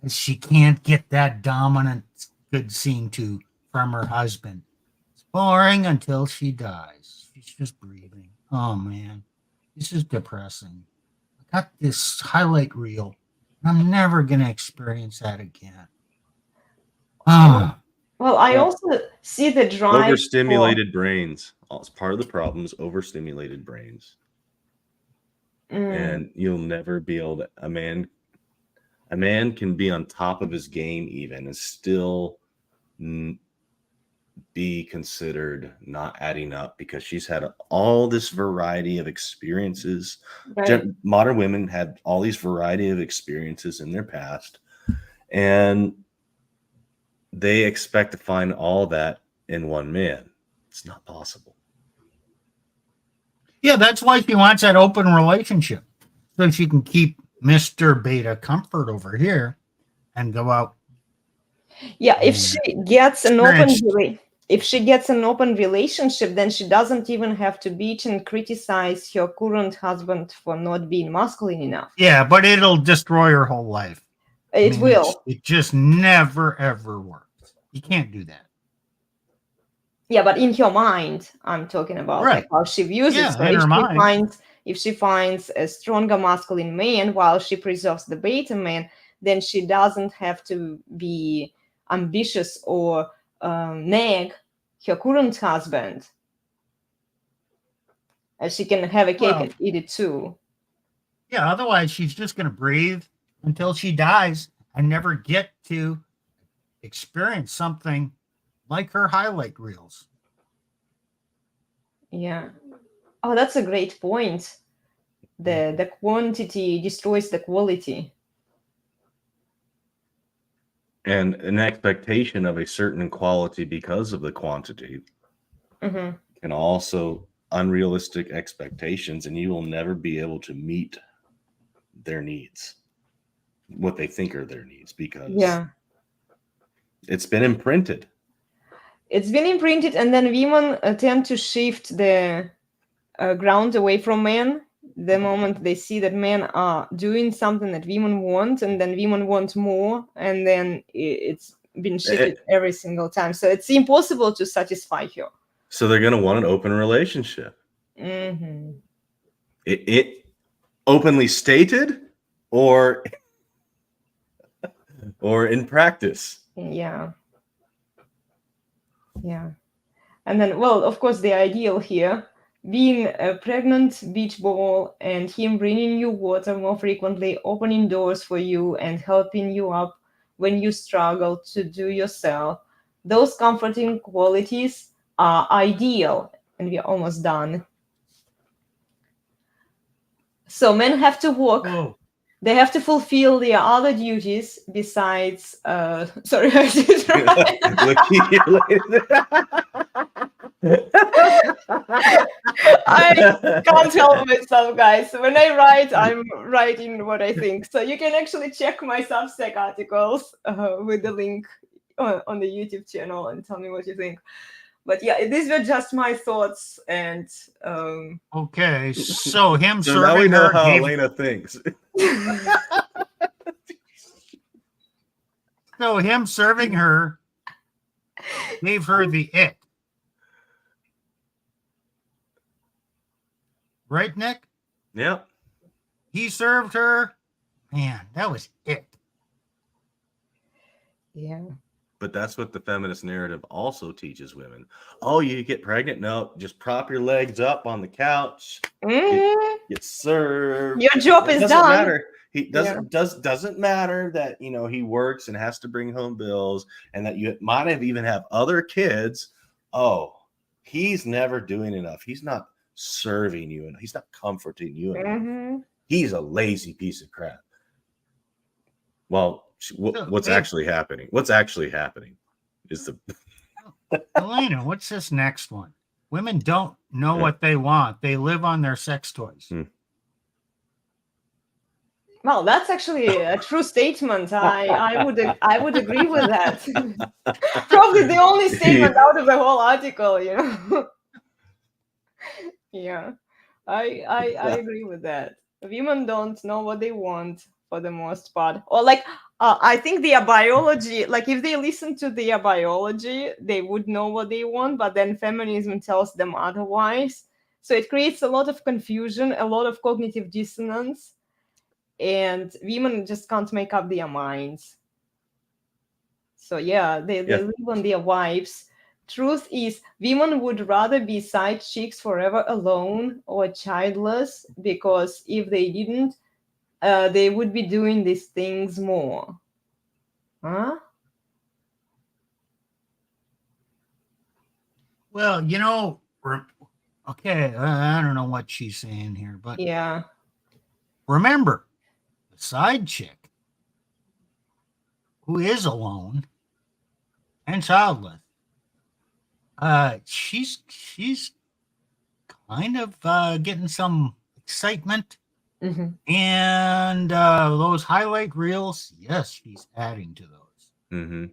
She can't get that dominant good scene to from her husband. It's boring until she dies. She's just breathing. Oh man, this is depressing. I got this highlight reel. I'm never gonna experience that again. Well, I also see the drive. Overstimulated brains. It's part of the problem is overstimulated brains. And you'll never be able to. A man can be on top of his game even and still be considered not adding up because she's had all this variety of experiences. Right. Modern women had all these variety of experiences in their past, and they expect to find all that in one man. It's not possible. Yeah, that's why she wants that open relationship, so she can keep Mr. Beta comfort over here and go out. Yeah, if she gets an open relationship, then she doesn't even have to beat and criticize her current husband for not being masculine enough. Yeah, but it'll destroy her whole life. It will. It just never, ever works. You can't do that. Yeah, but in her mind, I'm talking about like how she views it. So if she finds a stronger masculine man while she preserves the beta man, then she doesn't have to be ambitious or nag her current husband. And she can have a cake and eat it too. Yeah, otherwise she's just going to breathe until she dies and never get to experience something like her highlight reels. Yeah. Oh, that's a great point. The quantity destroys the quality. And an expectation of a certain quality because of the quantity can also unrealistic expectations, and you will never be able to meet their needs, what they think are their needs, because it's been imprinted. It's been imprinted, and then women tend to shift the ground away from men the moment they see that men are doing something that women want, and then women want more, and then it's been shifted every single time. So it's impossible to satisfy her. So they're going to want an open relationship. It openly stated, or or in practice. Yeah. Yeah. And then, well, of course, the ideal here, being a pregnant beach ball and him bringing you water more frequently, opening doors for you and helping you up when you struggle to do yourself. Those comforting qualities are ideal. And we're almost done. So men have to work. Oh, They have to fulfill their other duties besides, sorry, I did right. I can't help myself, guys. When I write, I'm writing what I think. So you can actually check my Substack articles with the link on the YouTube channel and tell me what you think. But yeah, these were just my thoughts. And okay. So him So serving now we know her how gave, Elena thinks. so him serving her gave her the it. Right, Nick? Yep. He served her. Man, that was it. yeah. But that's what the feminist narrative also teaches women. Oh, you get pregnant? No, just prop your legs up on the couch. Mhm. Get served. Your job It is doesn't done. matter. He doesn't matter that he works and has to bring home bills and that you might have even have other kids. Oh, he's never doing enough. He's not serving you and he's not comforting you enough. Mhm. He's a lazy piece of crap. Well, what's Hey. actually happening? What's actually happening is Elena, what's this next one? Women don't know what they want. They live on their sex toys. Well, that's actually a true statement. I would agree with that. Probably the only statement out of the whole article, you know. Yeah, I agree with that. Women don't know what they want for the most part, or like I think their biology, like if they listen to their biology, they would know what they want, but then feminism tells them otherwise. So it creates a lot of confusion, a lot of cognitive dissonance, and women just can't make up their minds. So yeah, they live on their wives. Truth is, women would rather be side chicks forever alone or childless, because if they didn't, they would be doing these things more. Huh? Well, okay, I don't know what she's saying here, but Yeah. remember, the side chick who is alone and childless, she's kind of getting some excitement. Mm-hmm. And those highlight reels, yes, she's adding to those. Mm-hmm.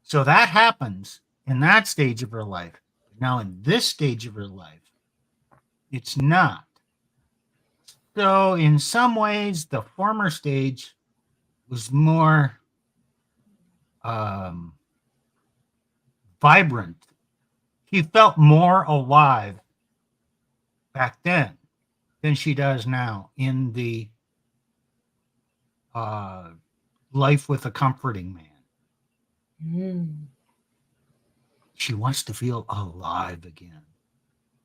So that happens in that stage of her life. Now, in this stage of her life, it's not. So, in some ways, the former stage was more vibrant. She felt more alive back then than she does now in the life with a comforting man. She wants to feel alive again.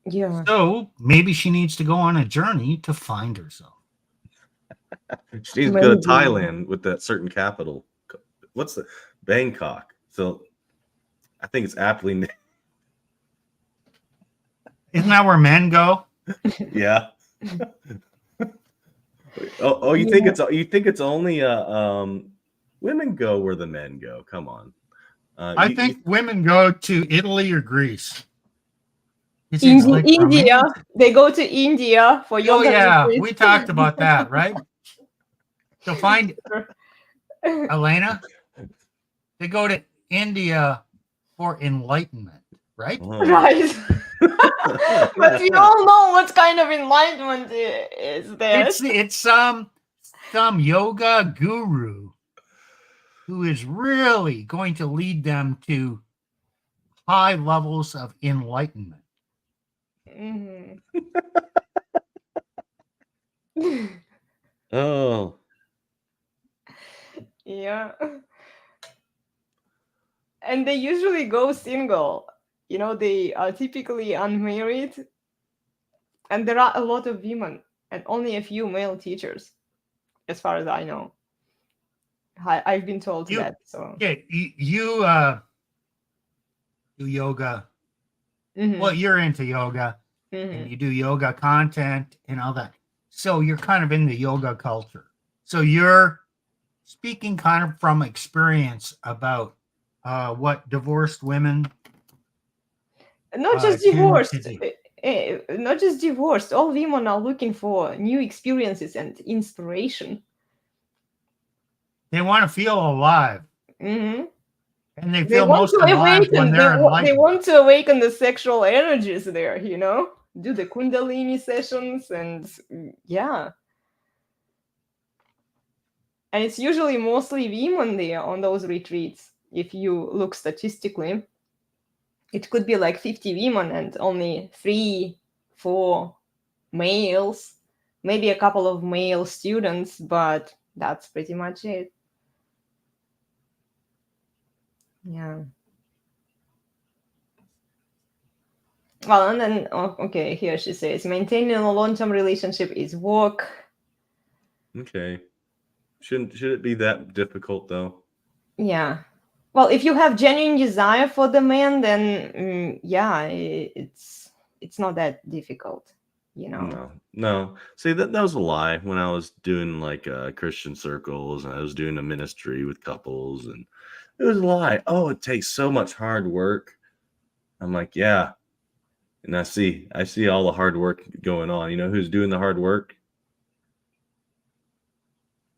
Yeah. So maybe she needs to go on a journey to find herself. She needs to go to Thailand with that certain capital. What's the Bangkok? So I think it's aptly named. Isn't that where men go? Yeah. You think it's only women go where the men go? Come on. I think women go to Italy or Greece. India. Romantic. They go to India for yoga. Oh yeah, retreats. we talked about that, right? To find Elena, they go to India for enlightenment, right? Oh. Right. But we all know what kind of enlightenment is there. It's some yoga guru who is really going to lead them to high levels of enlightenment. Mm-hmm. Oh. Yeah. And they usually go single. They are typically unmarried. And there are a lot of women and only a few male teachers, as far as I know. I've been told that. So you do yoga. Mhm. Well, you're into yoga, and you do yoga content and all that. So you're kind of in the yoga culture. So you're speaking kind of from experience about what divorced women. Not just divorced. Not just divorced. All women are looking for new experiences and inspiration. They want to feel alive. Mm-hmm. And they feel most alive when they're enlightened. They want to awaken the sexual energies there, do the Kundalini sessions and yeah. And it's usually mostly women there on those retreats. If you look statistically, it could be like 50 women and only 3-4 males, maybe a couple of male students, but that's pretty much it. Yeah. Well, and then, okay, here she says, maintaining a long-term relationship is work. Okay. Should it be that difficult, though? Yeah. Well, if you have genuine desire for the man, then yeah, it's not that difficult, No. See, that was a lie when I was doing like Christian circles and I was doing a ministry with couples, and it was a lie. Oh, it takes so much hard work. I'm like, yeah. And I see all the hard work going on. You know who's doing the hard work?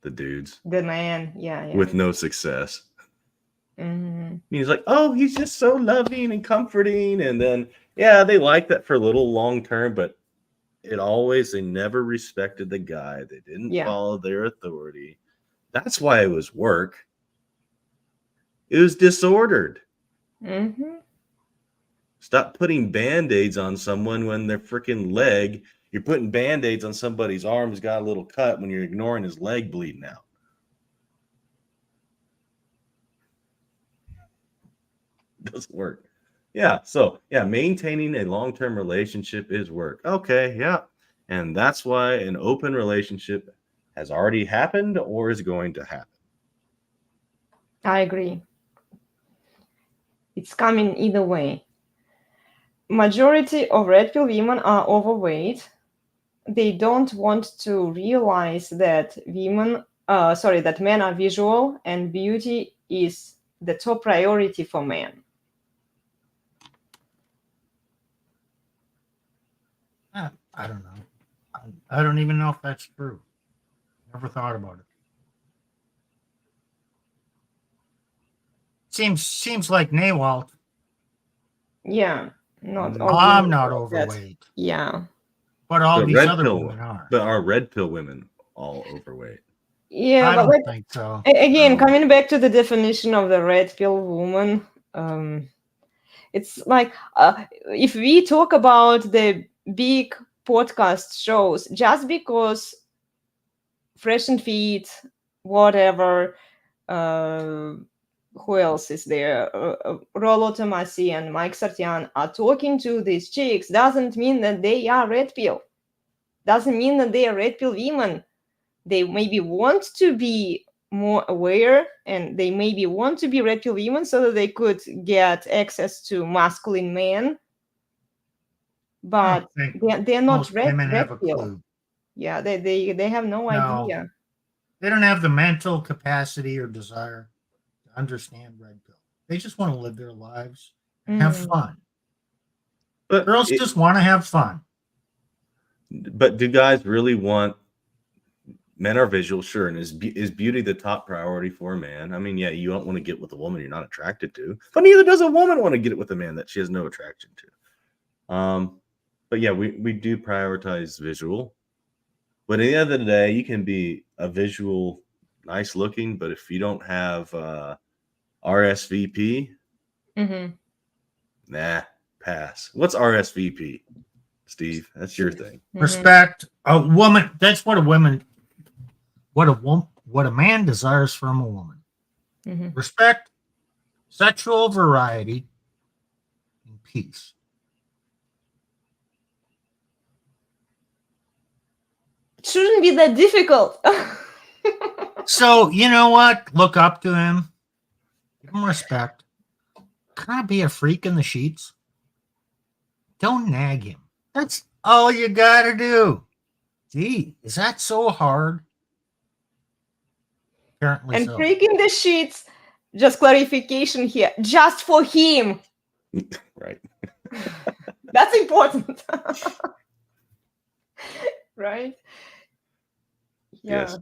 The dudes. The man, yeah. With no success. Mm-hmm. He's like, oh, he's just so loving and comforting. And then, yeah, they like that for a little long term, but they never respected the guy. They didn't follow their authority. That's why it was work. It was disordered. Mm-hmm. Stop putting Band-Aids on someone when their freaking leg, you're putting Band-Aids on somebody's arm who's got a little cut when you're ignoring his leg bleeding out. It doesn't work. Yeah. So maintaining a long-term relationship is work. Okay. Yeah. And that's why an open relationship has already happened or is going to happen. I agree. It's coming either way. Majority of red pill women are overweight. They don't want to realize that men are visual and beauty is the top priority for men. I don't know. I don't even know if that's true. Never thought about it. Seems like Nawalt. Yeah. I'm not overweight. Yeah. But all these other women are. But are red pill women all overweight? Yeah, I don't think so. Again, coming back to the definition of the red pill woman, it's like if we talk about the big podcast shows, just because Fresh and Fit, whatever, who else is there? Rollo Tomasi and Mike Sartian are talking to these chicks doesn't mean that they are red pill. Doesn't mean that they are red pill women. They maybe want to be more aware and they maybe want to be red pill women so that they could get access to masculine men. But they're not red pill. Yeah, they have no idea. They don't have the mental capacity or desire to understand red pill. They just want to live their lives and have fun. But girls just want to have fun. But do guys really want? Men are visual, sure, and is beauty the top priority for a man? I mean, yeah, you don't want to get with a woman you're not attracted to, but neither does a woman want to get with a man that she has no attraction to. But yeah, we do prioritize visual. But at the end of the day, you can be a visual, nice looking, but if you don't have RSVP, nah, pass. What's RSVP, Steve? That's your thing. Respect. A woman. That's what a woman. What a man desires from a woman. Respect, sexual variety, and peace. It shouldn't be that difficult. So, you know what? Look up to him. Give him respect. Kind of be a freak in the sheets. Don't nag him. That's all you got to do. Gee, is that so hard? Apparently And so. freaking the sheets, just clarification here, just for him. Right. That's important. Right? Yeah. Yes.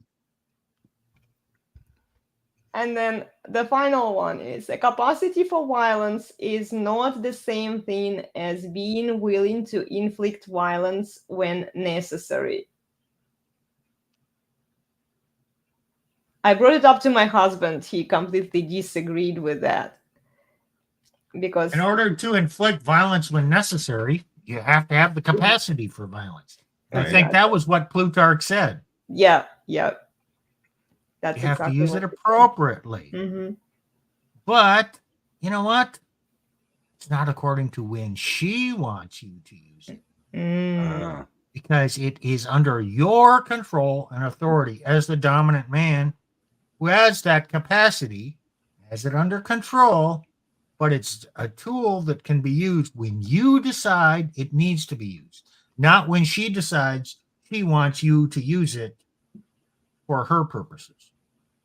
And then the final one is a capacity for violence is not the same thing as being willing to inflict violence when necessary. I brought it up to my husband. He completely disagreed with that. Because in order to inflict violence when necessary, you have to have the capacity for violence. I think that was what Plutarch said. Yeah. That's you have exactly to use it appropriately. Mm-hmm. But you know what? It's not according to when she wants you to use it. Because it is under your control and authority as the dominant man who has that capacity, has it under control, but it's a tool that can be used when you decide it needs to be used, not when she decides she wants you to use it for her purposes.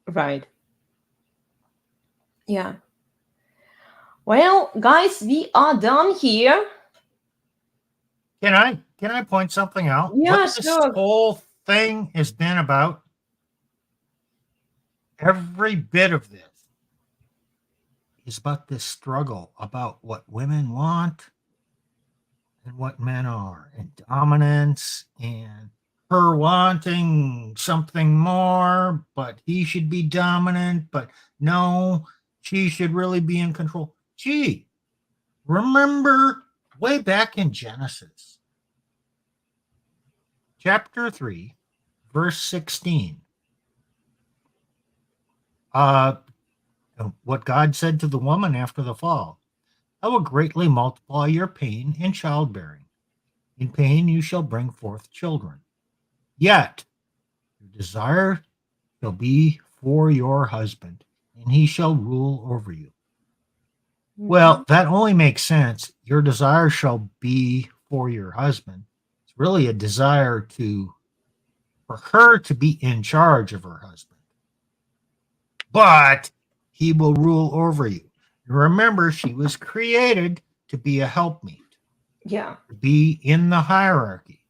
Right. Yeah. Well, guys, we are done here. Can I point something out? Yeah, what this sure. whole thing has been about? Every bit of this is about this struggle about what women want and what men are, and dominance, and her wanting something more, but he should be dominant, but no, she should really be in control. Gee, remember way back in Genesis, chapter 3, verse 16. What God said to the woman after the fall: I will greatly multiply your pain in childbearing. In pain you shall bring forth children. Yet your desire shall be for your husband, and he shall rule over you. Mm-hmm. Well, that only makes sense. Your desire shall be for your husband. It's really a desire for her to be in charge of her husband. But he will rule over you. Remember, she was created to be a helpmeet. Yeah. To be in the hierarchy.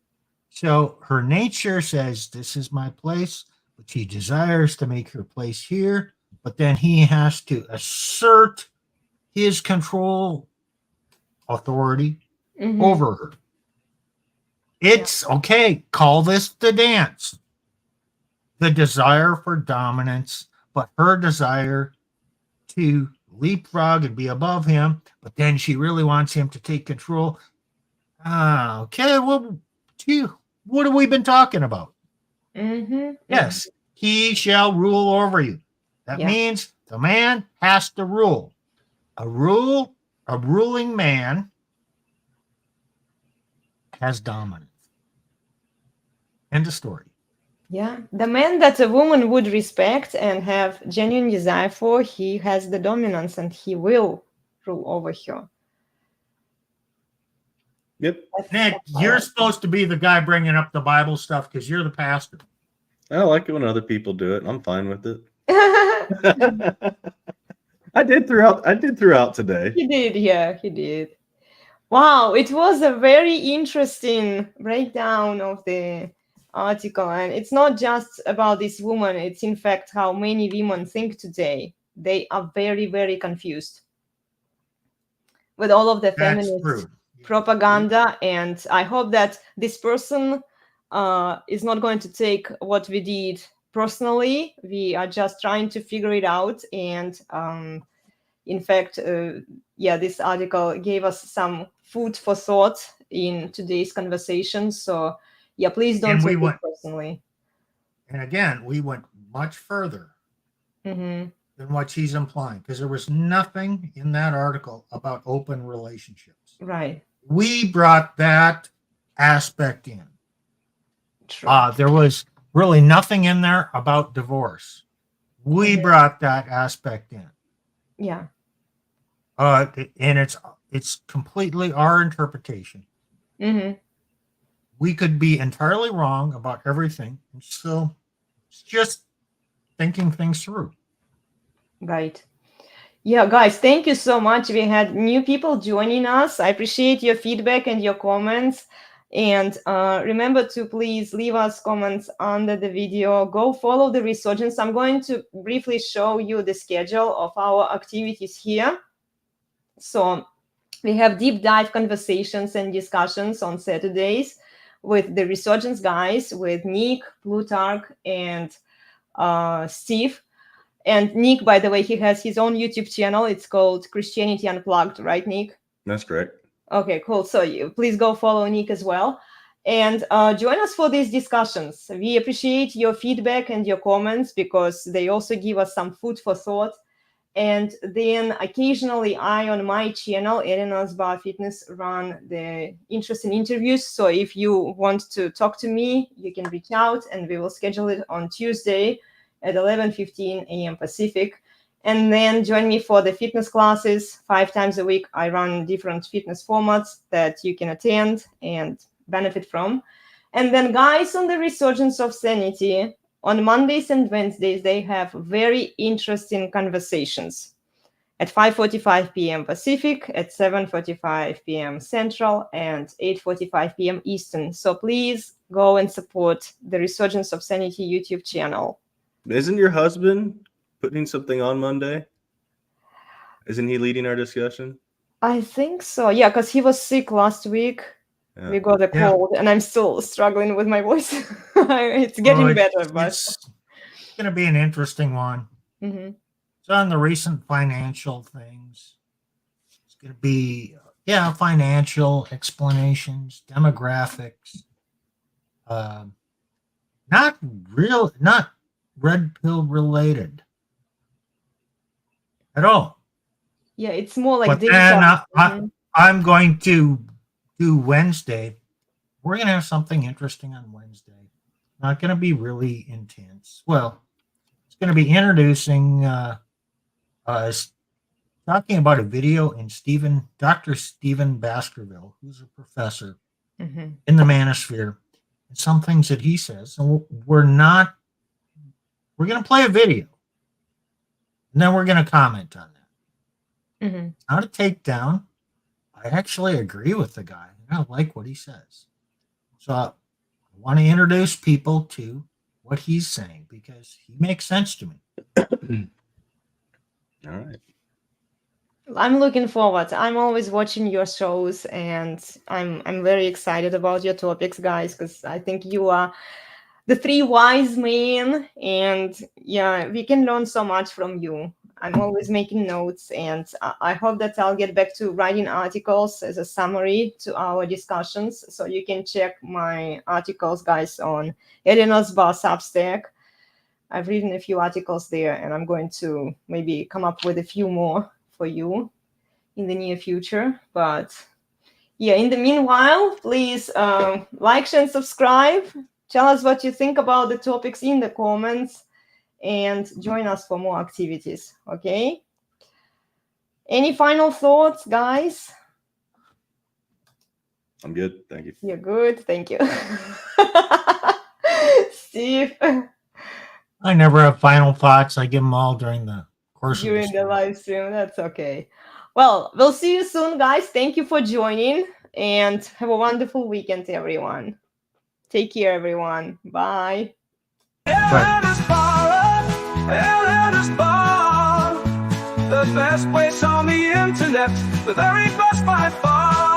So her nature says, this is my place, but she desires to make her place here. But then he has to assert his control authority over her. It's okay. Call this the dance. The desire for dominance, but her desire to leapfrog and be above him, but then she really wants him to take control. Okay, well, gee, what have we been talking about? Yes, he shall rule over you. That means the man has to rule. A ruling man has dominance. End of story. Yeah, the man that a woman would respect and have genuine desire for, he has the dominance and he will rule over her. Yep. Nick, you're supposed to be the guy bringing up the Bible stuff because you're the pastor. I like it when other people do it. I'm fine with it. I did throughout today. He did, yeah, he did. Wow, it was a very interesting breakdown of the article, and it's not just about this woman. It's in fact how many women think today. They are very, very confused with all of the feminist propaganda, and I hope that this person is not going to take what we did personally. We are just trying to figure it out, and in fact, this article gave us some food for thought in today's conversation. So please don't take it personally. And again, we went much further than what she's implying, because there was nothing in that article about open relationships. Right. We brought that aspect in. True. There was really nothing in there about divorce. We brought that aspect in. Yeah. And it's completely our interpretation. We could be entirely wrong about everything, and so it's just thinking things through. Right. Yeah, guys, thank you so much. We had new people joining us. I appreciate your feedback and your comments. And remember to please leave us comments under the video. Go follow the Resurgence. I'm going to briefly show you the schedule of our activities here. So we have deep dive conversations and discussions on Saturdays with the Resurgence guys, with Nick, Plutarch, and Steve. And Nick, by the way, he has his own YouTube channel. It's called Christianity Unplugged, right, Nick? That's correct. Okay, cool. So please go follow Nick as well. And join us for these discussions. We appreciate your feedback and your comments because they also give us some food for thought. And then occasionally I, on my channel, elenasbarre Fitness, run the interesting interviews. So if you want to talk to me, you can reach out and we will schedule it on Tuesday at 11:15 a.m. Pacific. And then join me for the fitness classes 5 times a week. I run different fitness formats that you can attend and benefit from. And then guys on the Resurgence of Sanity, on Mondays and Wednesdays, they have very interesting conversations at 5:45 p.m. Pacific, at 7:45 p.m. Central, and 8:45 p.m. Eastern. So please go and support the Resurgence of Sanity YouTube channel. Isn't your husband putting something on Monday? Isn't he leading our discussion? I think so. Yeah, because he was sick last week. Yeah. We got a cold, and I'm still struggling with my voice. It's getting better, but it's going to be an interesting one. It's on the recent financial things. It's going to be, financial explanations, demographics. Not red pill related at all. Yeah, it's more like but digital. then I'm going to do Wednesday. We're going to have something interesting on Wednesday. Not going to be really intense. Well, it's going to be introducing talking about a video in Dr. Stephen Baskerville, who's a professor in the manosphere, and some things that he says. And we're going to play a video, and then we're going to comment on that. Not a takedown. I actually agree with the guy. I like what he says. So I want to introduce people to what he's saying because he makes sense to me. All right. I'm looking forward. I'm always watching your shows, and I'm very excited about your topics, guys, because I think you are the 3 wise men, and yeah, we can learn so much from you. I'm always making notes, and I hope that I'll get back to writing articles as a summary to our discussions. So you can check my articles, guys, on elenasbarre Substack. I've written a few articles there, and I'm going to maybe come up with a few more for you in the near future. But yeah, in the meanwhile, please like, share, and subscribe. Tell us what you think about the topics in the comments, and join us for more activities, okay? Any final thoughts, guys? I'm good. Thank you. You're good. Thank you. Steve? I never have final thoughts. I give them all during the course of During the live stream. That's okay. Well, we'll see you soon, guys. Thank you for joining, and have a wonderful weekend, everyone. Take care, everyone. Bye. elenasbarre, the best place on the internet, the very best by far.